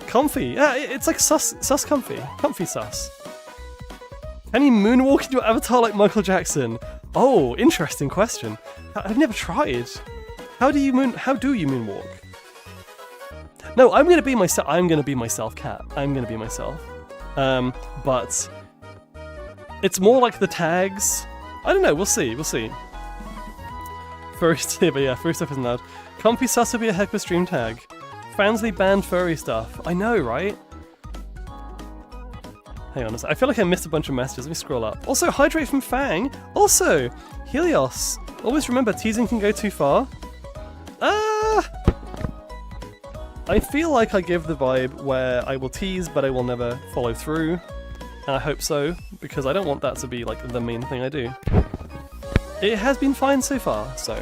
Comfy. Yeah, it's like sus comfy. Comfy sus. Can you moonwalk in your avatar like Michael Jackson? Oh, interesting question. I've never tried. How do you moonwalk? No, I'm gonna be myself. I'm gonna be myself, Cat. I'm gonna be myself. But it's more like the tags. I don't know. We'll see. We'll see. Furry stuff, but yeah, furry stuff isn't allowed. Comfy sus would be a heck of a stream tag. Fansly banned furry stuff. I know, right? Hang on a sec. I feel like I missed a bunch of messages. Let me scroll up. Also, hydrate from Fang. Also, Helios. Always remember, teasing can go too far. I feel like I give the vibe where I will tease, but I will never follow through. And I hope so, because I don't want that to be like the main thing I do. It has been fine so far, so.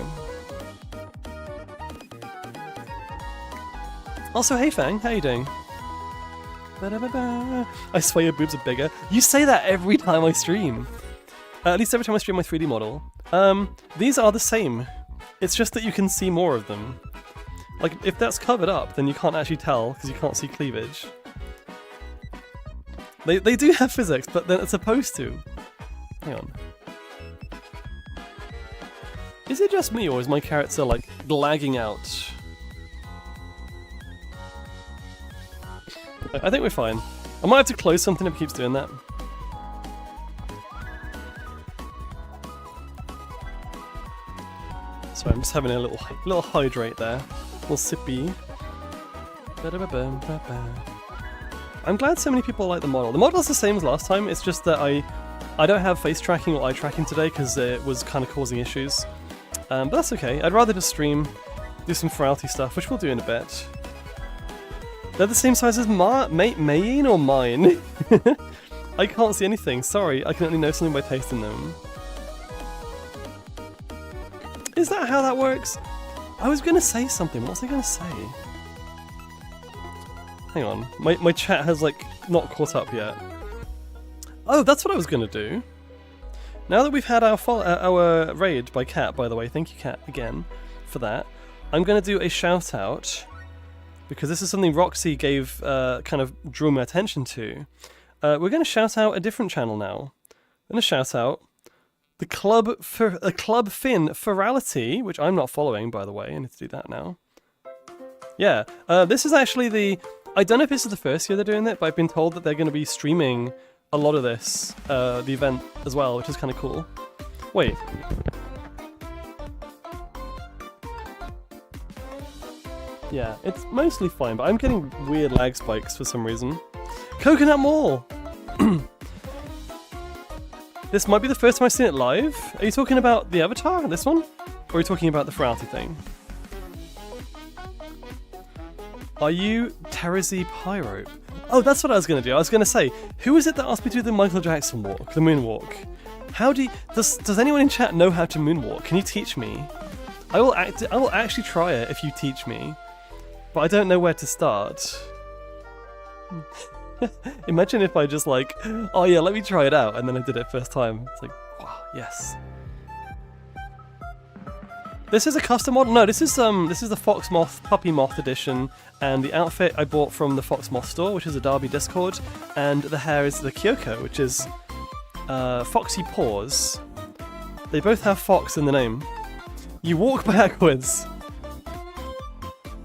Also, hey Fang, how you doing? Ba-da-ba-ba. I swear your boobs are bigger. You say that every time I stream. At least every time I stream my 3D model. These are the same. It's just that you can see more of them. Like, if that's covered up, then you can't actually tell, because you can't see cleavage. They do have physics, but then it's supposed to. Hang on. Is it just me, or is my character, like, lagging out? I think we're fine. I might have to close something if it keeps doing that. Sorry, I'm just having a little hydrate there. A little sippy. I'm glad so many people like the model. The model's the same as last time, it's just that I don't have face tracking or eye tracking today because it was kind of causing issues. But that's okay. I'd rather just stream, do some Furality stuff, which we'll do in a bit. They're the same size as Mayin or mine? I can't see anything, sorry, I can only know something by tasting them. Is that how that works? I was gonna say something, what was I gonna say? Hang on, my chat has like not caught up yet. Oh, that's what I was gonna do. Now that we've had our raid by Cat, by the way, thank you Cat again for that, I'm gonna do a shout out, because this is something Roxy gave, kind of drew my attention to. We're gonna shout out a different channel now. I'm gonna shout out the Club Fin Furality, which I'm not following, by the way. I need to do that now. Yeah, this is actually the... I don't know if this is the first year they're doing it, but I've been told that they're going to be streaming a lot of this, the event as well, which is kind of cool. Wait. Yeah, it's mostly fine, but I'm getting weird lag spikes for some reason. Coconut Mall! This might be the first time I've seen it live. Are you talking about the avatar, this one? Or are you talking about the Furality thing? Are you Terezi Pyrope? Oh, that's what I was going to do. I was going to say, who is it that asked me to do the Michael Jackson walk, the moonwalk? How do you... Does anyone in chat know how to moonwalk? Can you teach me? I will actually try it if you teach me. But I don't know where to start. Imagine if I just like, oh yeah, let me try it out, and then I did it first time. It's like, wow, yes. This is a custom model. No, this is the Fox Moth Puppy Moth edition, and the outfit I bought from the Fox Moth store, which is a Derby Discord, and the hair is the Kyoko, which is Foxy Paws. They both have fox in the name. You walk backwards.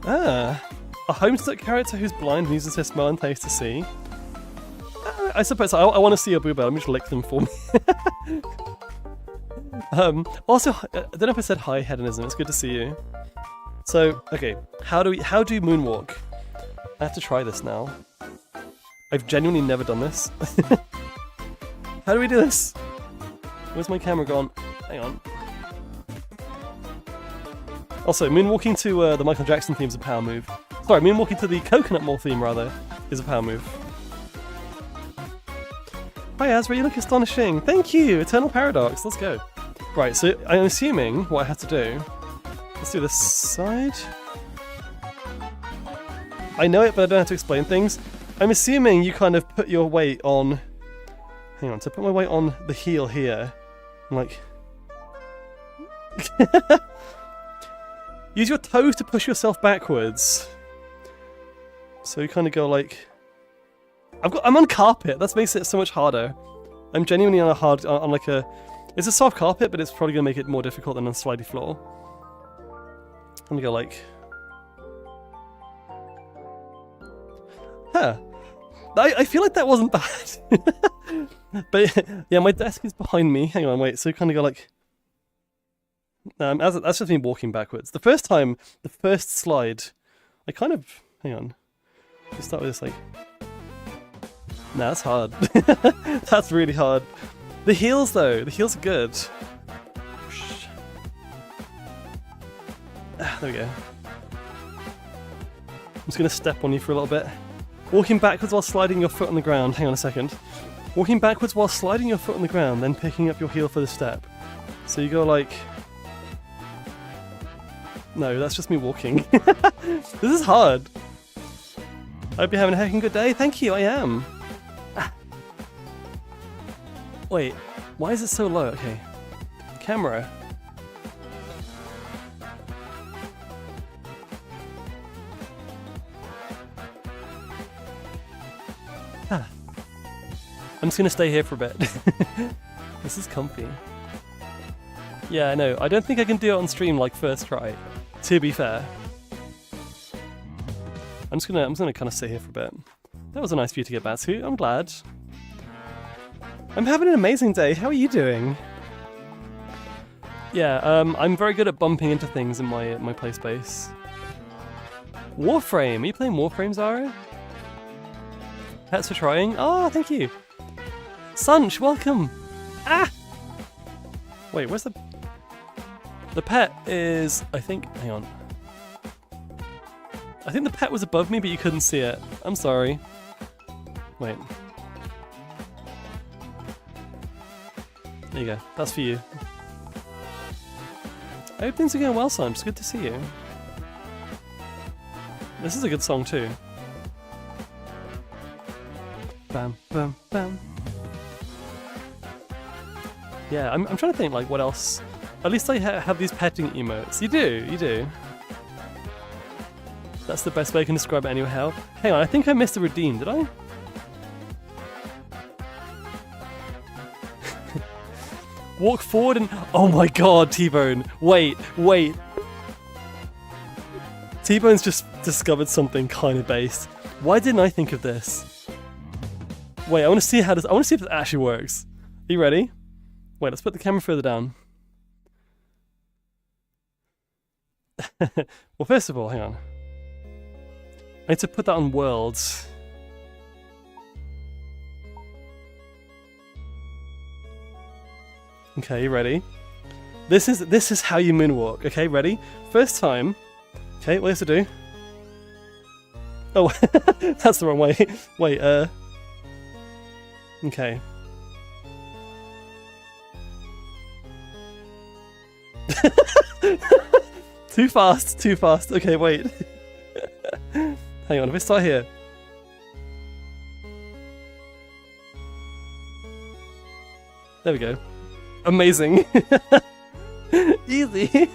Ah, a Homestuck character who's blind and uses her smell and taste to see. I suppose I want to see your boobo. Let me just lick them for me. Also, I don't know if I said hi, Hedonism. It's good to see you. So, okay, how do you moonwalk? I have to try this now. I've genuinely never done this. How do we do this? Where's my camera gone? Hang on. Also, moonwalking to the Michael Jackson theme is a power move. Sorry, moonwalking to the Coconut Mall theme, rather, is a power move. Hi Asra, you look astonishing. Thank you, Eternal Paradox, let's go. Right, so I'm assuming what I have to do... Let's do this side. I know it, but I don't have to explain things. I'm assuming you kind of put your weight on... Hang on, so put my weight on the heel here. I'm like... Use your toes to push yourself backwards. So you kind of go like... I'm on carpet, that makes it so much harder. I'm genuinely on like a... It's a soft carpet, but it's probably going to make it more difficult than on a slidey floor. I'm going to go like... Huh. I feel like that wasn't bad. But yeah, my desk is behind me. Hang on, wait, so you kind of go like... that's just me walking backwards. The first time, the first slide, I kind of... Hang on. You start with this like... Nah, that's hard. That's really hard. The heels though, the heels are good. There we go. I'm just going to step on you for a little bit. Walking backwards while sliding your foot on the ground. Hang on a second. Walking backwards while sliding your foot on the ground, then picking up your heel for the step. So you go like... No, that's just me walking. This is hard. I hope you're having a heckin' good day. Thank you, I am. Ah. Wait, why is it so low? Okay. camera. Ah. I'm just gonna stay here for a bit. This is comfy. Yeah, I know. I don't think I can do it on stream like first try, to be fair. I'm just gonna kind of stay here for a bit. That was a nice view to get back to. I'm glad. I'm having an amazing day. How are you doing? Yeah, I'm very good at bumping into things in my play space. Warframe. Are you playing Warframe, Zara? Pets for trying. Oh, thank you. Sunch, welcome. Ah. Wait, where's the pet? Is I think. Hang on. I think the pet was above me, but you couldn't see it. I'm sorry. Wait. There you go. That's for you. I hope things are going well, son. It's good to see you. This is a good song too. Bam, bam, bam. Yeah, I'm trying to think like what else. At least I have these petting emotes. You do. That's the best way I can describe it anyway. How? Hang on, I think I missed the redeem, did I? Walk forward and... Oh my god, T-Bone! Wait! T-Bone's just discovered something kind of based. Why didn't I think of this? Wait, I want to see how this... I want to see if it actually works. Are you ready? Wait, let's put the camera further down. Well, first of all, hang on. I need to put that on worlds. Okay, you ready? This is how you moonwalk. Okay, ready? First time. Okay, what do you have to do? Oh, that's the wrong way. Wait, okay. Too fast. Okay, wait. Hang on, if I start here. There we go. Amazing. Easy.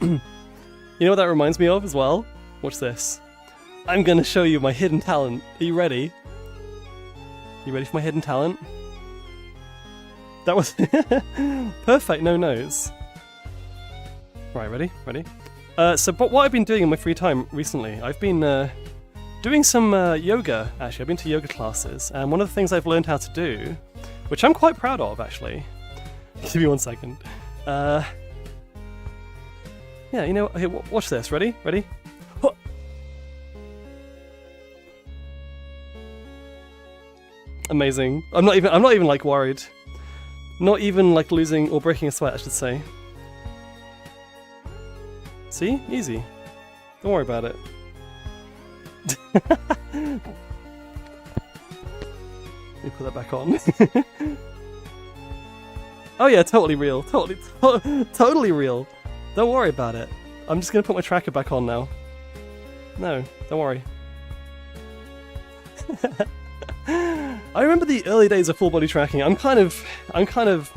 You know what that reminds me of as well? Watch this. I'm gonna show you my hidden talent. Are you ready? You ready for my hidden talent? That was perfect, no nose. Right, ready? But what I've been doing in my free time recently, I've been doing some yoga, actually. I've been to yoga classes, and one of the things I've learned how to do, which I'm quite proud of, actually. Give me 1 second. Yeah, you know, okay, watch this. Ready? Huh. Amazing. I'm not even like worried. Not even like losing or breaking a sweat, I should say. See? Easy. Don't worry about it. Let me put that back on. Oh yeah, totally real. Totally real. Don't worry about it. I'm just gonna put my tracker back on now. No, don't worry. I remember the early days of full body tracking. I'm kind of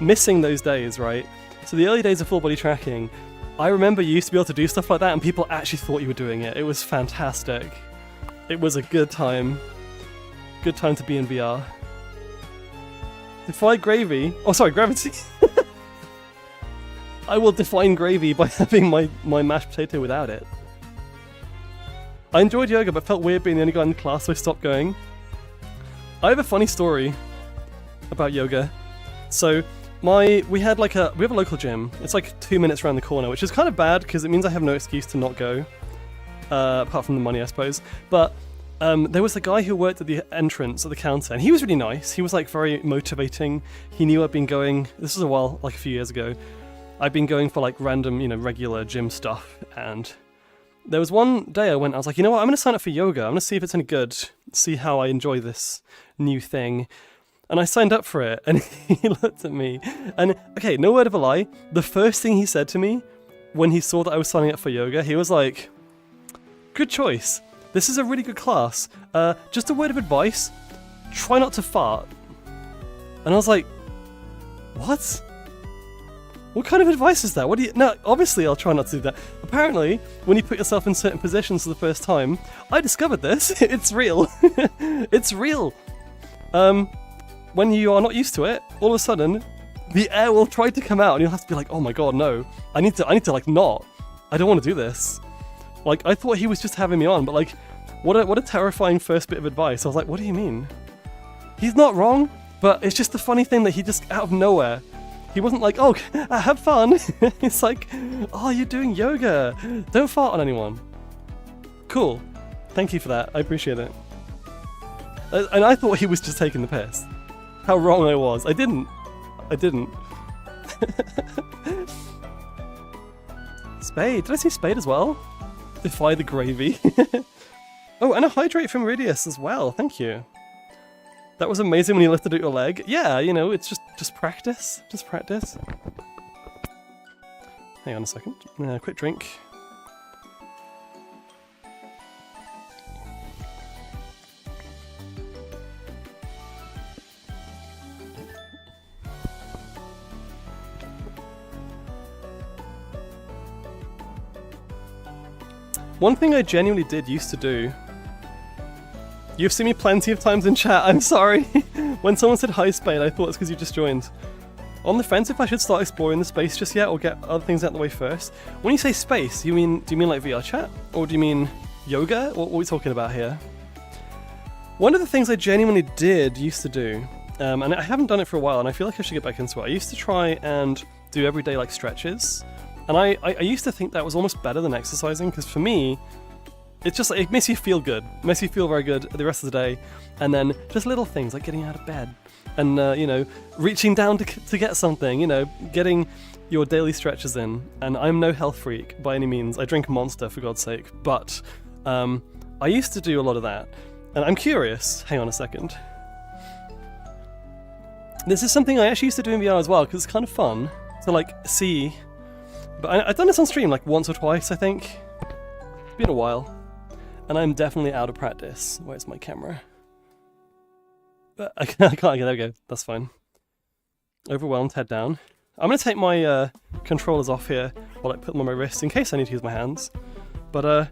missing those days, right? So the early days of full body tracking, I remember you used to be able to do stuff like that and people actually thought you were doing it. It was fantastic. It was a good time. Good time to be in VR. Defy gravy. Oh, sorry, gravity. I will define gravy by having my mashed potato without it. I enjoyed yoga, but felt weird being the only guy in the class, so I stopped going. I have a funny story about yoga. So, we have a local gym. It's like 2 minutes around the corner, which is kind of bad because it means I have no excuse to not go. Apart from the money, I suppose. But there was a guy who worked at the entrance at the counter, and he was really nice. He was like very motivating. He knew I'd been going. This was a few years ago. I'd been going for like random, regular gym stuff, and there was one day I was like, you know what? I'm going to sign up for yoga. I'm going to see if it's any good. See how I enjoy this new thing. And I signed up for it, and he looked at me, and okay, no word of a lie, the first thing he said to me when he saw that I was signing up for yoga, he was like, good choice. This is a really good class. Just a word of advice, try not to fart. And I was like, What? What kind of advice is that? What do you... No, obviously I'll try not to do that. Apparently, when you put yourself in certain positions for the first time, I discovered this. It's real. It's real. When you are not used to it, all of a sudden, the air will try to come out and you'll have to be like, oh my god, no. I need to like not. I don't want to do this. Like, I thought he was just having me on, but like, what a terrifying first bit of advice. I was like, what do you mean? He's not wrong, but it's just the funny thing that he just, out of nowhere, he wasn't like, oh, have fun. It's like, oh, you're doing yoga. Don't fart on anyone. Cool. Thank you for that. I appreciate it. And I thought he was just taking the piss. How wrong I was. I didn't. Spade. Did I see Spade as well? Defy the gravy. Oh, and a hydrate from Ridius as well. Thank you. That was amazing when you lifted out your leg. Yeah, you know, it's just practice. Just practice. Hang on a second. Quick drink. One thing I genuinely did used to do. You've seen me plenty of times in chat, I'm sorry. When someone said hi Spade, I thought it's because you just joined. On the fence if I should start exploring the space just yet or get other things out of the way first. When you say space, do you mean like VR chat? Or do you mean yoga? What are we talking about here? One of the things I genuinely used to do, and I haven't done it for a while and I feel like I should get back into it. I used to try and do everyday like stretches. And I used to think that was almost better than exercising, because for me, it's just like, it makes you feel good. It makes you feel very good the rest of the day. And then just little things like getting out of bed and, you know, reaching down to get something, you know, getting your daily stretches in. And I'm no health freak by any means. I drink Monster, for God's sake. But I used to do a lot of that. And I'm curious. Hang on a second. This is something I actually used to do in VR as well, because it's kind of fun to, like, see. But I've done this on stream like once or twice, I think. It's been a while. And I'm definitely out of practice. Where's my camera? But I can't get, there we go. That's fine. Overwhelmed, head down. I'm going to take my controllers off here while I put them on my wrists in case I need to use my hands. But,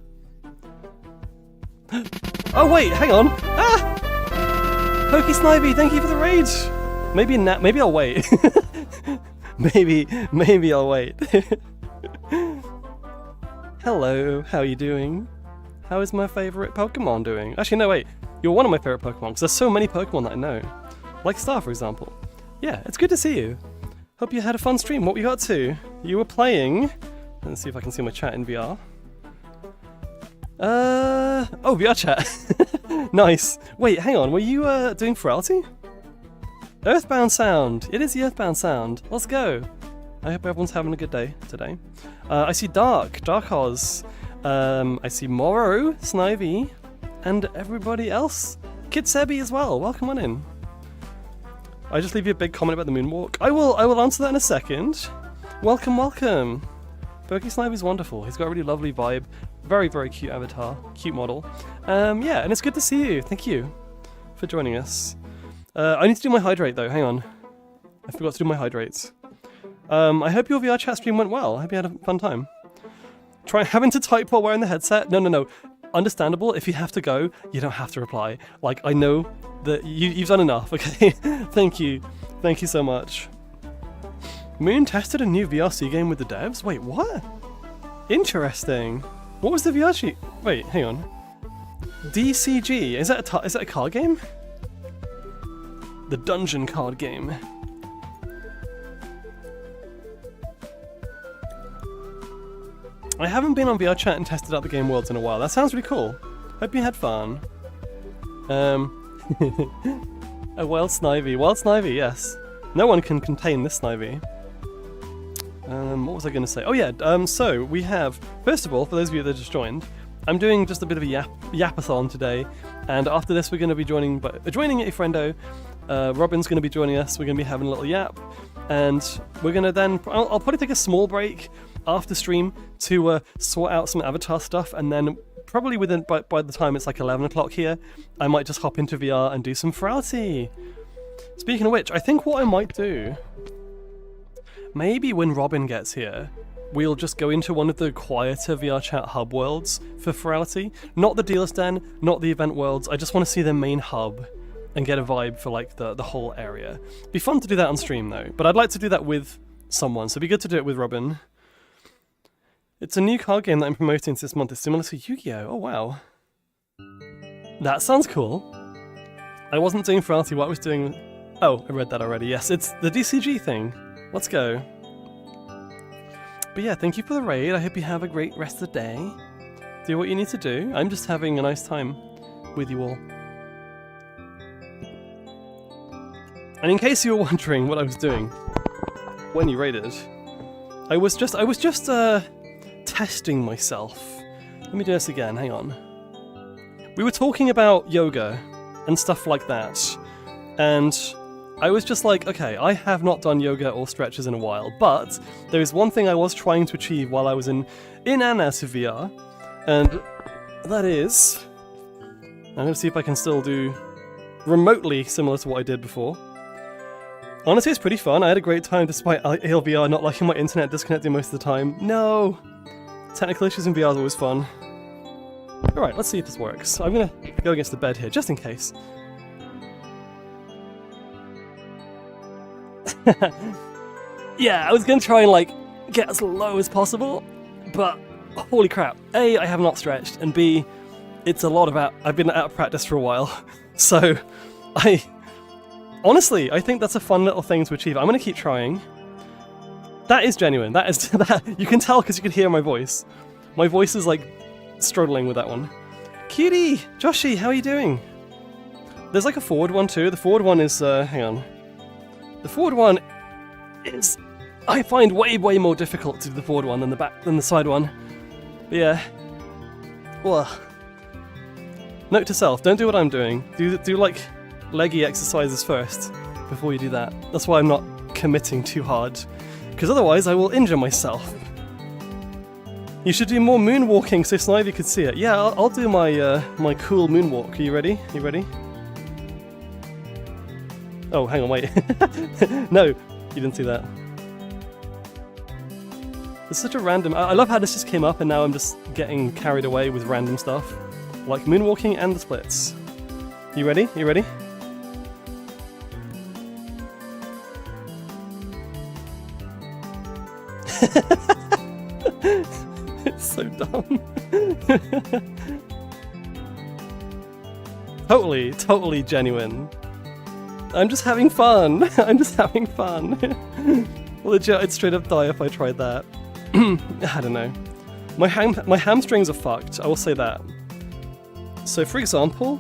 oh wait, hang on! Ah! Pokey Snivy, thank you for the raid! Maybe I'll wait. Maybe I'll wait. Hello, how are you doing? How is my favourite Pokemon doing? Actually, no, wait. You're one of my favourite Pokemon, because there's so many Pokemon that I know. Like Star, for example. Yeah, it's good to see you. Hope you had a fun stream. What were you up to? You were playing... Let's see if I can see my chat in VR. Oh, VR chat. Nice. Wait, hang on. Were you doing Furality? Earthbound Sound. It is the Earthbound Sound. Let's go. I hope everyone's having a good day today. I see Dark Oz. I see Moro, Snivy, and everybody else. Kid Sebi as well. Welcome on in. I just leave you a big comment about the moonwalk. I will answer that in a second. Welcome. Pokey Snivy's wonderful. He's got a really lovely vibe. Very, very cute avatar. Cute model. Yeah, and it's good to see you. Thank you for joining us. I need to do my hydrate though. Hang on. I forgot to do my hydrates. I hope your VR chat stream went well. I hope you had a fun time. Try having to type while wearing the headset? No. Understandable. If you have to go, you don't have to reply. Like, I know that you've done enough, okay? Thank you. Thank you so much. Moon tested a new VRC game with the devs? Wait, what? Interesting. What was the VR sheet? Wait, hang on. DCG. Is that a card game? The dungeon card game. I haven't been on VR chat and tested out the game Worlds in a while. That sounds really cool. Hope you had fun. A wild Snivy. Wild Snivy, yes. No one can contain this Snivy. What was I going to say? Oh yeah, so we have, first of all, for those of you that just joined, I'm doing just a bit of a yapathon today, and after this we're going to be joining a friendo. Robin's going to be joining us. We're going to be having a little yap, and we're going to then, I'll probably take a small break after stream to sort out some avatar stuff, and then probably by the time it's like 11 o'clock here, I might just hop into VR and do some Furality. Speaking of which, I think what I might do maybe when Robin gets here, we'll just go into one of the quieter VR chat hub worlds for Furality. Not the dealer's den, not the event worlds. I just want to see the main hub and get a vibe for like the whole area. Be fun to do that on stream though, but I'd like to do that with someone, so it'd be good to do it with Robin. It's a new card game that I'm promoting this month. It's similar to Yu-Gi-Oh! Oh wow. That sounds cool. I wasn't doing Furality, what I was doing... Oh, I read that already. Yes, it's the DCG thing. Let's go. But yeah, thank you for the raid. I hope you have a great rest of the day. Do what you need to do. I'm just having a nice time with you all. And in case you were wondering what I was doing when you raided, I was just testing myself. Let me do this again, hang on. We were talking about yoga and stuff like that, and I was just like, okay, I have not done yoga or stretches in a while, but there is one thing I was trying to achieve while I was in and out of VR, and that is... I'm going to see if I can still do remotely similar to what I did before. Honestly, it's pretty fun. I had a great time despite ALVR not liking my internet disconnecting most of the time. No! Technical issues in VR is always fun. Alright, let's see if this works. I'm gonna go against the bed here, just in case. Yeah, I was gonna try and like get as low as possible, but holy crap. A, I have not stretched, and B, it's a lot of I've been out of practice for a while. So, honestly, I think that's a fun little thing to achieve. I'm gonna keep trying. That is genuine. That is that. You can tell because you can hear my voice. My voice is like struggling with that one. Cutie! Joshi, how are you doing? There's like a forward one too. The forward one is, hang on. The forward one is, I find way more difficult to do the forward one than the side one. But yeah. Well. Note to self, don't do what I'm doing. Do like leggy exercises first before you do that. That's why I'm not committing too hard. Because otherwise I will injure myself. You should do more moonwalking so Snivy could see it. Yeah, I'll do my my cool moonwalk. Are you ready? Are you ready? Oh, hang on, wait. No, you didn't see that. It's such a random... I love how this just came up and now I'm just getting carried away with random stuff. Like moonwalking and the splits. You ready? You ready? It's so dumb. Totally genuine. I'm just having fun. I'm just having fun. Legit, I'd straight up die if I tried that. I don't know. My hamstrings are fucked, I will say that. So for example...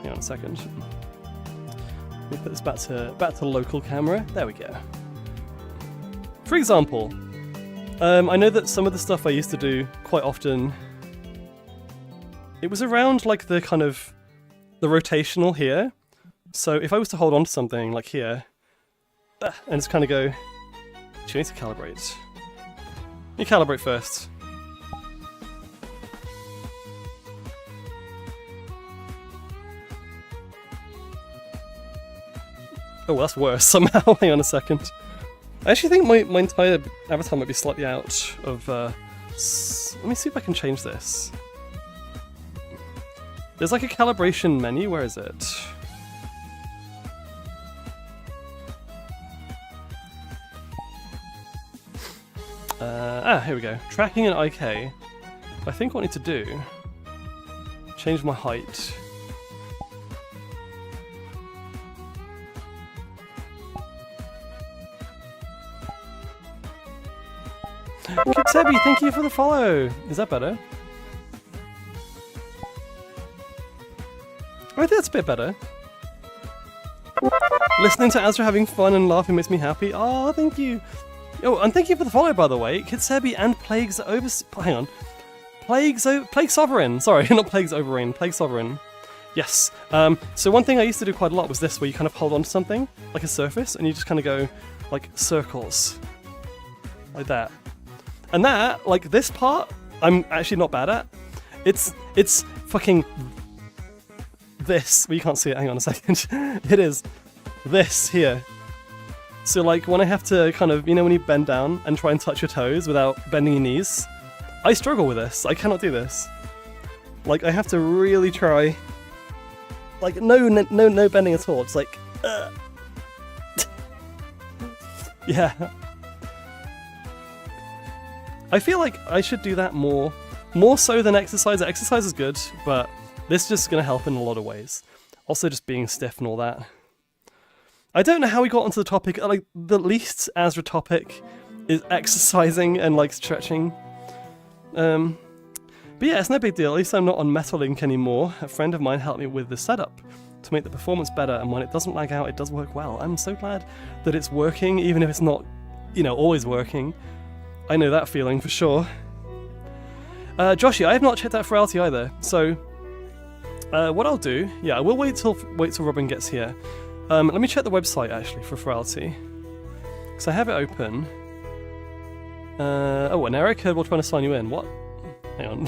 Hang on a second. Let me put this back to local camera. There we go. For example, I know that some of the stuff I used to do quite often, it was around like the kind of the rotational here. So if I was to hold on to something like here, and just kind of go, you need to calibrate. You calibrate first. Oh, that's worse somehow. Hang on a second. I actually think my entire avatar might be slightly out of... let me see if I can change this. There's like a calibration menu, where is it? Here we go. Tracking and IK. I think what I need to do... change my height. Sebby, thank you for the follow! Is that better? I think that's a bit better. Listening to Azra having fun and laughing makes me happy. Oh, thank you! Oh, and thank you for the follow, by the way. Kitsebi and Plagues over... Hang on. Plague Sovereign! Sorry, not Plagues Overrain. Plague Sovereign. Yes. So one thing I used to do quite a lot was this, where you kind of hold on to something, like a surface, and you just kind of go, like, circles. Like that. And that, like this part, I'm actually not bad at. It's fucking this. Well, you can't see it, hang on a second. It is this here. So like when I have to kind of, you know, when you bend down and try and touch your toes without bending your knees, I struggle with this. I cannot do this. Like I have to really try. Like no bending at all. It's like, yeah. I feel like I should do that more so than exercise. Exercise is good, but this is just going to help in a lot of ways. Also just being stiff and all that. I don't know how we got onto the topic. Like the least Azra topic is exercising and like stretching. But yeah, it's no big deal. At least I'm not on Metalink anymore. A friend of mine helped me with the setup to make the performance better, and when it doesn't lag out, it does work well. I'm so glad that it's working, even if it's not, you know, always working. I know that feeling for sure. Joshy, I have not checked out Furality either, so what I'll do, yeah, I will wait till Robin gets here. Let me check the website actually for Furality, because I have it open. Oh, an error code while trying to sign you in. What? Hang on.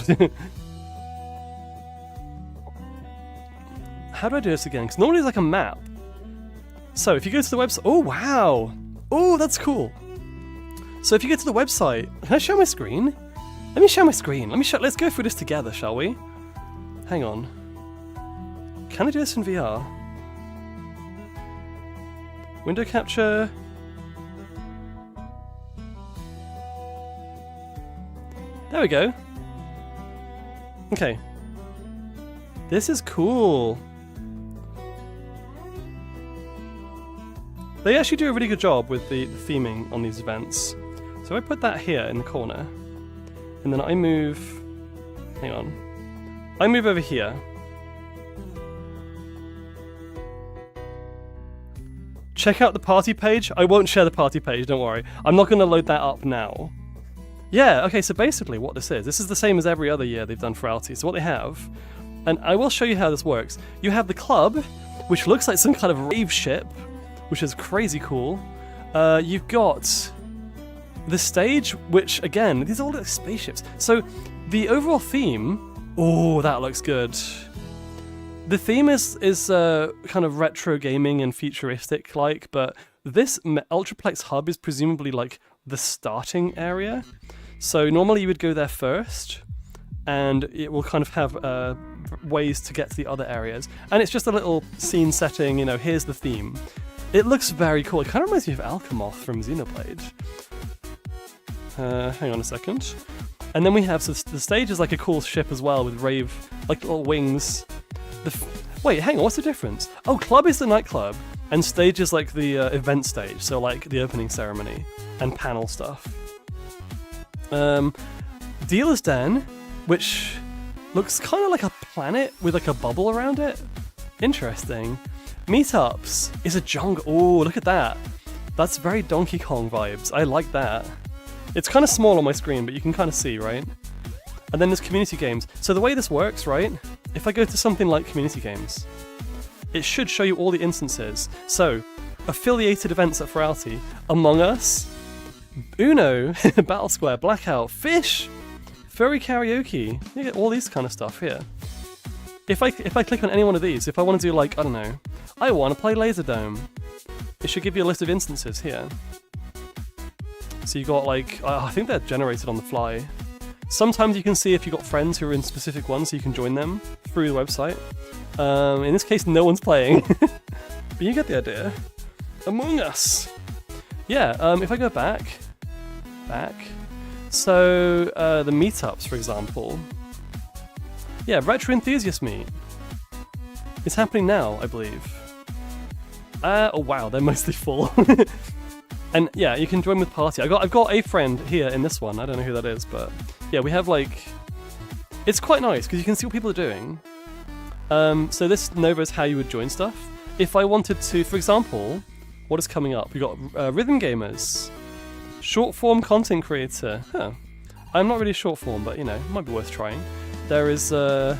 How do I do this again? Because normally it's like a map. So if you go to the website, oh wow, oh that's cool. So if you go to the website, can I share my screen? Let me share my screen. Let's go through this together, shall we? Hang on. Can I do this in VR? Window capture. There we go. Okay. This is cool. They actually do a really good job with the theming on these events. So I put that here in the corner, and then I move, hang on, I move over here. Check out the party page. I won't share the party page, don't worry. I'm not going to load that up now. Yeah, okay, so basically what this is the same as every other year they've done Furality. So what they have, and I will show you how this works. You have the club, which looks like some kind of rave ship, which is crazy cool. You've got the stage, which again, these are all like spaceships. So the overall theme, oh, that looks good. The theme is kind of retro gaming and futuristic like, but this Ultraplex hub is presumably like the starting area. So normally you would go there first, and it will kind of have ways to get to the other areas. And it's just a little scene setting, you know, here's the theme. It looks very cool. It kind of reminds me of Alchemoth from Xenoblade. Hang on a second. And then we have, so the stage is like a cool ship as well with rave, like little wings. Wait, hang on, what's the difference? Oh, club is the nightclub, and stage is like the event stage, so like the opening ceremony and panel stuff. Dealer's Den, which looks kind of like a planet with like a bubble around it. Interesting. Meetups is a jungle. Oh, look at that. That's very Donkey Kong vibes. I like that. It's kind of small on my screen, but you can kind of see, right? And then there's community games. So the way this works, right? If I go to something like community games, it should show you all the instances. So, affiliated events at Furality, Among Us, Uno, Battle Square, Blackout, Fish, Furry Karaoke. You get all these kind of stuff here. If I click on any one of these, if I want to do like, I don't know, I want to play Laserdome, it should give you a list of instances here. So you got like, I think they're generated on the fly. Sometimes you can see if you've got friends who are in specific ones, so you can join them through the website. In this case, no one's playing, but you get the idea. Among Us. Yeah, if I go back. So the meetups, for example. Yeah, Retro Enthusiast Meet. It's happening now, I believe. Oh wow, they're mostly full. And yeah, you can join with party. I've got a friend here in this one. I don't know who that is, but yeah, we have like, it's quite nice because you can see what people are doing. So this knows how you would join stuff. If I wanted to, for example, what is coming up? We've got Rhythm Gamers, short form content creator. Huh. I'm not really short form, but you know, it might be worth trying. There is so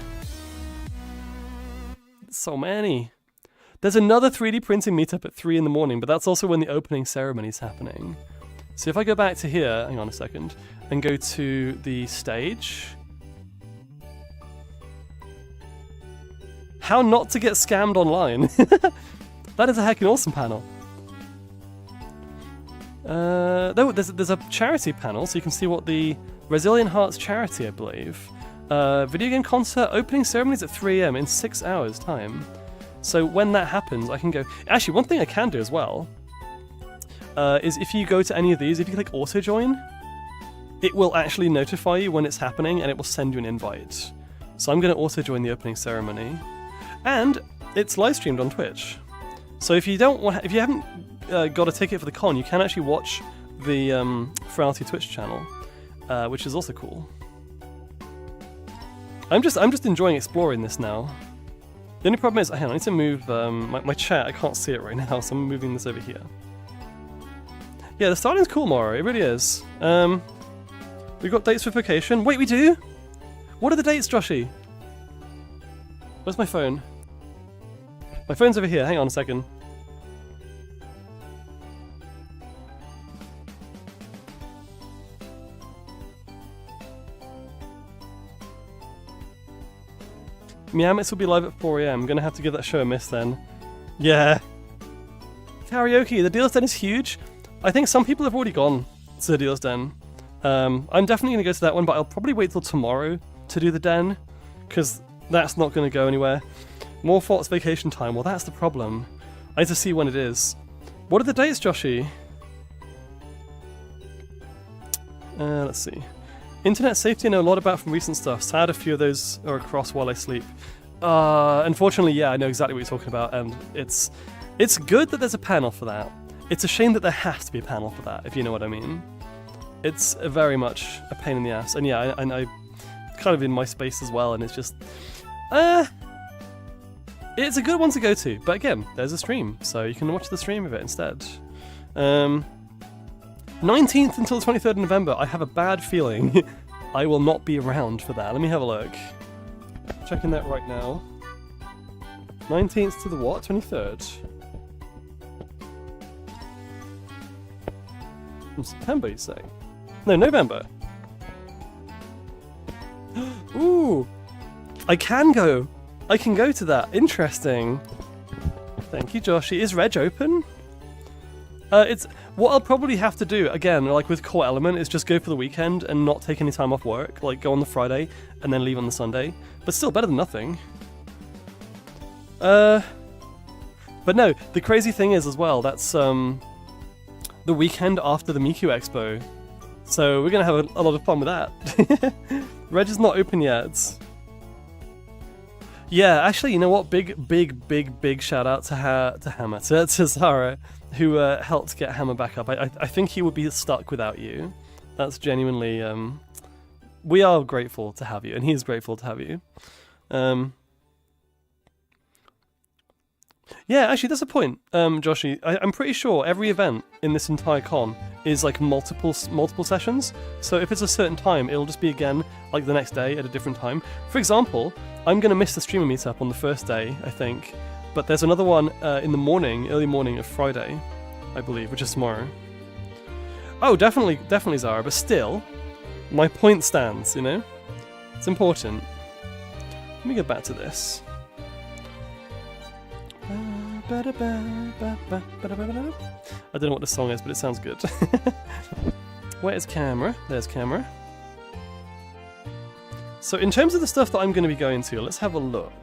many. There's another 3D printing meetup at 3 in the morning, but that's also when the opening ceremony is happening. So if I go back to here, hang on a second, and go to the stage. How not to get scammed online. That is a heckin' awesome panel. There's a charity panel, so you can see what the Resilient Hearts charity, I believe. Video game concert opening ceremonies at 3 AM in 6 hours time. So when that happens, I can go. Actually, one thing I can do as well is if you go to any of these, if you click auto join, it will actually notify you when it's happening, and it will send you an invite. So I'm going to auto join the opening ceremony, and it's live streamed on Twitch. So if you haven't got a ticket for the con, you can actually watch the Furality Twitch channel, which is also cool. I'm just enjoying exploring this now. The only problem is, hang on, I need to move my chat. I can't see it right now, so I'm moving this over here. Yeah, the starting's cool, Moro. It really is. We've got dates for vacation. Wait, we do? What are the dates, Joshy? Where's my phone? My phone's over here. Hang on a second. Meowmits will be live at 4 AM. I'm gonna have to give that show a miss then. Yeah. Karaoke. The Dealer's Den is huge. I think some people have already gone to the Dealer's Den. I'm definitely gonna go to that one, but I'll probably wait till tomorrow to do the Den, because that's not gonna go anywhere. More Fort's vacation time. Well, that's the problem. I need to see when it is. What are the dates, Joshy? Let's see. Internet safety I know a lot about from recent stuff. Sad a few of those are across while I sleep. Unfortunately, yeah, I know exactly what you're talking about, and it's good that there's a panel for that. It's a shame that there has to be a panel for that, if you know what I mean. It's very much a pain in the ass, and yeah, I kind of in my space as well, and it's just... it's a good one to go to, but again, there's a stream, so you can watch the stream of it instead. 19th until the 23rd of November, I have a bad feeling I will not be around for that. Let me have a look. Checking that right now. 19th to the what? 23rd? From September, you say? No, November. Ooh! I can go! I can go to that. Interesting. Thank you, Joshy. Is Reg open? It's what I'll probably have to do, again, like with Core Element, is just go for the weekend and not take any time off work. Like, go on the Friday and then leave on the Sunday. But still, better than nothing. But no, the crazy thing is as well, that's the weekend after the Miku Expo. So we're going to have a lot of fun with that. Reg is not open yet. Yeah, actually, you know what? Big shout out to Hammer, to Zara, who helped get Hammer back up. I think he would be stuck without you. That's genuinely... we are grateful to have you, and he is grateful to have you. Yeah, actually, there's a point, Joshy. I'm pretty sure every event in this entire con is like multiple sessions. So if it's a certain time, it'll just be again like the next day at a different time. For example, I'm gonna miss the streamer meetup on the first day, I think, but there's another one in the morning, early morning of Friday, I believe, which is tomorrow. Oh, definitely, Zara. But still, my point stands. You know, it's important. Let me go back to this. I don't know what the song is, but it sounds good. Where is camera? There's camera. So in terms of the stuff that I'm going to be going to, let's have a look.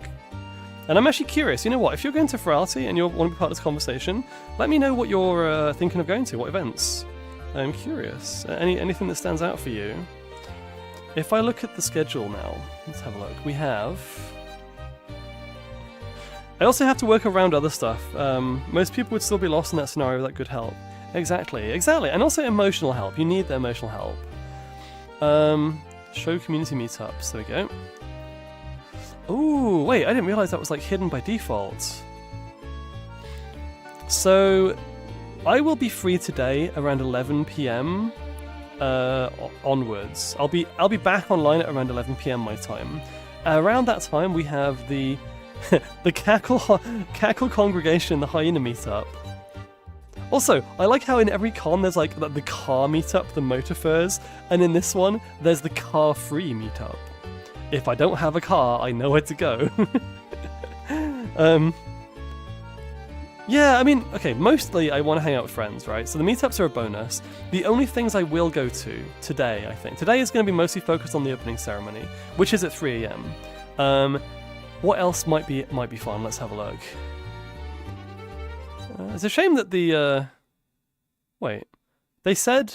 And I'm actually curious, you know what, if you're going to Furality and you want to be part of this conversation, let me know what you're thinking of going to, what events. I'm curious. Anything that stands out for you? If I look at the schedule now, let's have a look. We have... I also have to work around other stuff. Most people would still be lost in that scenario without good help. Exactly. And also emotional help. You need the emotional help. Show community meetups. There we go. Ooh, wait, I didn't realize that was like hidden by default. So, I will be free today around 11 PM onwards. I'll be back online at around 11 PM my time. Around that time, we have the the Cackle Congregation, the Hyena meetup. Also, I like how in every con there's like the car meetup, the motor furs, and in this one there's the car-free meetup. If I don't have a car, I know where to go. Yeah, I mean, okay, mostly I want to hang out with friends, right? So the meetups are a bonus. The only things I will go to today, I think. Today is going to be mostly focused on the opening ceremony, which is at 3 a.m. What else might be fun? Let's have a look. It's a shame that the... Wait. They said...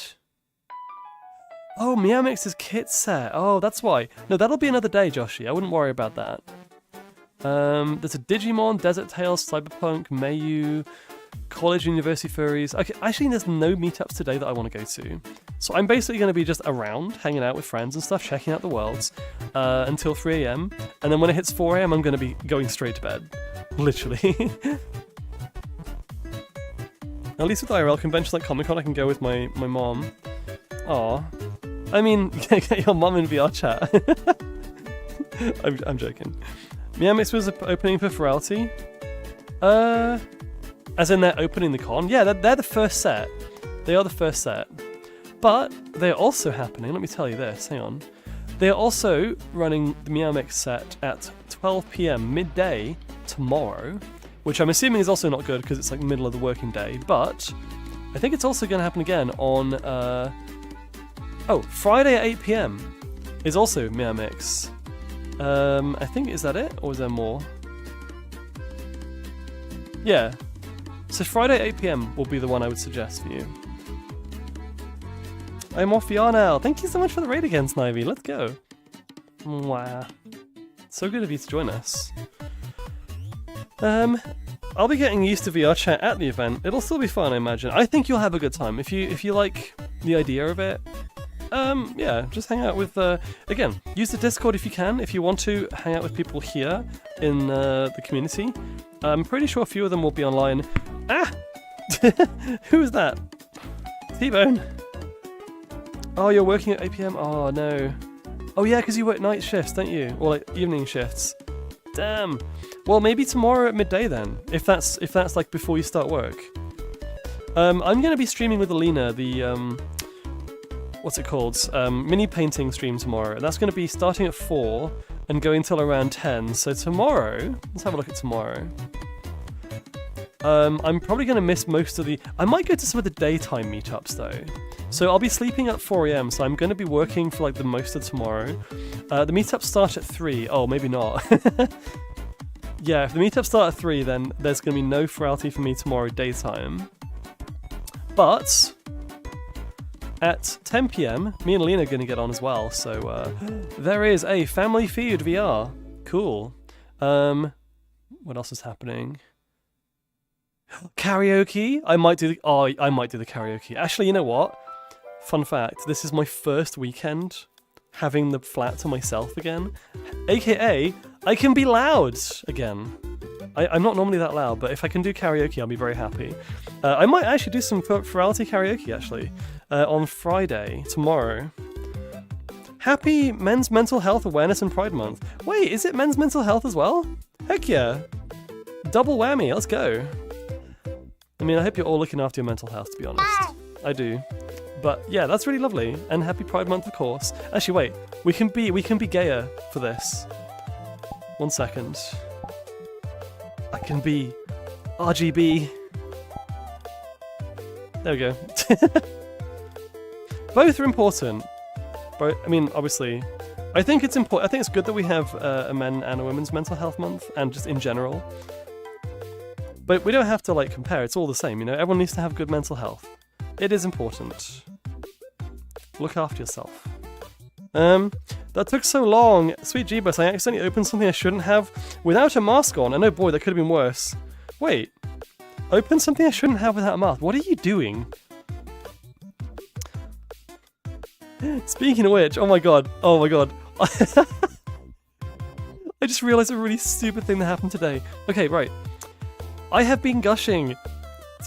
Oh, Meowmix's kit set. Oh, that's why. No, that'll be another day, Joshy. I wouldn't worry about that. There's a Digimon, Desert Tales, Cyberpunk, Mayu, College University Furries. Okay, actually there's no meetups today that I want to go to. So I'm basically going to be just around, hanging out with friends and stuff, checking out the worlds, until 3 a.m. And then when it hits 4 a.m. I'm going to be going straight to bed. Literally. At least with IRL conventions like Comic-Con I can go with my mom. Aw. I mean, get your mom in VR chat. I'm joking. Meowmix was opening for Furality. As in they're opening the con? Yeah, they're the first set. They are the first set. But they're also happening, let me tell you this, hang on. They're also running the Meowmix set at 12 p.m. midday tomorrow, which I'm assuming is also not good because it's like middle of the working day, but I think it's also going to happen again on, Friday at 8 p.m. is also Meowmix. I think, is that it? Or is there more? Yeah. So Friday at 8 p.m. will be the one I would suggest for you. I'm off VR now. Thank you so much for the raid again, Snivy. Let's go. Wow. So good of you to join us. I'll be getting used to VR chat at the event. It'll still be fun, I imagine. I think you'll have a good time. If you like the idea of it, yeah, just hang out with, again, use the Discord if you can. If you want to hang out with people here in the community. I'm pretty sure a few of them will be online. Ah! Who is that? T-Bone. Oh, you're working at 8 p.m? Oh, no. Oh, yeah, because you work night shifts, don't you? Or, like, evening shifts. Damn. Well, maybe tomorrow at midday, then. If that's like, before you start work. I'm going to be streaming with Alina, the, what's it called? Mini painting stream tomorrow. And that's going to be starting at 4 and going till around 10. So tomorrow, let's have a look at tomorrow. I'm probably going to miss most of the... I might go to some of the daytime meetups though. So I'll be sleeping at 4 a.m, so I'm going to be working for like the most of tomorrow. The meetups start at 3. Oh, maybe not. Yeah, if the meetups start at 3, then there's going to be no Furality for me tomorrow daytime. But... at 10 p.m, me and Alina are going to get on as well, so there is a Family Feud VR. Cool. What else is happening? Karaoke? I might do the karaoke. Actually, you know what? Fun fact, this is my first weekend having the flat to myself again. AKA, I can be loud again. I'm not normally that loud, but if I can do karaoke, I'll be very happy. I might actually do some Furality karaoke, actually, on Friday, tomorrow. Happy Men's Mental Health Awareness and Pride Month. Wait, is it Men's Mental Health as well? Heck yeah. Double whammy, let's go. I mean, I hope you're all looking after your mental health, to be honest. I do. But yeah, that's really lovely. And happy Pride Month, of course. Actually, wait. We can be gayer for this. 1 second. I can be RGB. There we go. Both are important. But I mean, obviously, I think it's important. I think it's good that we have a men and a women's mental health month, and just in general. But we don't have to like compare. It's all the same, you know. Everyone needs to have good mental health. It is important. Look after yourself. That took so long. Sweet Jeebus, I accidentally opened something I shouldn't have without a mask on. And oh boy, that could have been worse. Wait. Open something I shouldn't have without a mask. What are you doing? Speaking of which, oh my god. I just realised a really stupid thing that happened today. Okay, right. I have been gushing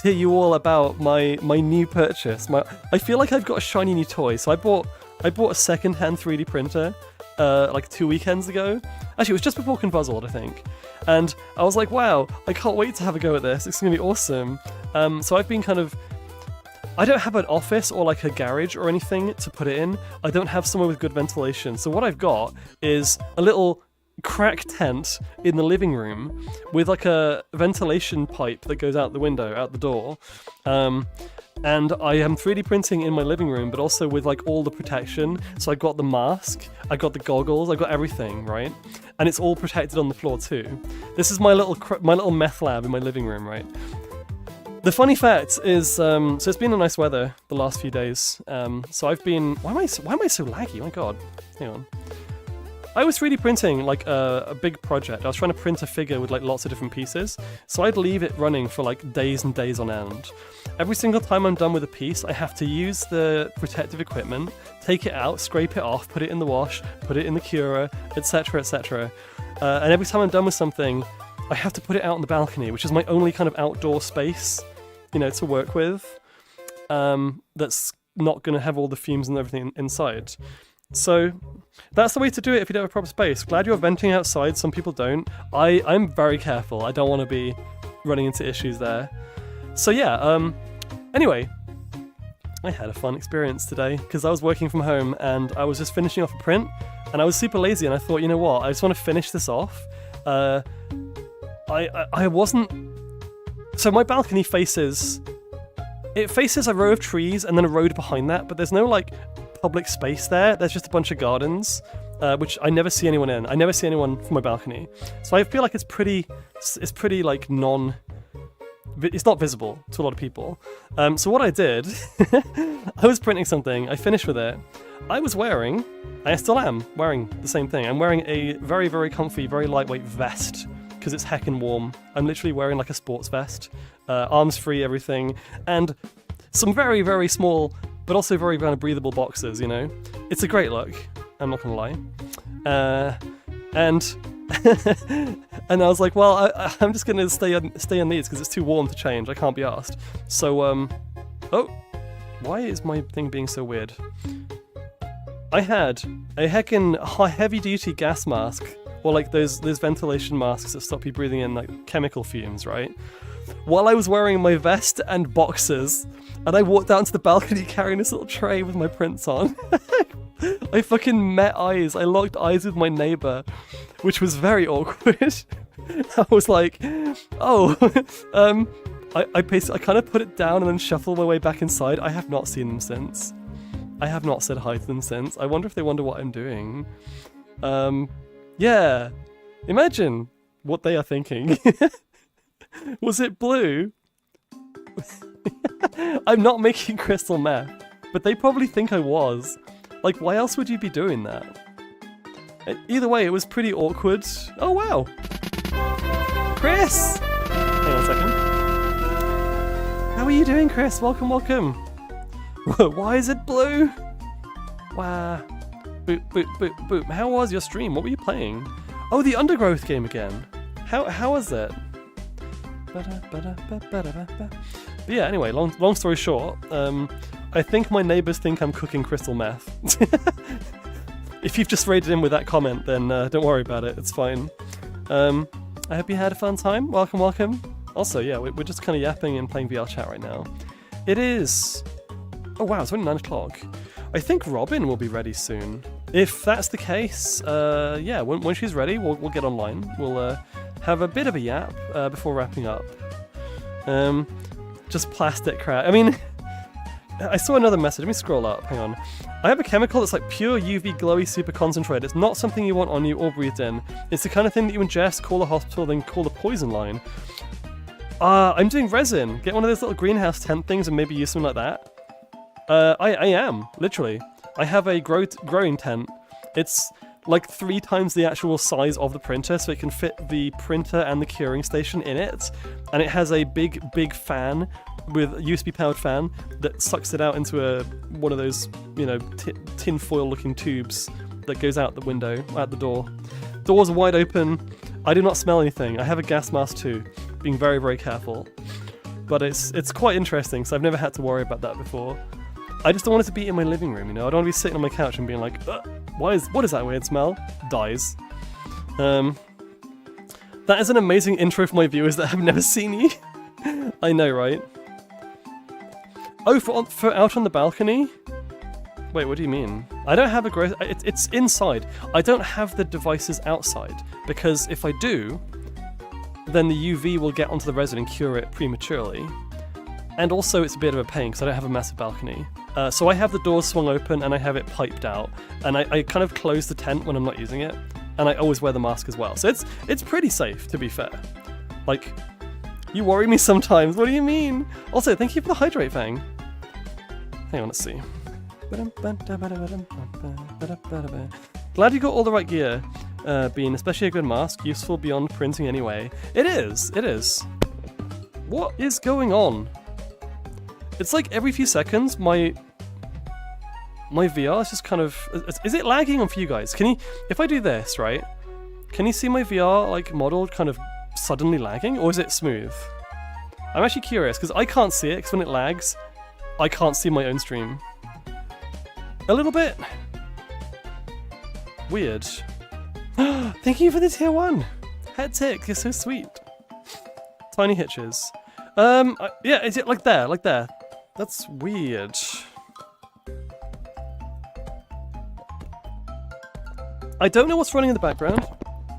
to you all about my new purchase. I feel like I've got a shiny new toy. So I bought a second-hand 3D printer like 2 weekends ago. Actually, it was just before Confuzzled, I think. And I was like, wow, I can't wait to have a go at this. It's going to be awesome. So I've been kind of... I don't have an office or like a garage or anything to put it in. I don't have somewhere with good ventilation. So what I've got is a little crack tent in the living room with like a ventilation pipe that goes out the window, out the door. And I am 3D printing in my living room, but also with like all the protection. So I got the mask, I got the goggles, I got everything, right? And it's all protected on the floor too. This is my little meth lab in my living room, right? The funny fact is, so it's been a nice weather the last few days. So I've been, why am I so laggy? Oh my god, hang on. I was 3D printing like a big project. I was trying to print a figure with like lots of different pieces. So I'd leave it running for like days and days on end. Every single time I'm done with a piece, I have to use the protective equipment, take it out, scrape it off, put it in the wash, put it in the curer, etc, etc. And every time I'm done with something, I have to put it out on the balcony, which is my only kind of outdoor space, you know, to work with. That's not going to have all the fumes and everything inside. So that's the way to do it if you don't have a proper space. Glad you're venting outside, some people don't. I'm very careful, I don't want to be running into issues there. So yeah, anyway, I had a fun experience today because I was working from home and I was just finishing off a print and I was super lazy and I thought, you know what, I just want to finish this off. I wasn't... So my balcony faces a row of trees and then a road behind that, but there's no like public space there. There's just a bunch of gardens, which I never see anyone in. I never see anyone from my balcony. So I feel like it's pretty like it's not visible to a lot of people. So what I did, I was printing something, I finished with it. I still am wearing the same thing. I'm wearing a very, very comfy, very lightweight vest because it's heckin' warm. I'm literally wearing like a sports vest, arms free, everything, and some very, very small but also very kind of breathable boxers, you know? It's a great look, I'm not gonna lie. And and I was like, well, I'm just gonna stay on these because it's too warm to change, I can't be arsed. So, oh, why is my thing being so weird? I had a heckin' heavy-duty gas mask, or like those ventilation masks that stop you breathing in like chemical fumes, right? While I was wearing my vest and boxers, and I walked out into the balcony carrying this little tray with my prints on. I fucking met eyes. I locked eyes with my neighbour, which was very awkward. I was like, oh, I kind of put it down and then shuffled my way back inside. I have not seen them since. I have not said hi to them since. I wonder if they wonder what I'm doing. Yeah. Imagine what they are thinking. Was it blue? I'm not making crystal meth, but they probably think I was. Like, why else would you be doing that? Either way, it was pretty awkward. Oh, wow. Chris! Hang on a second. How are you doing, Chris? Welcome, welcome. Why is it blue? Wow. Boop, boop, boop, boop. How was your stream? What were you playing? Oh, the Undergrowth game again. How was it? But yeah, anyway, long story short, I think my neighbours think I'm cooking crystal meth. If you've just raided in with that comment, then don't worry about it, it's fine. I hope you had a fun time. Welcome, welcome. Also, yeah, we're just kind of yapping and playing VR chat right now. It is... Oh wow, it's only 9 o'clock. I think Robin will be ready soon. If that's the case, yeah, when she's ready, we'll get online. We'll have a bit of a yap before wrapping up. Just plastic crap. I mean, I saw another message. Let me scroll up. Hang on. I have a chemical that's like pure UV glowy super concentrate. It's not something you want on you or breathed in. It's the kind of thing that you ingest, call a hospital, then call the poison line. I'm doing resin. Get one of those little greenhouse tent things and maybe use something like that. I am, literally. I have a growing tent. It's like 3 times the actual size of the printer, so it can fit the printer and the curing station in it. And it has a big fan with a USB powered fan that sucks it out into one of those, you know, tin foil looking tubes that goes out the window, out the door. Doors are wide open. I do not smell anything. I have a gas mask too, being very, very careful. But it's quite interesting, so I've never had to worry about that before. I just don't want it to be in my living room, you know? I don't want to be sitting on my couch and being like, what is that weird smell? Dies. That is an amazing intro for my viewers that have never seen you. I know, right? Oh, for out on the balcony? Wait, what do you mean? I don't have a growth... It's inside. I don't have the devices outside, because if I do, then the UV will get onto the resin and cure it prematurely. And also it's a bit of a pain, because I don't have a massive balcony. So I have the doors swung open, and I have it piped out. And I kind of close the tent when I'm not using it. And I always wear the mask as well. So it's pretty safe, to be fair. Like, you worry me sometimes. What do you mean? Also, thank you for the hydrate thing. Hang on, let's see. Glad you got all the right gear, Bean, especially a good mask, useful beyond printing anyway. It is, it is. What is going on? It's like every few seconds, my VR is just kind of... Is it lagging on for you guys? Can you... If I do this, right? Can you see my VR, like, model kind of suddenly lagging? Or is it smooth? I'm actually curious, because I can't see it, because when it lags, I can't see my own stream. A little bit. Weird. Thank you for the tier 1! Head tick, you're so sweet. Tiny hitches. Yeah, is it like there? Like there? That's weird. I don't know what's running in the background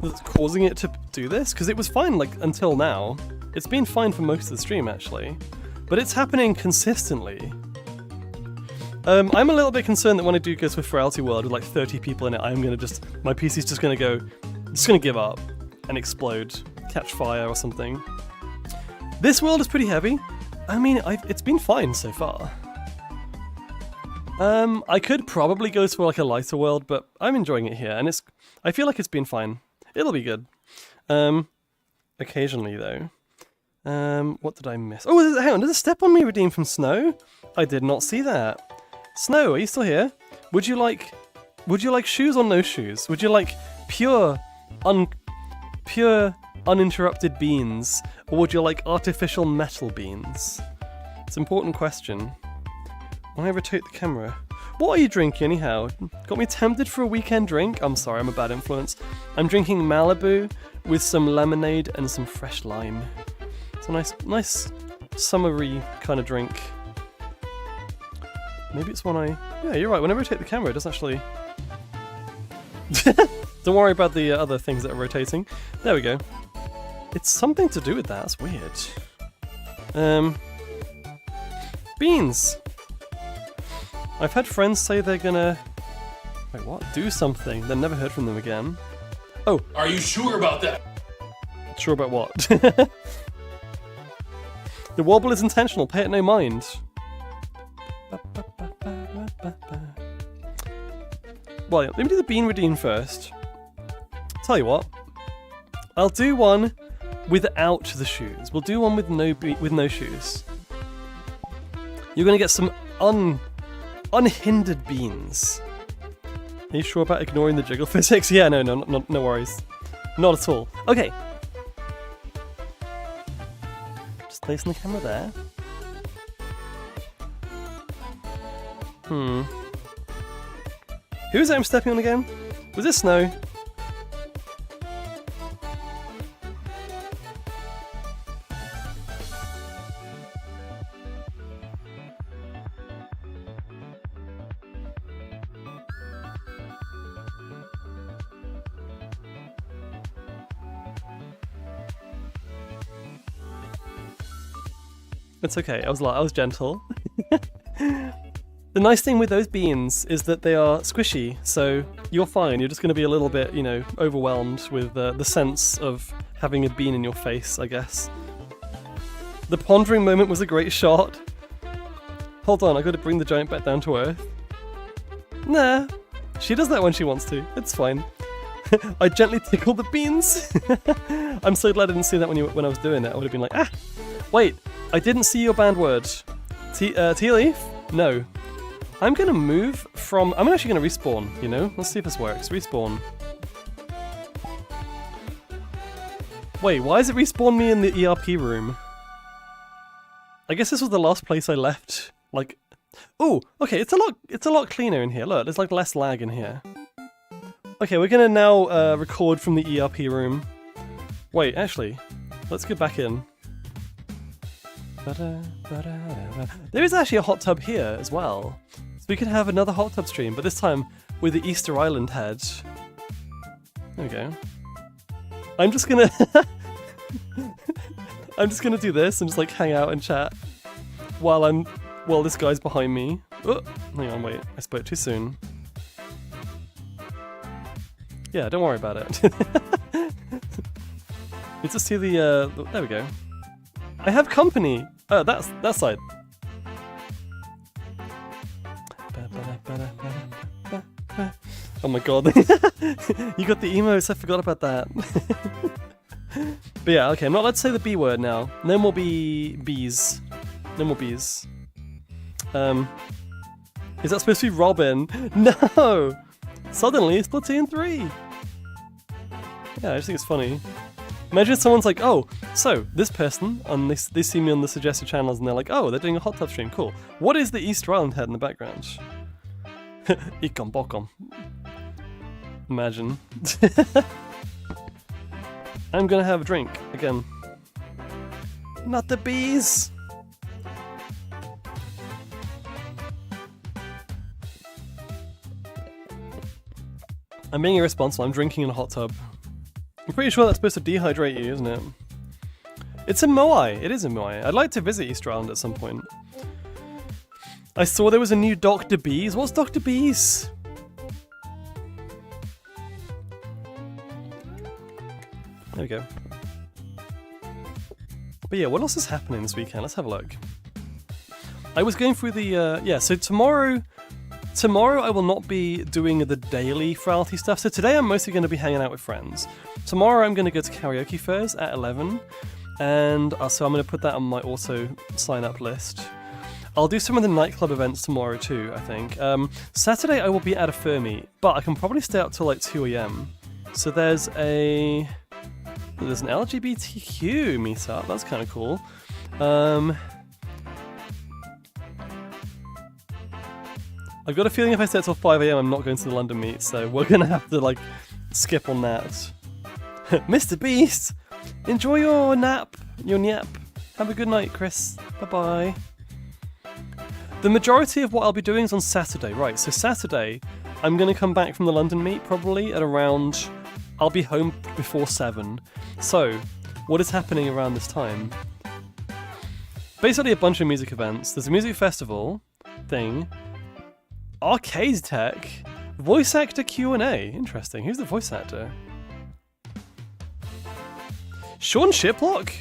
that's causing it to do this, because it was fine, like, until now. It's been fine for most of the stream, actually. But it's happening consistently. I'm a little bit concerned that when I do go to a Furality world with like 30 people in it, I'm gonna just... My PC's just gonna give up and explode, catch fire or something. This world is pretty heavy. I mean, it's been fine so far. I could probably go to like a lighter world, but I'm enjoying it here, and I feel like it's been fine. It'll be good. Occasionally though. What did I miss? Oh, hang on, did a step on me redeem from Snow? I did not see that. Snow, are you still here? Would you like shoes or no shoes? Would you like pure, uninterrupted beans, or would you like artificial metal beans? It's an important question. When I rotate the camera. What are you drinking anyhow? Got me tempted for a weekend drink? I'm sorry, I'm a bad influence. I'm drinking Malibu with some lemonade and some fresh lime. It's a nice summery kind of drink. Maybe it's one yeah, you're right, whenever I rotate the camera it does actually... Don't worry about the other things that are rotating. There we go. It's something to do with that, that's weird. Beans! I've had friends say they're gonna... Wait, what? Do something, then never heard from them again. Oh! Are you sure about that? Sure about what? The wobble is intentional, pay it no mind. Well, let me do the bean redeem first. Tell you what, I'll do one without the shoes. We'll do one with no shoes. You're gonna get some unhindered beans. Are you sure about ignoring the jiggle physics? Yeah, no worries. Not at all. Okay. Just placing the camera there. Who is it I'm stepping on again? Was it Snow? It's okay, I was gentle. The nice thing with those beans is that they are squishy, so you're fine. You're just going to be a little bit, you know, overwhelmed with the sense of having a bean in your face, I guess. The pondering moment was a great shot. Hold on, I got to bring the giant back down to earth. Nah, she does that when she wants to. It's fine. I gently tickle the beans. I'm so glad I didn't see that when I was doing it. I would have been like, ah! Wait, I didn't see your banned word. Tea leaf? No. I'm gonna move from... I'm actually gonna respawn, you know? Let's see if this works. Respawn. Wait, why does it respawn me in the ERP room? I guess this was the last place I left. Like... Oh, okay, it's a lot cleaner in here. Look, there's like less lag in here. Okay, we're gonna now record from the ERP room. Wait, actually, let's get back in. There is actually a hot tub here as well. So we could have another hot tub stream, but this time with the Easter Island head. There we go. I'm just gonna I'm just gonna do this and just like hang out and chat while this guy's behind me. Oh, hang on, wait, I spoke too soon. Yeah, don't worry about it. Let's just see the there we go. I have company. Oh, that's that side. Oh my god. You got the emotes, I forgot about that. But yeah, okay, I'm not allowed to say the B word now. No more bees. No more bees. Is that supposed to be Robin? No! Suddenly it's Splatoon 3! Yeah, I just think it's funny. Imagine someone's like, oh, so, this person, and they see me on the suggested channels and they're like, oh, they're doing a hot tub stream, cool. What is the Easter Island head in the background? Ikom bokom. Imagine. I'm gonna have a drink, again. Not the bees! I'm being irresponsible, I'm drinking in a hot tub. I'm pretty sure that's supposed to dehydrate you, isn't it? It's in Moai, it is in Moai. I'd like to visit Easter Island at some point. I saw there was a new Dr. Bees. What's Dr. Bees? There we go. But yeah, what else is happening this weekend? Let's have a look. I was going through the, yeah, so tomorrow I will not be doing the daily Furality stuff, so today I'm mostly going to be hanging out with friends. Tomorrow I'm going to go to Karaoke Furs at 11, and so I'm going to put that on my auto sign-up list. I'll do some of the nightclub events tomorrow too, I think. Saturday I will be at a fur meet, but I can probably stay up till like 2 AM. So there's an LGBTQ meetup, that's kind of cool. I've got a feeling if I stay till 5 AM I'm not going to the London meet, so we're gonna have to like skip on that. Mr. Beast! Enjoy your nap, your nap. Have a good night, Chris. Bye-bye. The majority of what I'll be doing is on Saturday, right, so Saturday I'm gonna come back from the London meet probably at around, I'll be home before 7. So, what is happening around this time? Basically a bunch of music events. There's a music festival thing, arcade tech, voice actor Q&A. Interesting. Who's the voice actor? Sean Shiplock?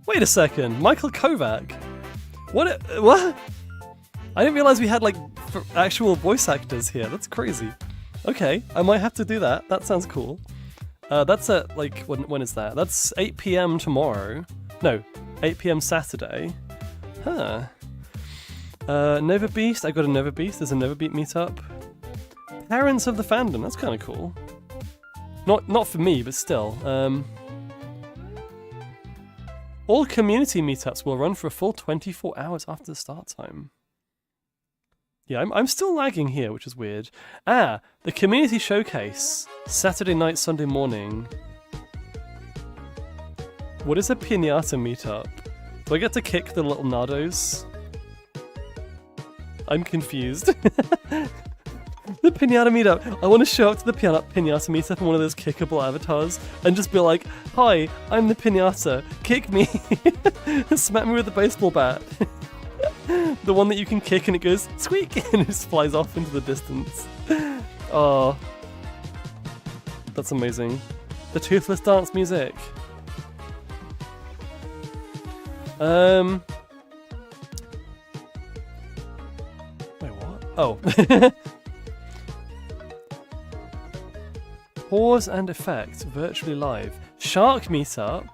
Wait a second. Michael Kovac? What? What? I didn't realize we had like actual voice actors here. That's crazy. Okay, I might have to do that. That sounds cool. That's at like when is that? That's 8 PM tomorrow. No, 8 PM Saturday. Huh. Nova Beast, I got a Nova Beast, there's a Nova Beat meetup. Parents of the Fandom, that's kind of cool. Not for me, but still. All community meetups will run for a full 24 hours after the start time. Yeah, I'm still lagging here, which is weird. Ah, the community showcase, Saturday night, Sunday morning. What is a piñata meetup? Do I get to kick the little nardos? I'm confused. The piñata meetup. I want to show up to the piñata meetup in one of those kickable avatars and just be like, hi, I'm the piñata. Kick me. Smack me with a baseball bat. The one that you can kick and it goes squeak and it just flies off into the distance. Oh, that's amazing. The toothless dance music. Wait, what? Oh. Pause and effect, virtually live. Shark meetup.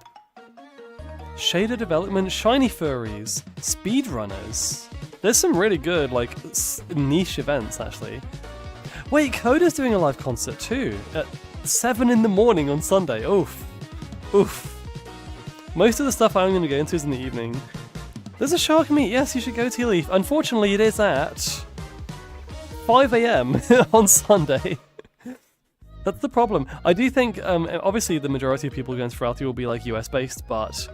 Shader development, shiny furries, speedrunners. There's some really good, like, niche events, actually. Wait, Coda's doing a live concert too, at 7 in the morning on Sunday. Oof. Oof. Most of the stuff I'm going to go into is in the evening. There's a shark meet, yes, you should go to Leaf. Unfortunately, it is at 5 AM on Sunday. That's the problem. I do think, obviously the majority of people going to Furality will be like US based, but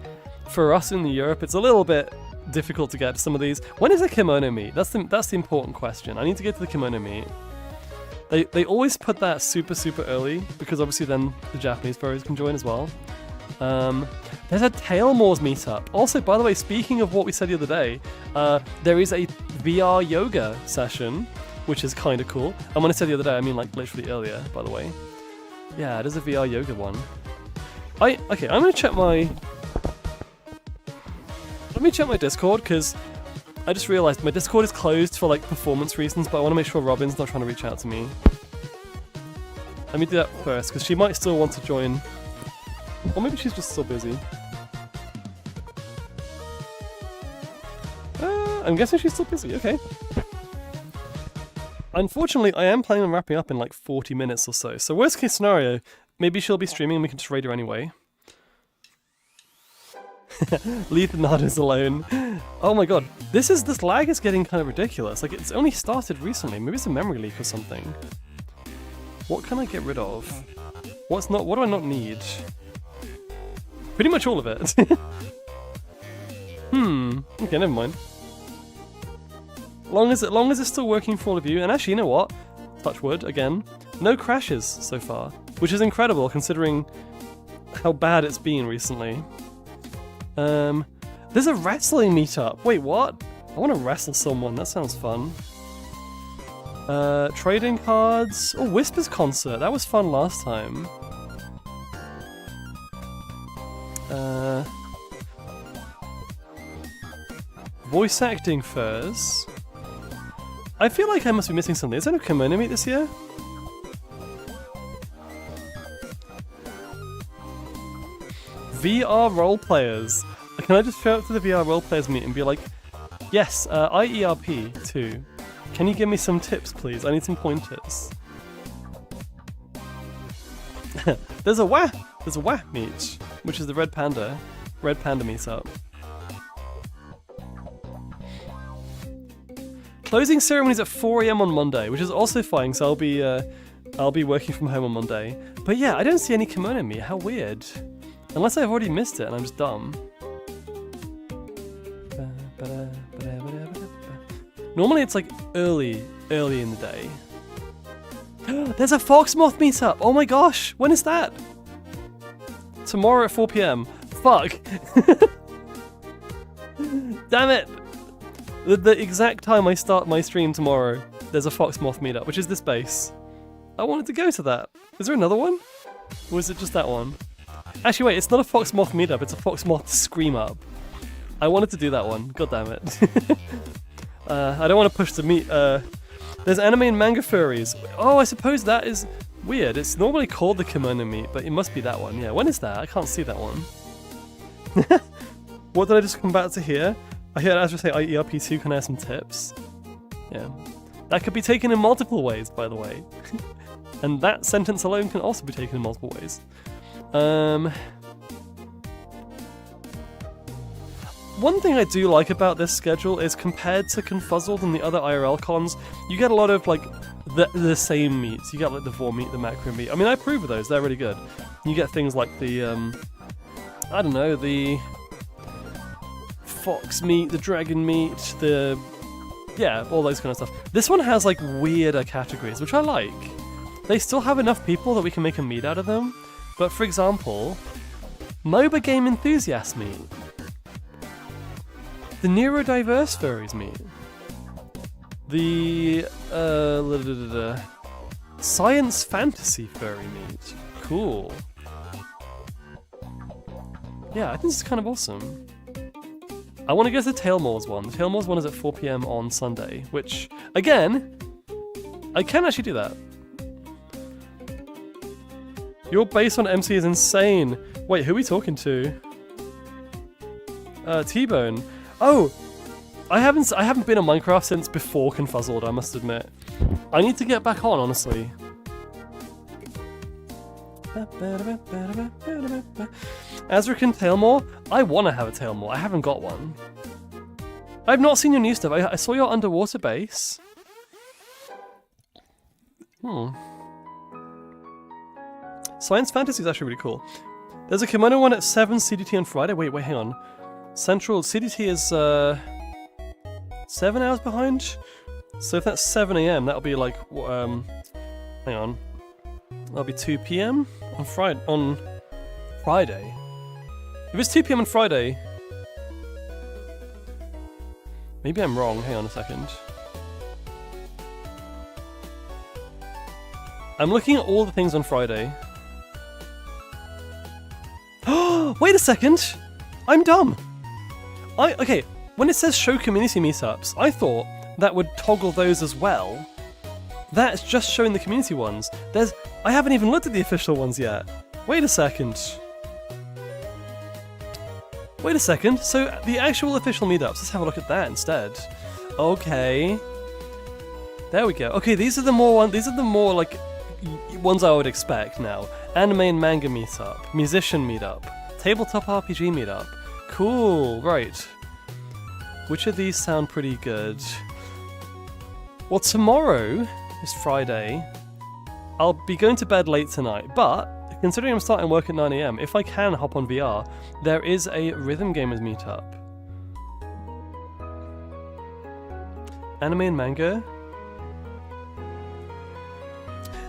for us in Europe it's a little bit difficult to get to some of these. When is a kimono meet? That's the important question. I need to get to the kimono meet. They always put that super early because obviously then the Japanese furries can join as well. There's a Tailmores meetup. Also, by the way, speaking of what we said the other day, there is a VR yoga session, which is kind of cool. And when I said the other day, I mean like literally earlier, by the way. Yeah, there's a VR yoga one. Okay, I'm gonna check my... Let me check my Discord, because I just realized my Discord is closed for like performance reasons, but I want to make sure Robin's not trying to reach out to me. Let me do that first, because she might still want to join. Or maybe she's just still busy. I'm guessing she's still busy, okay. Unfortunately, I am planning on wrapping up in like 40 minutes or so. So worst case scenario, maybe she'll be streaming and we can just raid her anyway. Leave the Nadas alone. Oh my god, this lag is getting kind of ridiculous. Like it's only started recently. Maybe it's a memory leak or something. What can I get rid of? What do I not need? Pretty much all of it. Okay, never mind. Long as it's still working for all of you, and actually, you know what? Touch wood again. No crashes so far, which is incredible considering how bad it's been recently. There's a wrestling meetup. Wait, what? I want to wrestle someone. That sounds fun. Trading cards. Oh, Whisper's concert. That was fun last time. Voice acting furs. I feel like I must be missing something. Is there no kimono meet this year? VR role players. Can I just show up to the VR role players meet and be like, yes, IERP too. Can you give me some tips, please? I need some pointers. There's a WAH meet, which is the Red Panda meetup. Closing ceremonies at 4 AM on Monday, which is also fine, so I'll be working from home on Monday. But yeah, I don't see any kimono meet. How weird. Unless I've already missed it and I'm just dumb. Normally it's like early in the day. There's a Fox Moth meetup! Oh my gosh! When is that? Tomorrow at 4 PM. Fuck! Damn it! The exact time I start my stream tomorrow, there's a Fox Moth meetup, which is this base. I wanted to go to that. Is there another one? Or is it just that one? Actually wait, it's not a Fox Moth meetup, it's a Fox Moth Scream Up. I wanted to do that one, god damn it. I don't want to push the meet. There's anime and manga furries. Oh, I suppose that is weird. It's normally called the kimono meet, but it must be that one. Yeah, when is that? I can't see that one. What did I just come back to here? I heard Azra say IERP2, can I have some tips? Yeah. That could be taken in multiple ways, by the way. And that sentence alone can also be taken in multiple ways. One thing I do like about this schedule is compared to Confuzzled and the other IRL cons, you get a lot of like the same meets. You get like the Vor meet, the Macro meet. I mean, I approve of those, they're really good. You get things like the, I don't know, the Fox meet, the Dragon meet, yeah, all those kind of stuff. This one has like weirder categories, which I like. They still have enough people that we can make a meet out of them. But for example, MOBA Game Enthusiast meet. The Neurodiverse Furries meet. The Science Fantasy Furry meet. Cool. Yeah, I think this is kind of awesome. I want to go to the Tailmores one. The Tailmores one is at 4 PM on Sunday, which, again, I can actually do that. Your base on MC is insane. Wait, who are we talking to? T-Bone. Oh, I haven't been on Minecraft since before Confuzzled, I must admit. I need to get back on, honestly. Azrakan Tailmore? I want to have a Tailmore. I haven't got one. I've not seen your new stuff. I saw your underwater base. Science Fantasy is actually really cool. There's a kimono one at 7 CDT on Friday. Wait, hang on. Central CDT is 7 hours behind. So if that's 7 AM, that'll be like hang on, that'll be 2 PM on Friday. If it's 2 PM on Friday, maybe I'm wrong. Hang on a second. I'm looking at all the things on Friday. Wait a second! I'm dumb! Okay, when it says show community meetups, I thought that would toggle those as well. That's just showing the community ones. I haven't even looked at the official ones yet. Wait a second. Wait a second, so the actual official meetups, let's have a look at that instead. Okay. There we go. Okay, these are the more like ones I would expect now. Anime and manga meetup, musician meetup, tabletop RPG meetup. Cool, right. Which of these sound pretty good? Well, tomorrow is Friday. I'll be going to bed late tonight, but considering I'm starting work at 9 AM, if I can hop on VR, there is a Rhythm Gamers meetup. Anime and manga.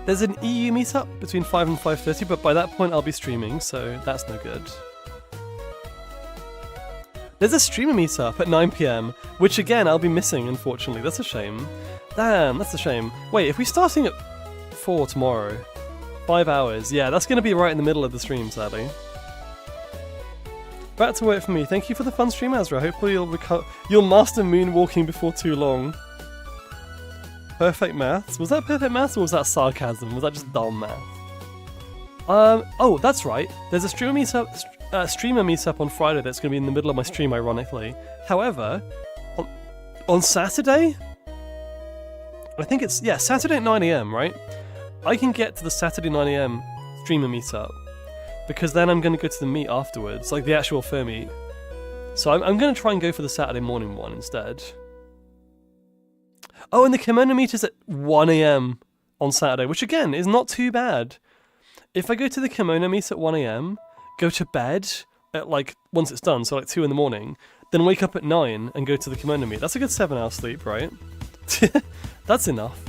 There's an EU meetup between 5 and 5:30, but by that point I'll be streaming, so that's no good. There's a streamer meetup at 9 PM, which again I'll be missing, unfortunately. That's a shame. Damn, that's a shame. Wait, if we're starting at 4 tomorrow, 5 hours, yeah, that's going to be right in the middle of the stream, sadly. Back to work for me. Thank you for the fun stream, Azra. Hopefully you'll master moonwalking before too long. Perfect maths? Was that perfect maths or was that sarcasm? Was that just dumb math? Oh, that's right. There's a streamer meetup on Friday that's going to be in the middle of my stream, ironically. However, on Saturday, I think it's, yeah, Saturday at 9 AM, right? I can get to the Saturday 9 AM streamer meetup because then I'm going to go to the meet afterwards, like the actual fur meet. So I'm going to try and go for the Saturday morning one instead. Oh, and the kimono meet is at 1 AM on Saturday, which again is not too bad. If I go to the kimono meet at 1 AM, go to bed at like, once it's done, so like 2 in the morning, then wake up at 9 and go to the kimono meet. That's a good 7 hours sleep, right? That's enough.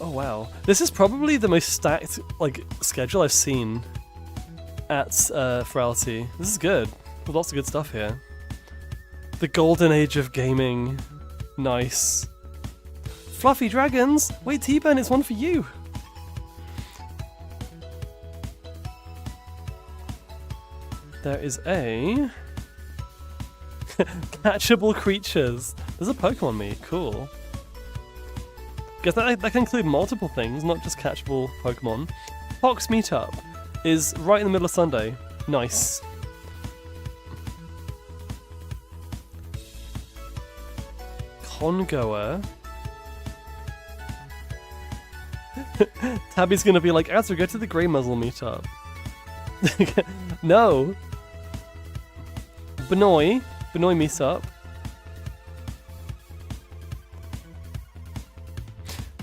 Oh wow. This is probably the most stacked like schedule I've seen at Furality. This is good. There's lots of good stuff here. The golden age of gaming. Nice. Fluffy dragons! Wait, T-Burn, it's one for you! There is a... catchable creatures. There's a Pokemon meet, cool. Guess that can include multiple things, not just catchable Pokemon. Fox meetup is right in the middle of Sunday. Nice. Congoer. Tabby's gonna be like, Azra, go to the Grey Muzzle meetup. No. Benoy meetup.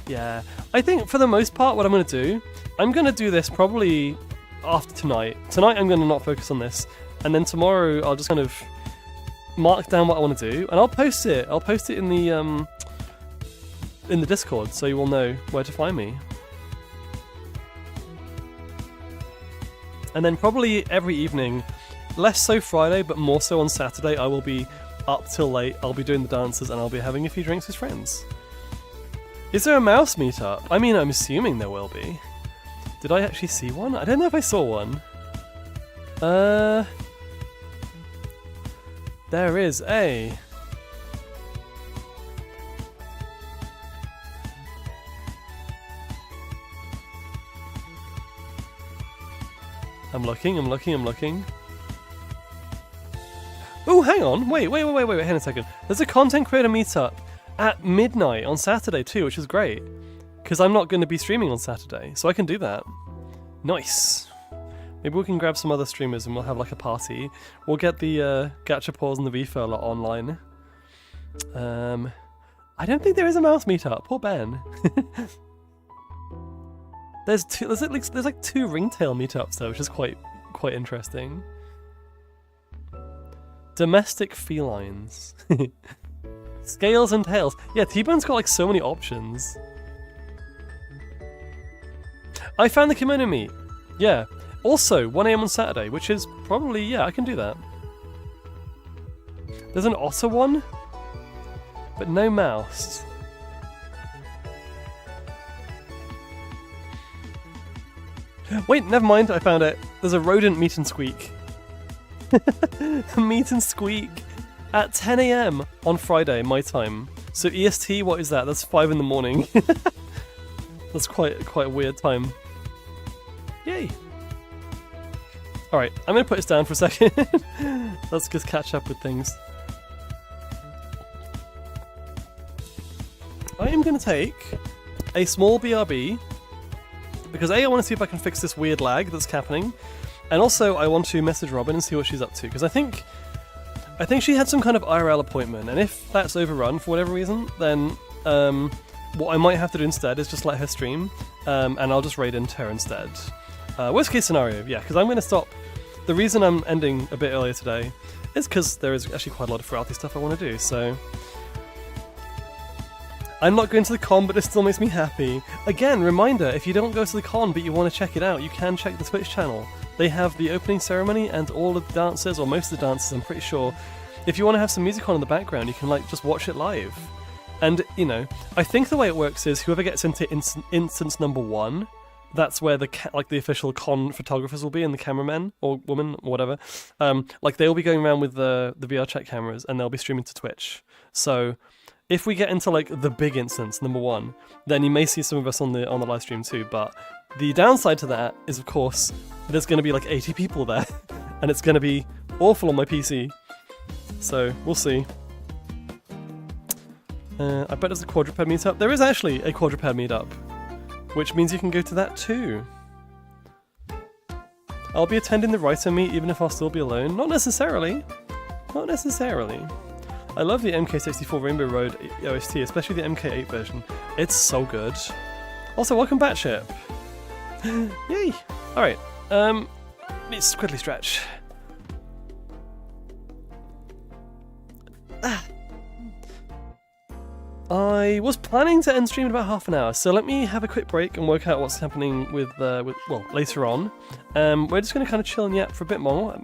Yeah, I think for the most part what I'm going to do this probably after tonight. Tonight I'm going to not focus on this, and then tomorrow I'll just kind of mark down what I want to do, and I'll post it. I'll post it in the Discord, so you will know where to find me. And then probably every evening, less so Friday, but more so on Saturday, I will be up till late, I'll be doing the dances, and I'll be having a few drinks with friends. Is there a mouse meetup? I mean, I'm assuming there will be. Did I actually see one? I don't know if I saw one. There is a... I'm looking. Oh, hang on. Wait, hang on a second. There's a content creator meetup at midnight on Saturday too, which is great. Because I'm not going to be streaming on Saturday, so I can do that. Nice. Maybe we can grab some other streamers and we'll have like a party. We'll get the Gachapons and the V-Furler online. I don't think there is a mouse meetup. Poor Ben. There's like 2 ringtail meetups though, which is quite interesting. Domestic felines. Scales and tails. Yeah, T-Bone's got like so many options. I found the kimono meat. Yeah. Also, 1 AM on Saturday, which is probably, yeah, I can do that. There's an otter one, but no mouse. Wait, never mind, I found it. There's a rodent meet and squeak. Meet and squeak at 10 AM on Friday, my time. So EST, what is that? That's 5 in the morning. That's quite a weird time. Yay! Alright, I'm gonna put this down for a second. Let's just catch up with things. I am gonna take a small BRB because A, I want to see if I can fix this weird lag that's happening, and also I want to message Robin and see what she's up to, because I think she had some kind of IRL appointment, and if that's overrun for whatever reason, then what I might have to do instead is just let her stream, and I'll just raid into her instead. Worst case scenario, yeah, because I'm going to stop. The reason I'm ending a bit earlier today is because there is actually quite a lot of Furality stuff I want to do, so... I'm not going to the con, but it still makes me happy. Again, reminder, if you don't go to the con but you want to check it out, you can check the Twitch channel. They have the opening ceremony and all of the dances, or most of the dances, I'm pretty sure. If you want to have some music on in the background, you can like just watch it live. And, you know, I think the way it works is whoever gets into instance number 1, that's where the official con photographers will be, and the cameramen or women or whatever. Like they'll be going around with the VR chat cameras, and they'll be streaming to Twitch. So if we get into like the big instance, number 1, then you may see some of us on the live stream too. But the downside to that is, of course, there's going to be like 80 people there, and it's going to be awful on my PC. So we'll see. I bet there's a quadruped meetup. There is actually a quadruped meetup, which means you can go to that too. I'll be attending the writer meet even if I'll still be alone. Not necessarily. Not necessarily. I love the MK64 Rainbow Road OST, especially the MK8 version. It's so good. Also, welcome back, Chip. Yay! Alright, let's quickly stretch. I was planning to end stream in about half an hour, so let me have a quick break and work out what's happening with well, later on. We're just going to kind of chill and yap for a bit more,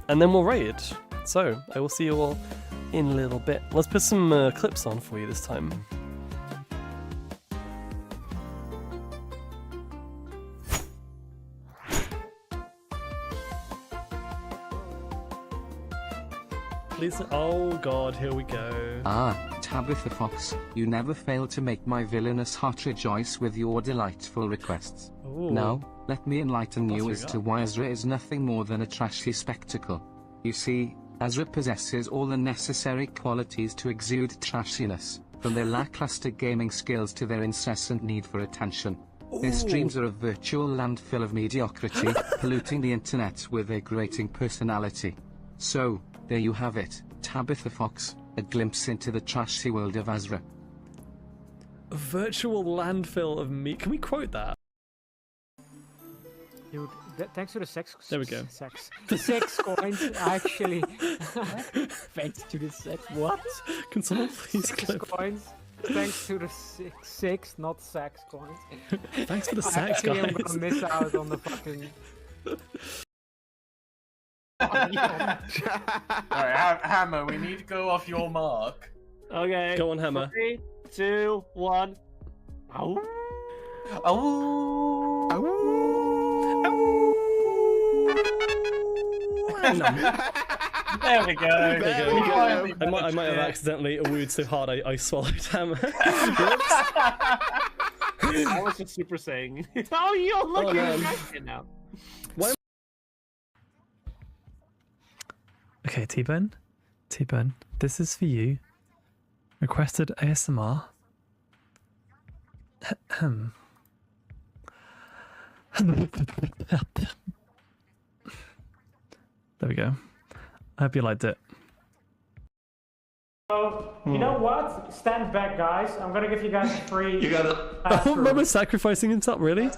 and then we'll raid. So, I will see you all in a little bit. Let's put some clips on for you this time. Please, oh god, here we go. Ah, Tabitha Fox, you never fail to make my villainous heart rejoice with your delightful requests. Ooh. Now, let me enlighten you as to why Ezra is nothing more than a trashy spectacle. You see, Ezra possesses all the necessary qualities to exude trashiness, from their lackluster gaming skills to their incessant need for attention. Their streams are a virtual landfill of mediocrity, polluting the internet with their grating personality. So, there you have it, Tabitha Fox, a glimpse into the trashy world of Ezra. A virtual landfill of meat. Can we quote that? Dude, thanks to the sex. There we go. The sex coins, actually. Thanks to the sex. What? Can someone please Sex clip? coins. Thanks to the six, not sex coins. Thanks for the sex, Actually, I'm guys. gonna miss out on the fucking. Alright, Hammer, we need to go off your mark. Okay. Go on, Hammer. 3, 2, 1. Ow. There we go. There we go. We I might have accidentally wooed so hard I swallowed Hammer. I was just super saying. Oh, you're looking man. at now. Okay, T-Bone, this is for you. Requested ASMR. There we go. I hope you liked it. So, you know what? Stand back, guys. I'm gonna give you guys a free. You got it. Oh, Mama's sacrificing himself, really?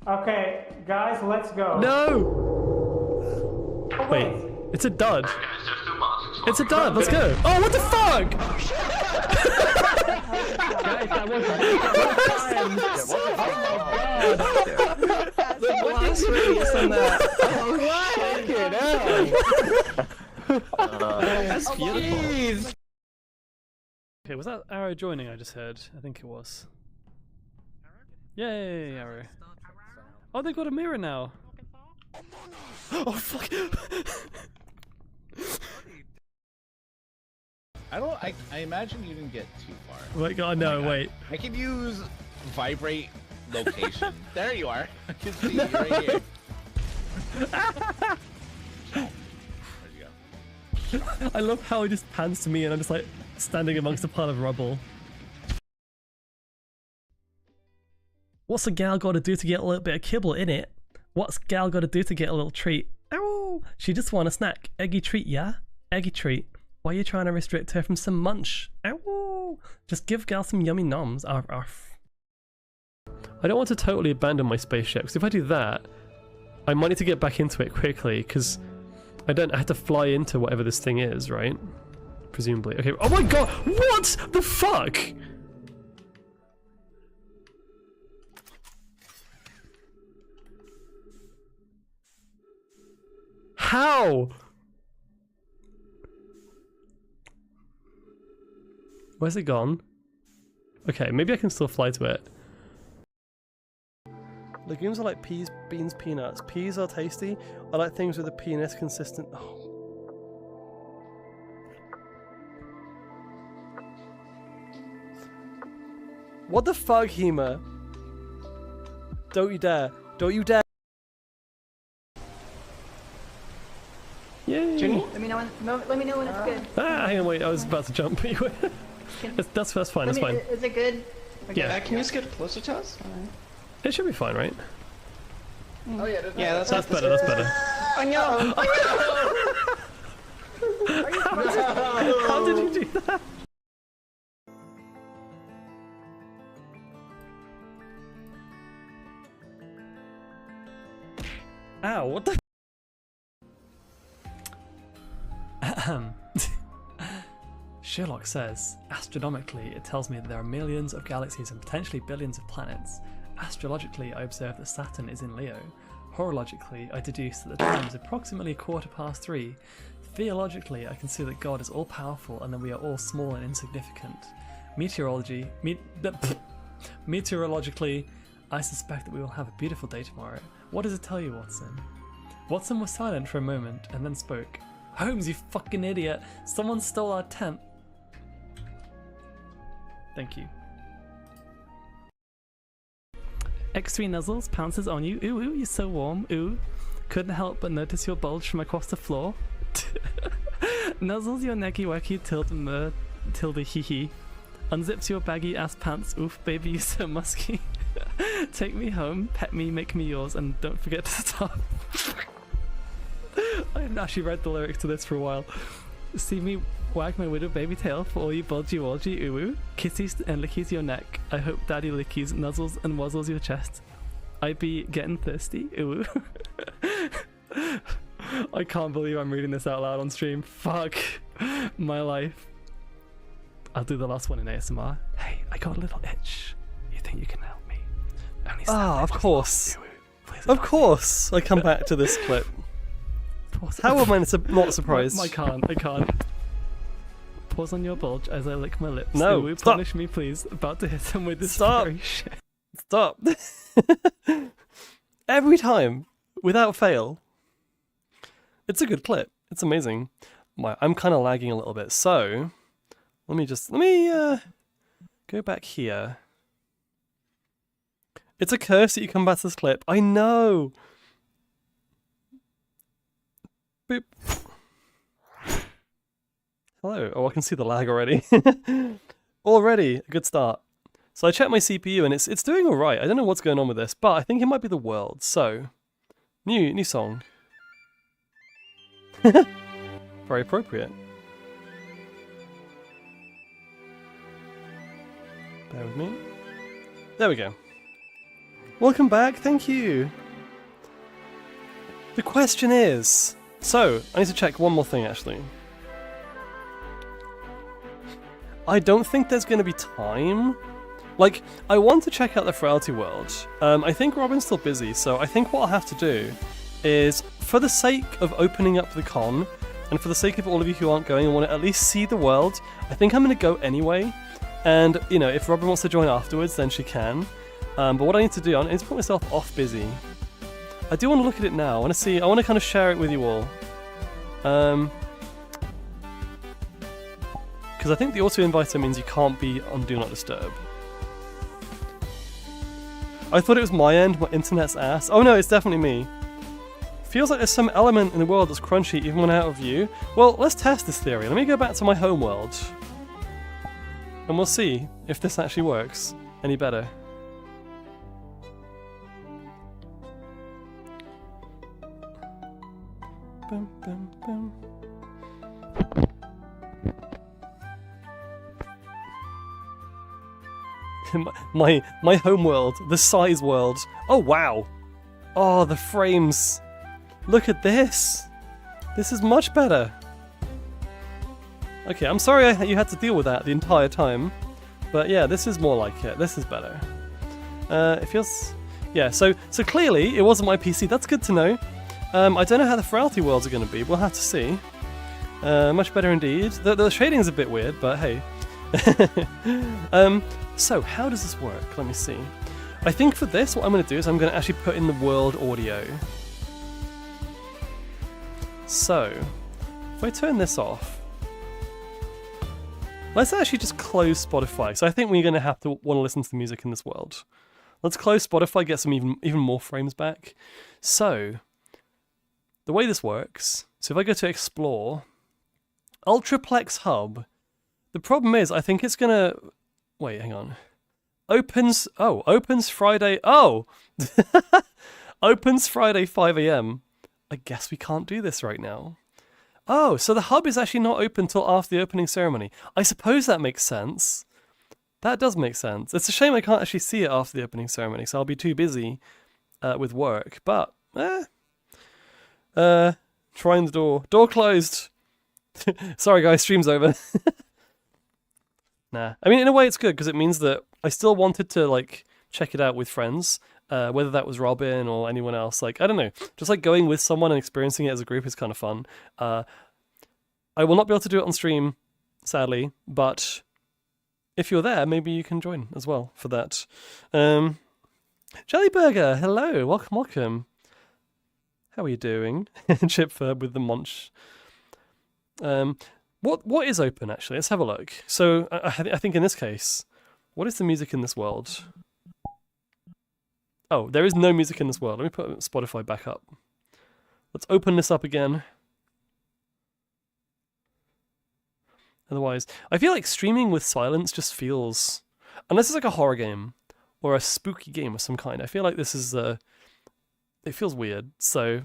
Okay, guys, let's go. No! Oh, Wait. It's a dud. It's a dud. Let's go. Oh, what the fuck? Guys, that was That's beautiful. Okay, was that Arrow joining I just heard? I think it was. Yay, Arrow. Oh, they've got a mirror now. Oh, fuck. I imagine you didn't get too far. Wait, God, no, wait. I can use vibrate location. There you are. I can see you right here. Where'd you go? I love how he just pans to me and I'm just like standing amongst a pile of rubble. What's a gal gotta do to get a little bit of kibble in it? What's gal gotta do to get a little treat? Oh, she just want a snack. Eggy treat, yeah? Eggy treat. Why are you trying to restrict her from some munch? Ow! Just give gal some yummy noms. Arf, arf. I don't want to totally abandon my spaceship, because if I do that, I might need to get back into it quickly, because I have to fly into whatever this thing is, right? Presumably. Okay. Oh my god! What the fuck? How? Where's it gone? Okay, maybe I can still fly to it. Legumes are like peas, beans, peanuts. Peas are tasty. I like things with a penis consistent. Oh. What the fuck, Hema? Don't you dare. Don't you dare. Yay. Let me know when it's good. Ah, hang on, wait, I was about to jump. That's fine, that's fine. Is it good? Okay. Yeah. Can you just get closer to us? It should be fine, right? Oh yeah, that's better, that's better. Oh no! How did you do that? Ow, what the Sherlock says, astronomically, it tells me that there are millions of galaxies and potentially billions of planets. Astrologically, I observe that Saturn is in Leo. Horologically, I deduce that the time is approximately 3:15. Theologically, I can see that God is all-powerful and that we are all small and insignificant. Meteorologically, I suspect that we will have a beautiful day tomorrow. What does it tell you, Watson? Watson was silent for a moment and then spoke. Holmes, you fucking idiot! Someone stole our tent. Thank you. X3 Nuzzles pounces on you. Ooh, ooh, you're so warm. Ooh. Couldn't help but notice your bulge from across the floor. Nuzzles your necky wacky tilde hee hee. Unzips your baggy ass pants. Oof, baby, you so musky. Take me home, pet me, make me yours, and don't forget to stop. I haven't actually read the lyrics to this for a while. See me wag my widow baby tail for all you bulgy walgy ooh ooh. Kisses and lickies your neck. I hope daddy lickies, nuzzles and wuzzles your chest. I be getting thirsty ooh ooh. I can't believe I'm reading this out loud on stream. Fuck my life. I'll do the last one in ASMR. Hey, I got a little itch. You think you can help me? Of course. Of course. I come back to this clip. How am I not surprised? I can't. Pause on your bulge as I lick my lips. No, Ooh, stop. Punish me, please. About to hit him with this Stop. furry shit. Stop. Every time, without fail. It's a good clip. It's amazing. I'm kind of lagging a little bit, so let me go back here. It's a curse that you come back to this clip. I know. Boop. Hello. Oh, I can see the lag already. Already, a good start. So I checked my CPU and it's doing all right. I don't know what's going on with this, but I think it might be the world. So, new song. Very appropriate. Bear with me. There we go. Welcome back. Thank you. The question is, So, I need to check one more thing actually. I don't think there's going to be time. Like, I want to check out the Furality world. I think Robin's still busy, so I think what I'll have to do is, for the sake of opening up the con, and for the sake of all of you who aren't going and want to at least see the world, I think I'm going to go anyway. And, you know, if Robin wants to join afterwards, then she can. But what I need to do, I need to put myself off busy. I do want to look at it now. I want to kind of share it with you all. Because I think the auto-inviter means you can't be on Do Not Disturb. I thought it was my end, my internet's ass. Oh no, it's definitely me. Feels like there's some element in the world that's crunchy even when out of view. Well, let's test this theory. Let me go back to my home world. And we'll see if this actually works any better. Bum, bum, bum. my home world, the size world. Oh wow! Oh, the frames. Look at this. This is much better. Okay, I'm sorry you had to deal with that the entire time, but yeah, this is more like it. This is better. It feels, yeah. So clearly it wasn't my PC. That's good to know. I don't know how the Furality worlds are going to be. We'll have to see. Much better indeed. The shading is a bit weird, but hey. So how does this work? Let me see. I think for this, what I'm going to do is I'm going to actually put in the world audio. So, if I turn this off, let's actually just close Spotify. So I think we're going to have to want to listen to the music in this world. Let's close Spotify, get some even more frames back. So, the way this works, so if I go to Explore, Ultraplex Hub, the problem is I think it's going to, wait, hang on. Opens Friday, opens Friday 5 AM. I guess we can't do this right now. Oh, so the hub is actually not open till after the opening ceremony. I suppose that makes sense. That does make sense. It's a shame I can't actually see it after the opening ceremony, so I'll be too busy with work. But, trying the door. Door closed! Sorry guys, stream's over. Nah. I mean, in a way it's good, because it means that I still wanted to, like, check it out with friends. Whether that was Robin or anyone else, like, I don't know. Just like going with someone and experiencing it as a group is kind of fun. I will not be able to do it on stream, sadly, but if you're there, maybe you can join as well for that. Jellyburger, hello, welcome. How are you doing? Chipfurb with the munch. What is open, actually? Let's have a look. So, I think in this case, what is the music in this world? Oh, there is no music in this world. Let me put Spotify back up. Let's open this up again. Otherwise, I feel like streaming with silence just feels... Unless it's like a horror game, or a spooky game of some kind, I feel like this is... it feels weird, so...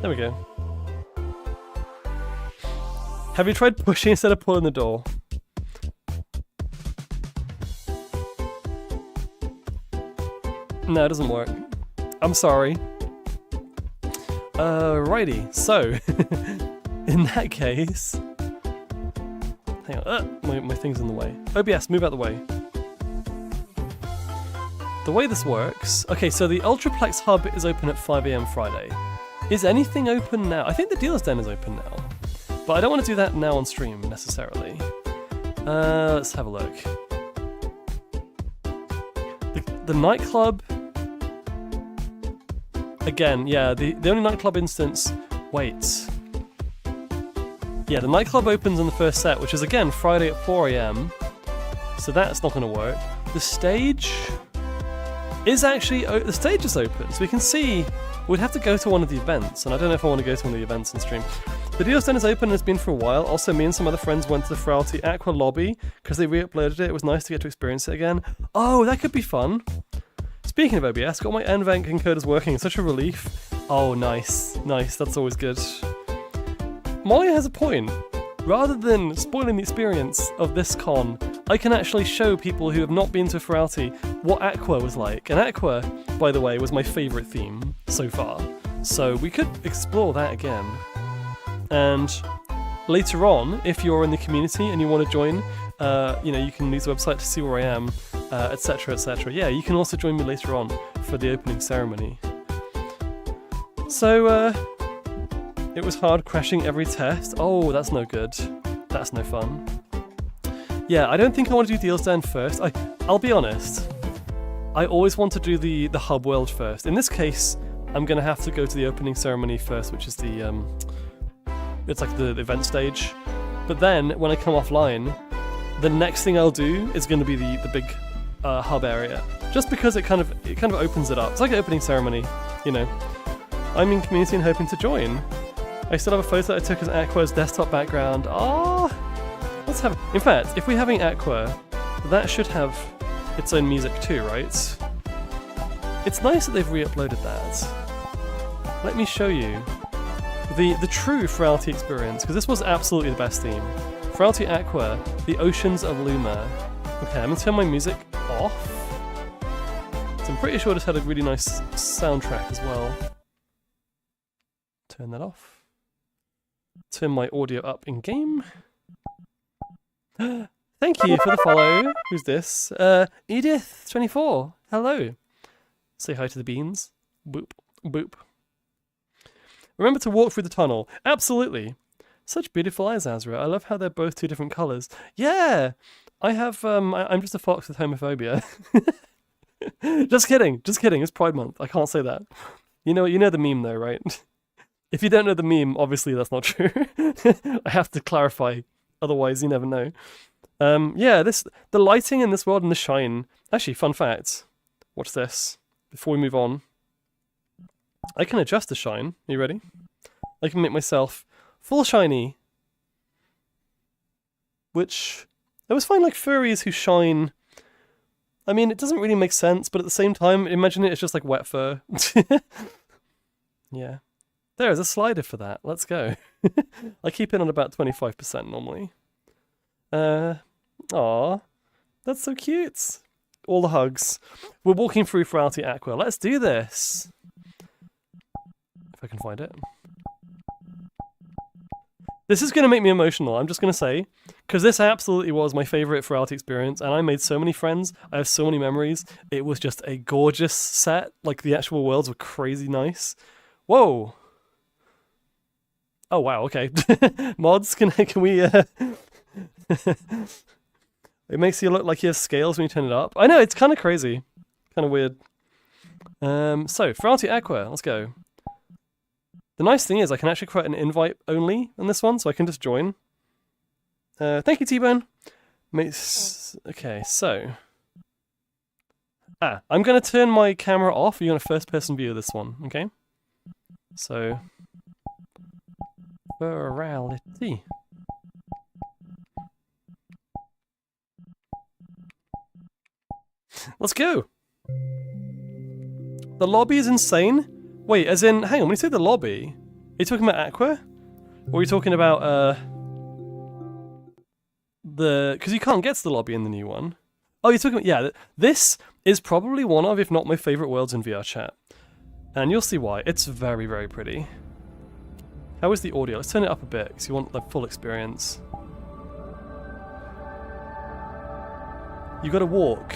There we go. Have you tried pushing instead of pulling the door? No, it doesn't work. I'm sorry. Righty, so, in that case... Hang on, my thing's in the way. OBS, move out the way. The way this works... Okay, so the Ultraplex Hub is open at 5 AM Friday. Is anything open now? I think the Dealer's Den is open now. But I don't want to do that now on stream, necessarily. Let's have a look. The nightclub... Again, yeah, the only nightclub instance... Wait. Yeah, the nightclub opens on the first set, which is, again, Friday at 4 AM. So that's not going to work. The stage... is actually... the stage is open, so we can see... We'd have to go to one of the events, and I don't know if I want to go to one of the events on stream. The Dealer's Den is open and has been for a while. Also, me and some other friends went to the Furality Aqua lobby because they re-uploaded it. It was nice to get to experience it again. Oh, that could be fun. Speaking of OBS, got my NVENC encoders working. It's such a relief. Oh, nice. Nice, that's always good. Molly has a point. Rather than spoiling the experience of this con, I can actually show people who have not been to Furality what Aqua was like. And Aqua, by the way, was my favourite theme so far. So we could explore that again. And later on, if you're in the community and you want to join, you know, you can use the website to see where I am, etc, etc. Yeah, you can also join me later on for the opening ceremony. So, it was hard crashing every test. Oh, that's no good. That's no fun. Yeah, I don't think I want to do Deals Den first. I'll be honest. I always want to do the hub world first. In this case, I'm gonna have to go to the opening ceremony first, which is the it's like the event stage. But then when I come offline, the next thing I'll do is going to be the big hub area, just because it kind of opens it up. It's like an opening ceremony, you know. I'm in community and hoping to join. I still have a photo that I took as Aqua's desktop background. Ah, let's have. In fact, if we're having Aqua, that should have its own music too, right? It's nice that they've re-uploaded that. Let me show you the true Furality experience, because this was absolutely the best theme. Furality Aqua, the Oceans of Luma. Okay, I'm gonna turn my music off. So I'm pretty sure this had a really nice soundtrack as well. Turn that off. Turn my audio up in game. Thank you for the follow. Who's this? Edith24. Hello. Say hi to the beans. Boop, boop. Remember to walk through the tunnel. Absolutely. Such beautiful eyes, Azra. I love how they're both two different colours. Yeah! I have, I'm just a fox with homophobia. Just kidding, it's Pride Month. I can't say that. You know the meme though, right? If you don't know the meme, obviously that's not true. I have to clarify, otherwise you never know. Yeah, the lighting in this world and the shine. Actually, fun fact. Watch this. Before we move on. I can adjust the shine. Are you ready? I can make myself full shiny. Which, I always find like furries who shine. I mean, it doesn't really make sense, but at the same time, imagine it as just like wet fur. Yeah. There's a slider for that. Let's go. I keep it on about 25% normally. Aw. That's so cute. All the hugs. We're walking through Furality Aqua. Let's do this. If I can find it. This is going to make me emotional, I'm just going to say. Because this absolutely was my favourite Furality experience, and I made so many friends. I have so many memories. It was just a gorgeous set. Like, the actual worlds were crazy nice. Whoa! Oh, wow, okay. Mods, can we... It makes you look like you have scales when you turn it up. I know, it's kind of crazy. Kind of weird. So, Furality Aqua, let's go. The nice thing is I can actually create an invite only on this one, so I can just join. Thank you, T-Bone. Okay, so... I'm going to turn my camera off. You're on a first-person view of this one, okay? So... Furality. Let's go! The lobby is insane. Wait, as in, hang on, when you say the lobby, are you talking about Aqua? Or are you talking about, because you can't get to the lobby in the new one. Oh, you're talking about, yeah, this is probably one of, if not my favourite worlds in VR chat. And you'll see why. It's very, very pretty. How is the audio? Let's turn it up a bit, because you want the full experience. You gotta walk.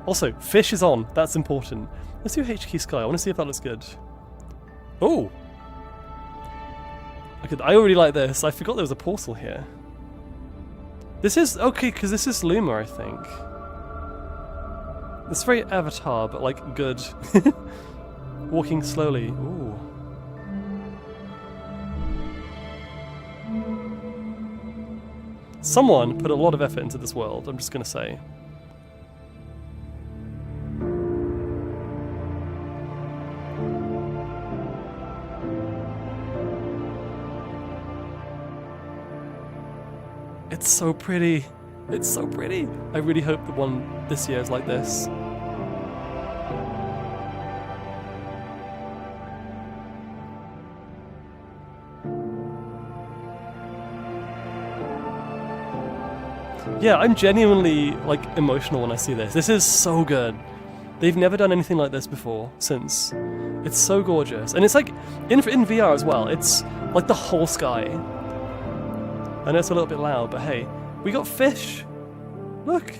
Also, fish is on. That's important. Let's do HQ Sky. I want to see if that looks good. Oh! I already like this. I forgot there was a portal here. This is... okay, because this is Luma, I think. It's very Avatar, but like, good. Walking slowly. Ooh. Someone put a lot of effort into this world, I'm just gonna say. It's so pretty. It's so pretty. I really hope the one this year is like this. Yeah, I'm genuinely like emotional when I see this. This is so good. They've never done anything like this before since. It's so gorgeous, and it's like in VR as well. It's like the whole sky. I know it's a little bit loud, but hey, we got fish. Look.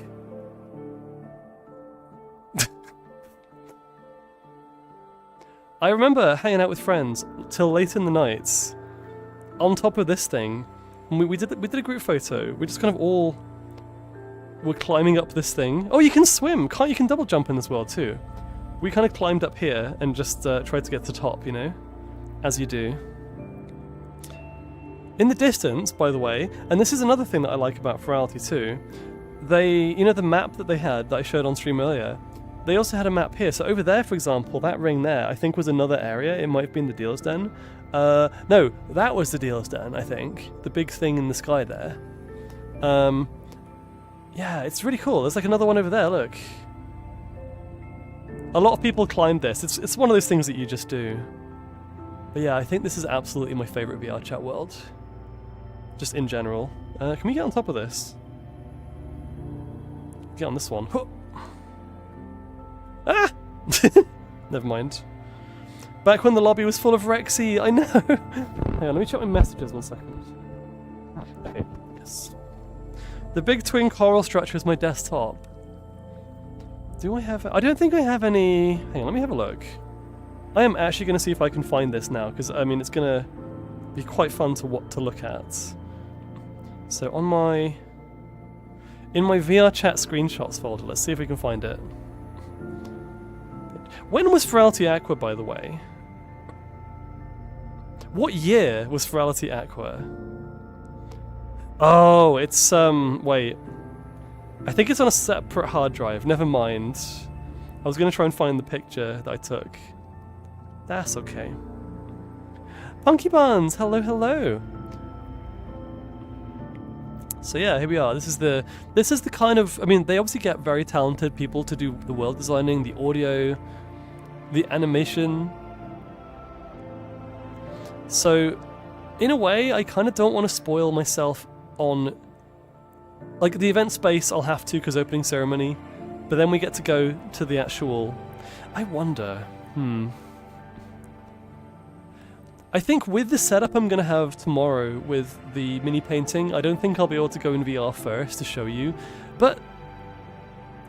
I remember hanging out with friends till late in the nights on top of this thing, and we did a group photo. We just kind of all were climbing up this thing. Oh, you can swim! You can double jump in this world too. We kind of climbed up here and just tried to get to the top, you know, as you do. In the distance, by the way, and this is another thing that I like about Furality too. You know, the map that they had that I showed on stream earlier. They also had a map here. So over there, for example, that ring there, I think was another area. It might have been the dealer's den. No, that was the dealer's den, I think. The big thing in the sky there. Yeah, it's really cool. There's like another one over there, look. A lot of people climbed this. It's one of those things that you just do. But yeah, I think this is absolutely my favourite VR chat world. Just in general. Can we get on top of this? Get on this one. Ah! Never mind. Back when the lobby was full of Rexy, I know! Hang on, let me check my messages 1 second. Okay, yes. The big twin coral structure is my desktop. Do I have... I don't think I have any... Hang on, let me have a look. I am actually going to see if I can find this now, because, I mean, it's going to be quite fun to look at. So, on my... In my VR chat screenshots folder, let's see if we can find it. When was Furality Aqua, by the way? What year was Furality Aqua? Oh, it's, wait. I think it's on a separate hard drive, never mind. I was going to try and find the picture that I took. That's okay. Punky Buns, hello, hello. So yeah, here we are. This is the kind of, I mean, they obviously get very talented people to do the world designing, the audio, the animation. So, in a way, I kind of don't want to spoil myself on... Like, the event space I'll have to because opening ceremony, but then we get to go to the actual... I wonder... I think with the setup I'm going to have tomorrow with the mini painting, I don't think I'll be able to go in VR first to show you, but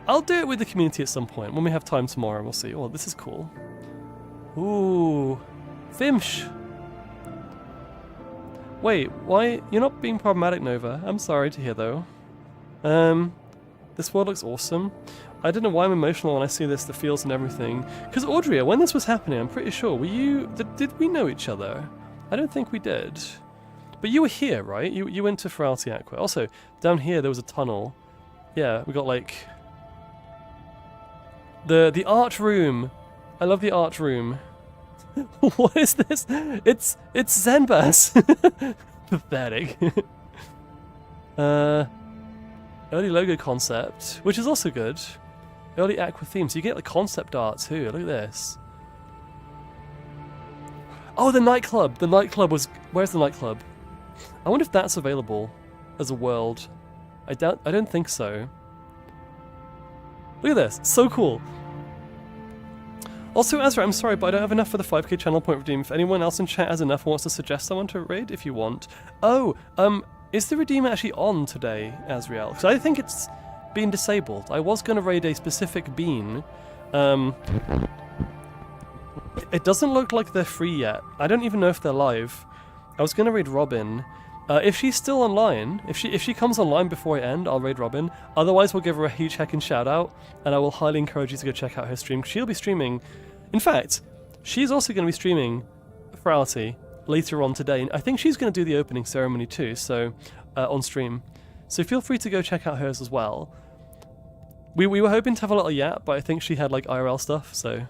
I'll do it with the community at some point. When we have time tomorrow, we'll see. Oh, this is cool. Ooh. Fimsh! Wait, why? You're not being problematic, Nova. I'm sorry to hear, though. This world looks awesome. I don't know why I'm emotional when I see this, the feels and everything. Because Audria, when this was happening, I'm pretty sure, were you... Did we know each other? I don't think we did. But you were here, right? You went to Furality Aqua. Also, down here there was a tunnel. Yeah, we got like... The art room. I love the art room. What is this? It's Zenbus. Pathetic. Early logo concept, which is also good. Early Aqua theme, so you get the concept art too. Look at this. Oh, the nightclub. The nightclub was... Where's the nightclub? I wonder if that's available as a world. I don't think so. Look at this. So cool. Also, Azra, I'm sorry, but I don't have enough for the 5k channel point redeem. If anyone else in chat has enough and wants to suggest someone to raid, if you want. Oh, is the redeem actually on today, Azriel? Because I think it's been disabled. I was going to raid a specific bean. It doesn't look like they're free yet. I don't even know if they're live. I was going to raid Robin. If she's still online, if she comes online before I end, I'll raid Robin. Otherwise, we'll give her a huge heckin' shout out, and I will highly encourage you to go check out her stream. She'll be streaming. In fact, she's also going to be streaming Furality later on today. I think she's going to do the opening ceremony too, so on stream. So feel free to go check out hers as well. We were hoping to have a little yap, but I think she had like IRL stuff, so.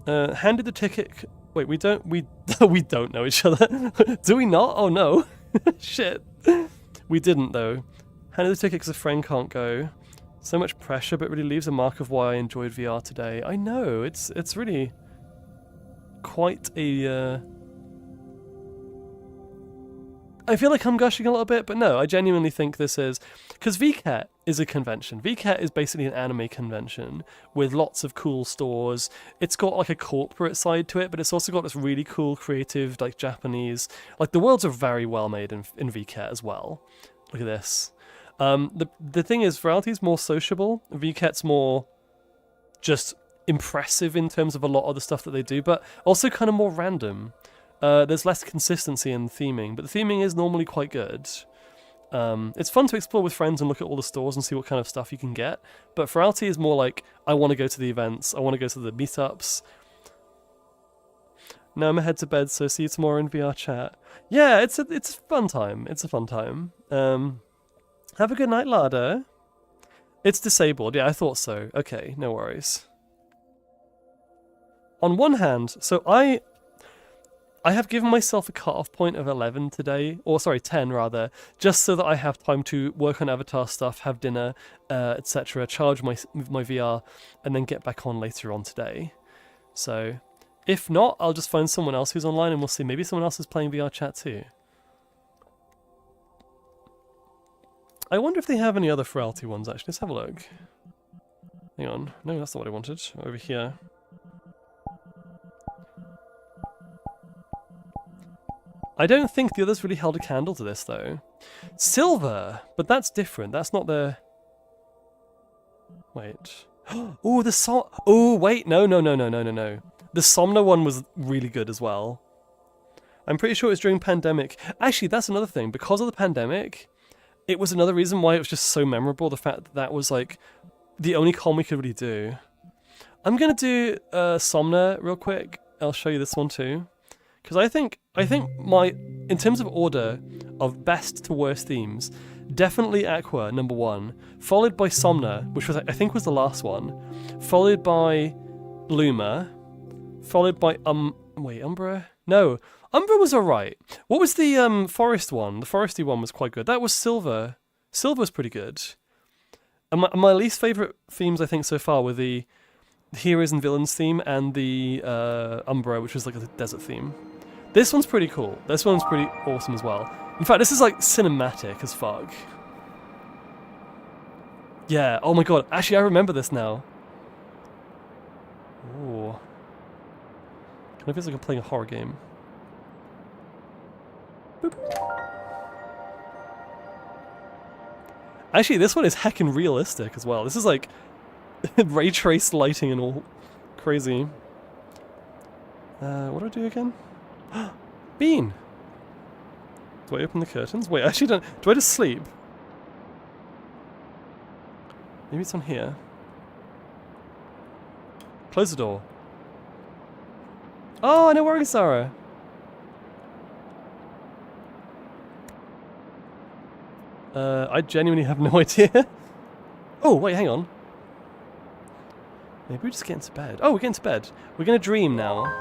Handed the ticket. Wait, we don't know each other. Do we not? Oh no. Shit. We didn't though. Handed the ticket because a friend can't go. So much pressure, but really leaves a mark of why I enjoyed VR today. I know, it's really quite a I feel like I'm gushing a little bit, but no, I genuinely think this is... Because VCAT is a convention. VCAT is basically an anime convention with lots of cool stores. It's got like a corporate side to it, but it's also got this really cool, creative, like Japanese... Like the worlds are very well made in VCAT as well. Look at this. The thing is, Furality is more sociable. VCAT's more just impressive in terms of a lot of the stuff that they do, but also kind of more random. There's less consistency in the theming, but the theming is normally quite good. It's fun to explore with friends and look at all the stores and see what kind of stuff you can get, but Furality is more like, I want to go to the events, I want to go to the meetups. Now I'm head to bed, so see you tomorrow in VR chat. Yeah, it's a fun time. It's a fun time. Have a good night, Lada. It's disabled. Yeah, I thought so. Okay, no worries. On one hand, so I have given myself a cut-off point of 11 today, or sorry, 10 rather, just so that I have time to work on Avatar stuff, have dinner, etc., charge my VR, and then get back on later on today. So, if not, I'll just find someone else who's online and we'll see. Maybe someone else is playing VR chat too. I wonder if they have any other Furality ones, actually. Let's have a look. Hang on. No, that's not what I wanted. Over here. I don't think the others really held a candle to this, though. Silver! But that's different. That's not the... Wait. Oh, the Oh, wait. No. The Somna one was really good as well. I'm pretty sure it was during pandemic. Actually, that's another thing. Because of the pandemic, it was another reason why it was just so memorable. The fact that that was, like, the only con we could really do. I'm going to do Somna real quick. I'll show you this one, too. Because I think in terms of order of best to worst themes, definitely Aqua, number 1, followed by Somna, which was I think was the last one, followed by Luma, followed by wait, Umbra? No, Umbra was alright. What was the forest one? The foresty one was quite good. That was Silver. Silver was pretty good. And my least favourite themes I think so far were the Heroes and Villains theme and the Umbra, which was like a desert theme. This one's pretty cool. This one's pretty awesome as well. In fact, this is like cinematic as fuck. Yeah, oh my god. Actually, I remember this now. Ooh. Kind of feels like I'm playing a horror game. Boop. Actually, this one is heckin' realistic as well. This is like ray traced lighting and all crazy. What do I do again? Bean! Do I open the curtains? Wait, I actually don't... Do I just sleep? Maybe it's on here. Close the door. Oh, no worries, Sarah. I genuinely have no idea. Oh, wait, hang on. Maybe we just get into bed. Oh, we're getting to bed. We're gonna dream now.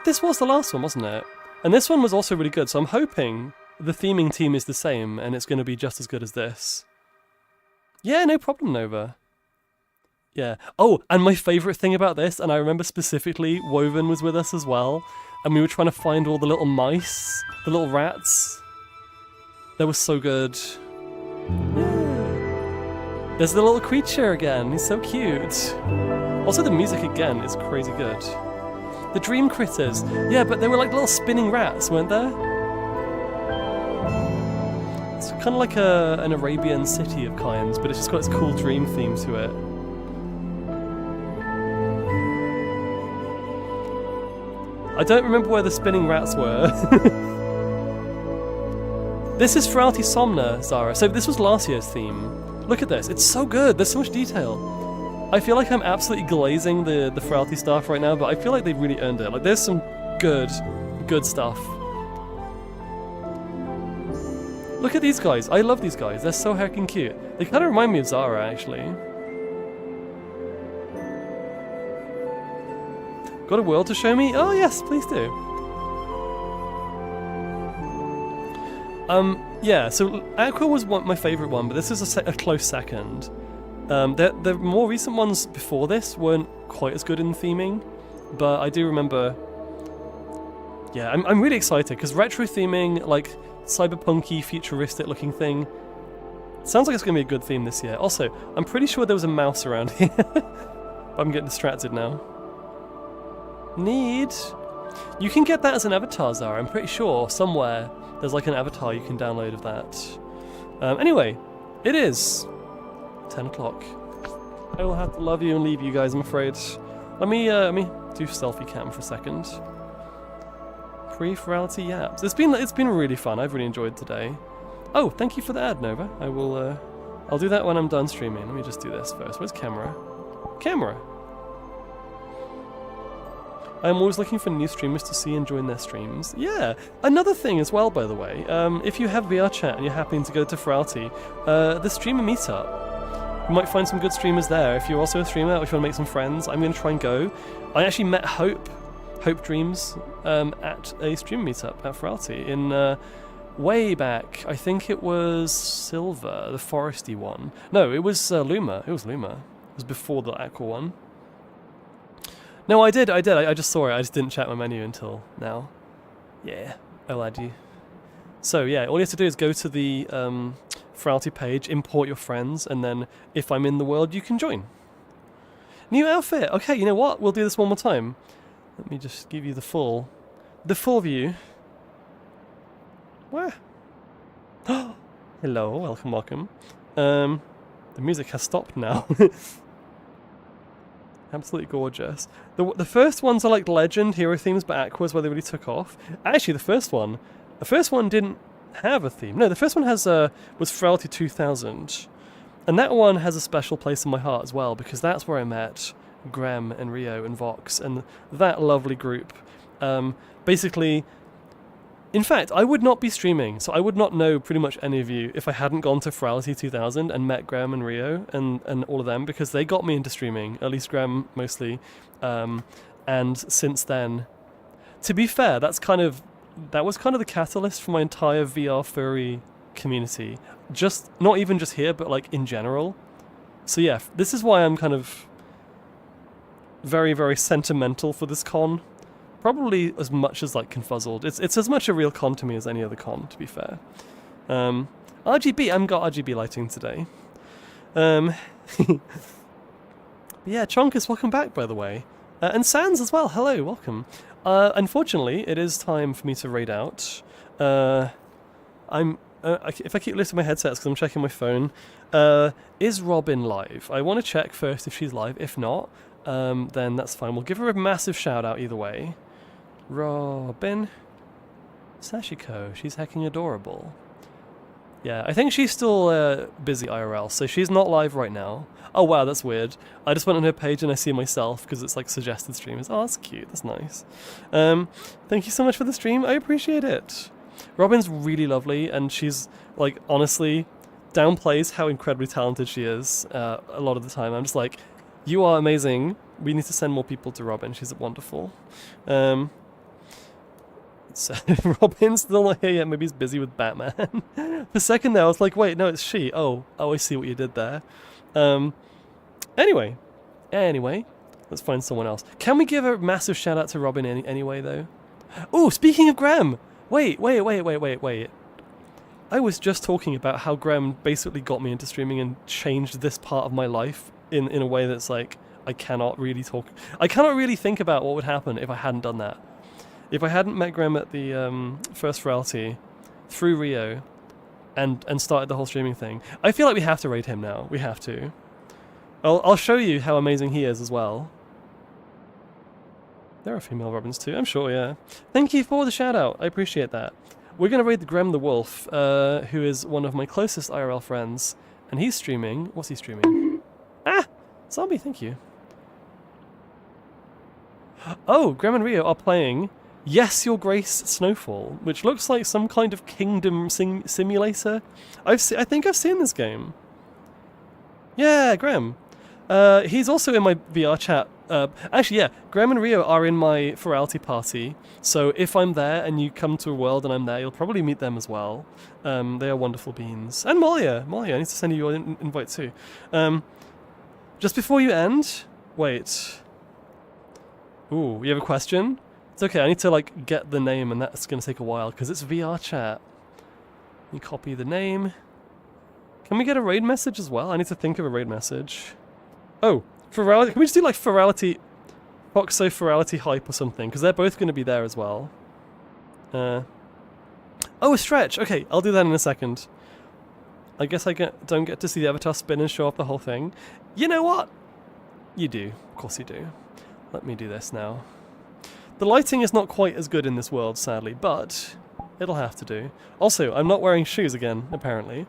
This was the last one, wasn't it? And this one was also really good, so I'm hoping the theming team is the same and it's going to be just as good as this. Yeah, no problem, Nova. Yeah. Oh, and my favourite thing about this, and I remember specifically, Woven was with us as well, and we were trying to find all the little mice, the little rats. That was so good. Yeah. There's the little creature again, he's so cute. Also, the music again is crazy good. The dream critters. Yeah, but they were like little spinning rats, weren't there? It's kind of like an Arabian city of kinds, but it's just got its cool dream theme to it. I don't remember where the spinning rats were. This is Furality Somna, Zara. So this was last year's theme. Look at this. It's so good. There's so much detail. I feel like I'm absolutely glazing the Furality stuff right now, but I feel like they've really earned it. Like, there's some good stuff. Look at these guys. I love these guys. They're so heckin' cute. They kind of remind me of Zara, actually. Got a world to show me? Oh, yes, please do. Yeah, so Aqua was my favourite one, but this is a close second. The more recent ones before this weren't quite as good in theming, but I do remember yeah, I'm really excited because retro theming, like cyberpunky, futuristic looking thing, sounds like it's going to be a good theme this year. Also, I'm pretty sure there was a mouse around here. I'm getting distracted now. You can get that as an avatar, Zara. I'm pretty sure somewhere there's like an avatar you can download of that. Anyway, it is 10 o'clock. I will have to love you and leave you guys, I'm afraid. Let me do selfie cam for a second. Furality yaps. It's been really fun. I've really enjoyed today. Oh, thank you for the ad, Nova. I will I'll do that when I'm done streaming. Let me just do this first. Where's camera? Camera. I'm always looking for new streamers to see and join their streams. Yeah, another thing as well, by the way. If you have VR chat and you're happening to go to Furality, the streamer meetup. You might find some good streamers there. If you're also a streamer, or if you want to make some friends, I'm going to try and go. I actually met Hope Dreams, at a stream meetup at Furality in way back. I think it was Silver, the foresty one. No, it was Luma. It was Luma. It was before the aqua one. No, I did. I just saw it. I just didn't check my menu until now. Yeah, I'll add you. So yeah, all you have to do is go to the Furality page, import your friends, and then if I'm in the world, you can join. New outfit. Okay, you know what? We'll do this one more time. Let me just give you the full view. Where? Hello, welcome. The music has stopped now. Absolutely gorgeous. The first ones are like legend hero themes, but Aqua's where they really took off. Actually, the first one didn't have a theme. No, the first one was Furality 2000, and that one has a special place in my heart as well because that's where I met Grem and Rio and Vox and that lovely group. Basically, in fact, I would not be streaming, so I would not know pretty much any of you if I hadn't gone to Furality 2000 and met Graham and Rio and all of them, because they got me into streaming, at least Graham mostly. And since then, to be fair, that was kind of the catalyst for my entire VR furry community. Just not even just here, but like in general. So yeah, this is why I'm kind of very, very sentimental for this con. Probably as much as like Confuzzled. It's as much a real con to me as any other con, to be fair. RGB, I haven't got RGB lighting today. But yeah, Chonkus, welcome back, by the way. And Sans as well, hello, welcome. Unfortunately, it is time for me to raid out. If I keep lifting my headsets because I'm checking my phone, is Robin live? I want to check first if she's live. If not, then that's fine. We'll give her a massive shout out either way. Robin Sashiko, she's hecking adorable. Yeah, I think she's still busy IRL, so she's not live right now. Oh wow, that's weird. I just went on her page and I see myself because it's like suggested streamers. Oh, that's cute, that's nice. Thank you so much for the stream, I appreciate it. Robin's really lovely, and she's like honestly downplays how incredibly talented she is a lot of the time. I'm just like, you are amazing. We need to send more people to Robin. She's wonderful. So Robin's still not here yet. Maybe he's busy with Batman. For a second there, I was like, wait, no, it's she. Oh, I see what you did there. Anyway, let's find someone else. Can we give a massive shout out to Robin anyway, though? Oh, speaking of Graham. Wait. I was just talking about how Graham basically got me into streaming and changed this part of my life in a way that's like, I cannot really think about what would happen if I hadn't done that. If I hadn't met Graham at the first Furality through Rio and started the whole streaming thing, I feel like we have to raid him now. We have to. I'll show you how amazing he is as well. There are female Robins too, I'm sure, yeah. Thank you for the shout out. I appreciate that. We're going to raid the Grem the Wolf, who is one of my closest IRL friends, and he's streaming. What's he streaming? Ah! Zombie, thank you. Oh, Grem and Rio are playing Yes, Your Grace Snowfall, which looks like some kind of kingdom simulator. I think I've seen this game. Yeah, Graham. He's also in my VR chat. Actually, yeah, Graham and Rio are in my Furality party, so if I'm there and you come to a world and I'm there, you'll probably meet them as well. They are wonderful beans. And Molia, I need to send you your invite too. Just before you end, wait. Ooh, you have a question? It's okay, I need to like get the name and that's going to take a while because it's VR chat. You copy the name. Can we get a raid message as well? I need to think of a raid message. Oh, Furality. Can we just do like Furality, foxxo Furality hype or something? Because they're both going to be there as well. Oh, a stretch. Okay, I'll do that in a second. I guess I don't get to see the avatar spin and show off the whole thing. You know what? You do. Of course you do. Let me do this now. The lighting is not quite as good in this world, sadly, but it'll have to do. Also, I'm not wearing shoes again, apparently.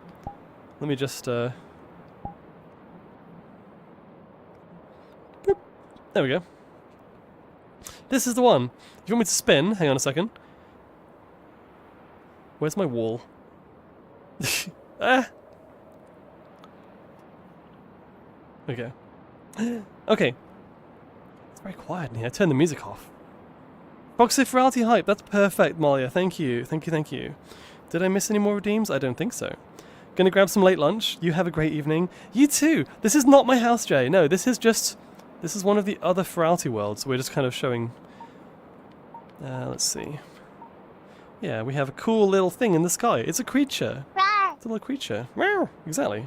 Let me just, boop. There we go. This is the one. If you want me to spin, hang on a second. Where's my wall? Ah! Okay. Okay. It's very quiet in here. I turned the music off. foxxo Furality hype. That's perfect, Malia. Thank you. Thank you, thank you. Did I miss any more redeems? I don't think so. Gonna grab some late lunch. You have a great evening. You too! This is not my house, Jay. No, this is just... This is one of the other Furality worlds. We're just kind of showing... let's see. Yeah, we have a cool little thing in the sky. It's a creature. It's a little creature. Meow. Exactly.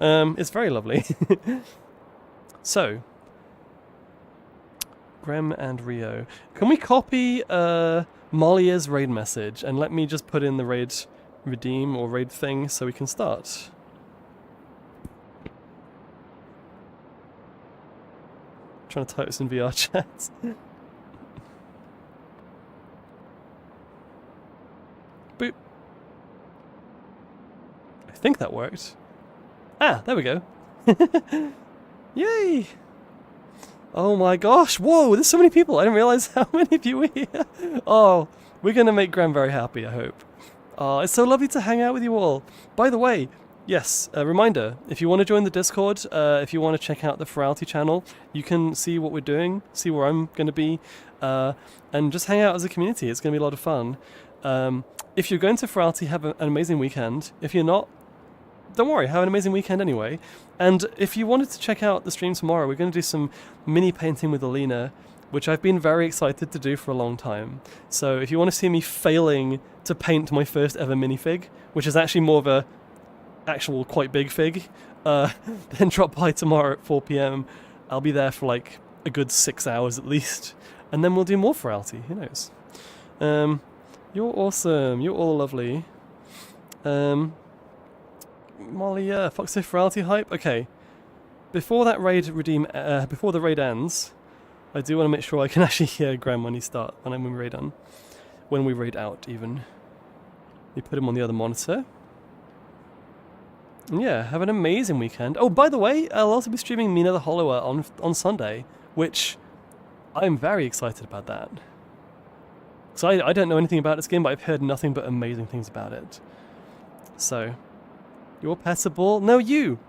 It's very lovely. So... Grem and Rio. Can we copy Malia's raid message and let me just put in the raid... redeem or raid thing so we can start. Trying to type this in VR chat. Boop. I think that worked. Ah, there we go. Yay! Oh my gosh, whoa, there's so many people. I didn't realize how many of you were here. Oh, we're gonna make Graham very happy, I hope. It's so lovely to hang out with you all. By the way, yes, a reminder, if you want to join the Discord, if you want to check out the Furality channel, you can see what we're doing, see where I'm going to be, and just hang out as a community. It's going to be a lot of fun. If you're going to Furality, have an amazing weekend. If you're not, don't worry, have an amazing weekend anyway. And if you wanted to check out the stream tomorrow, we're going to do some mini painting with Alina, which I've been very excited to do for a long time. So if you want to see me failing to paint my first ever minifig, which is actually more of a actual quite big fig, then drop by tomorrow at 4 PM. I'll be there for like a good 6 hours at least, and then we'll do more Furality, who knows. You're awesome, you're all lovely. Molly, yeah, foxxo Furality hype. Okay, before that raid before the raid ends, I do want to make sure I can actually hear Graham when we raid on. When we raid out, even. You put him on the other monitor. And yeah, have an amazing weekend. Oh, by the way, I'll also be streaming Mina the Hollower on Sunday, which I'm very excited about that. So I don't know anything about this game, but I've heard nothing but amazing things about it. So, you're Petable. No, you!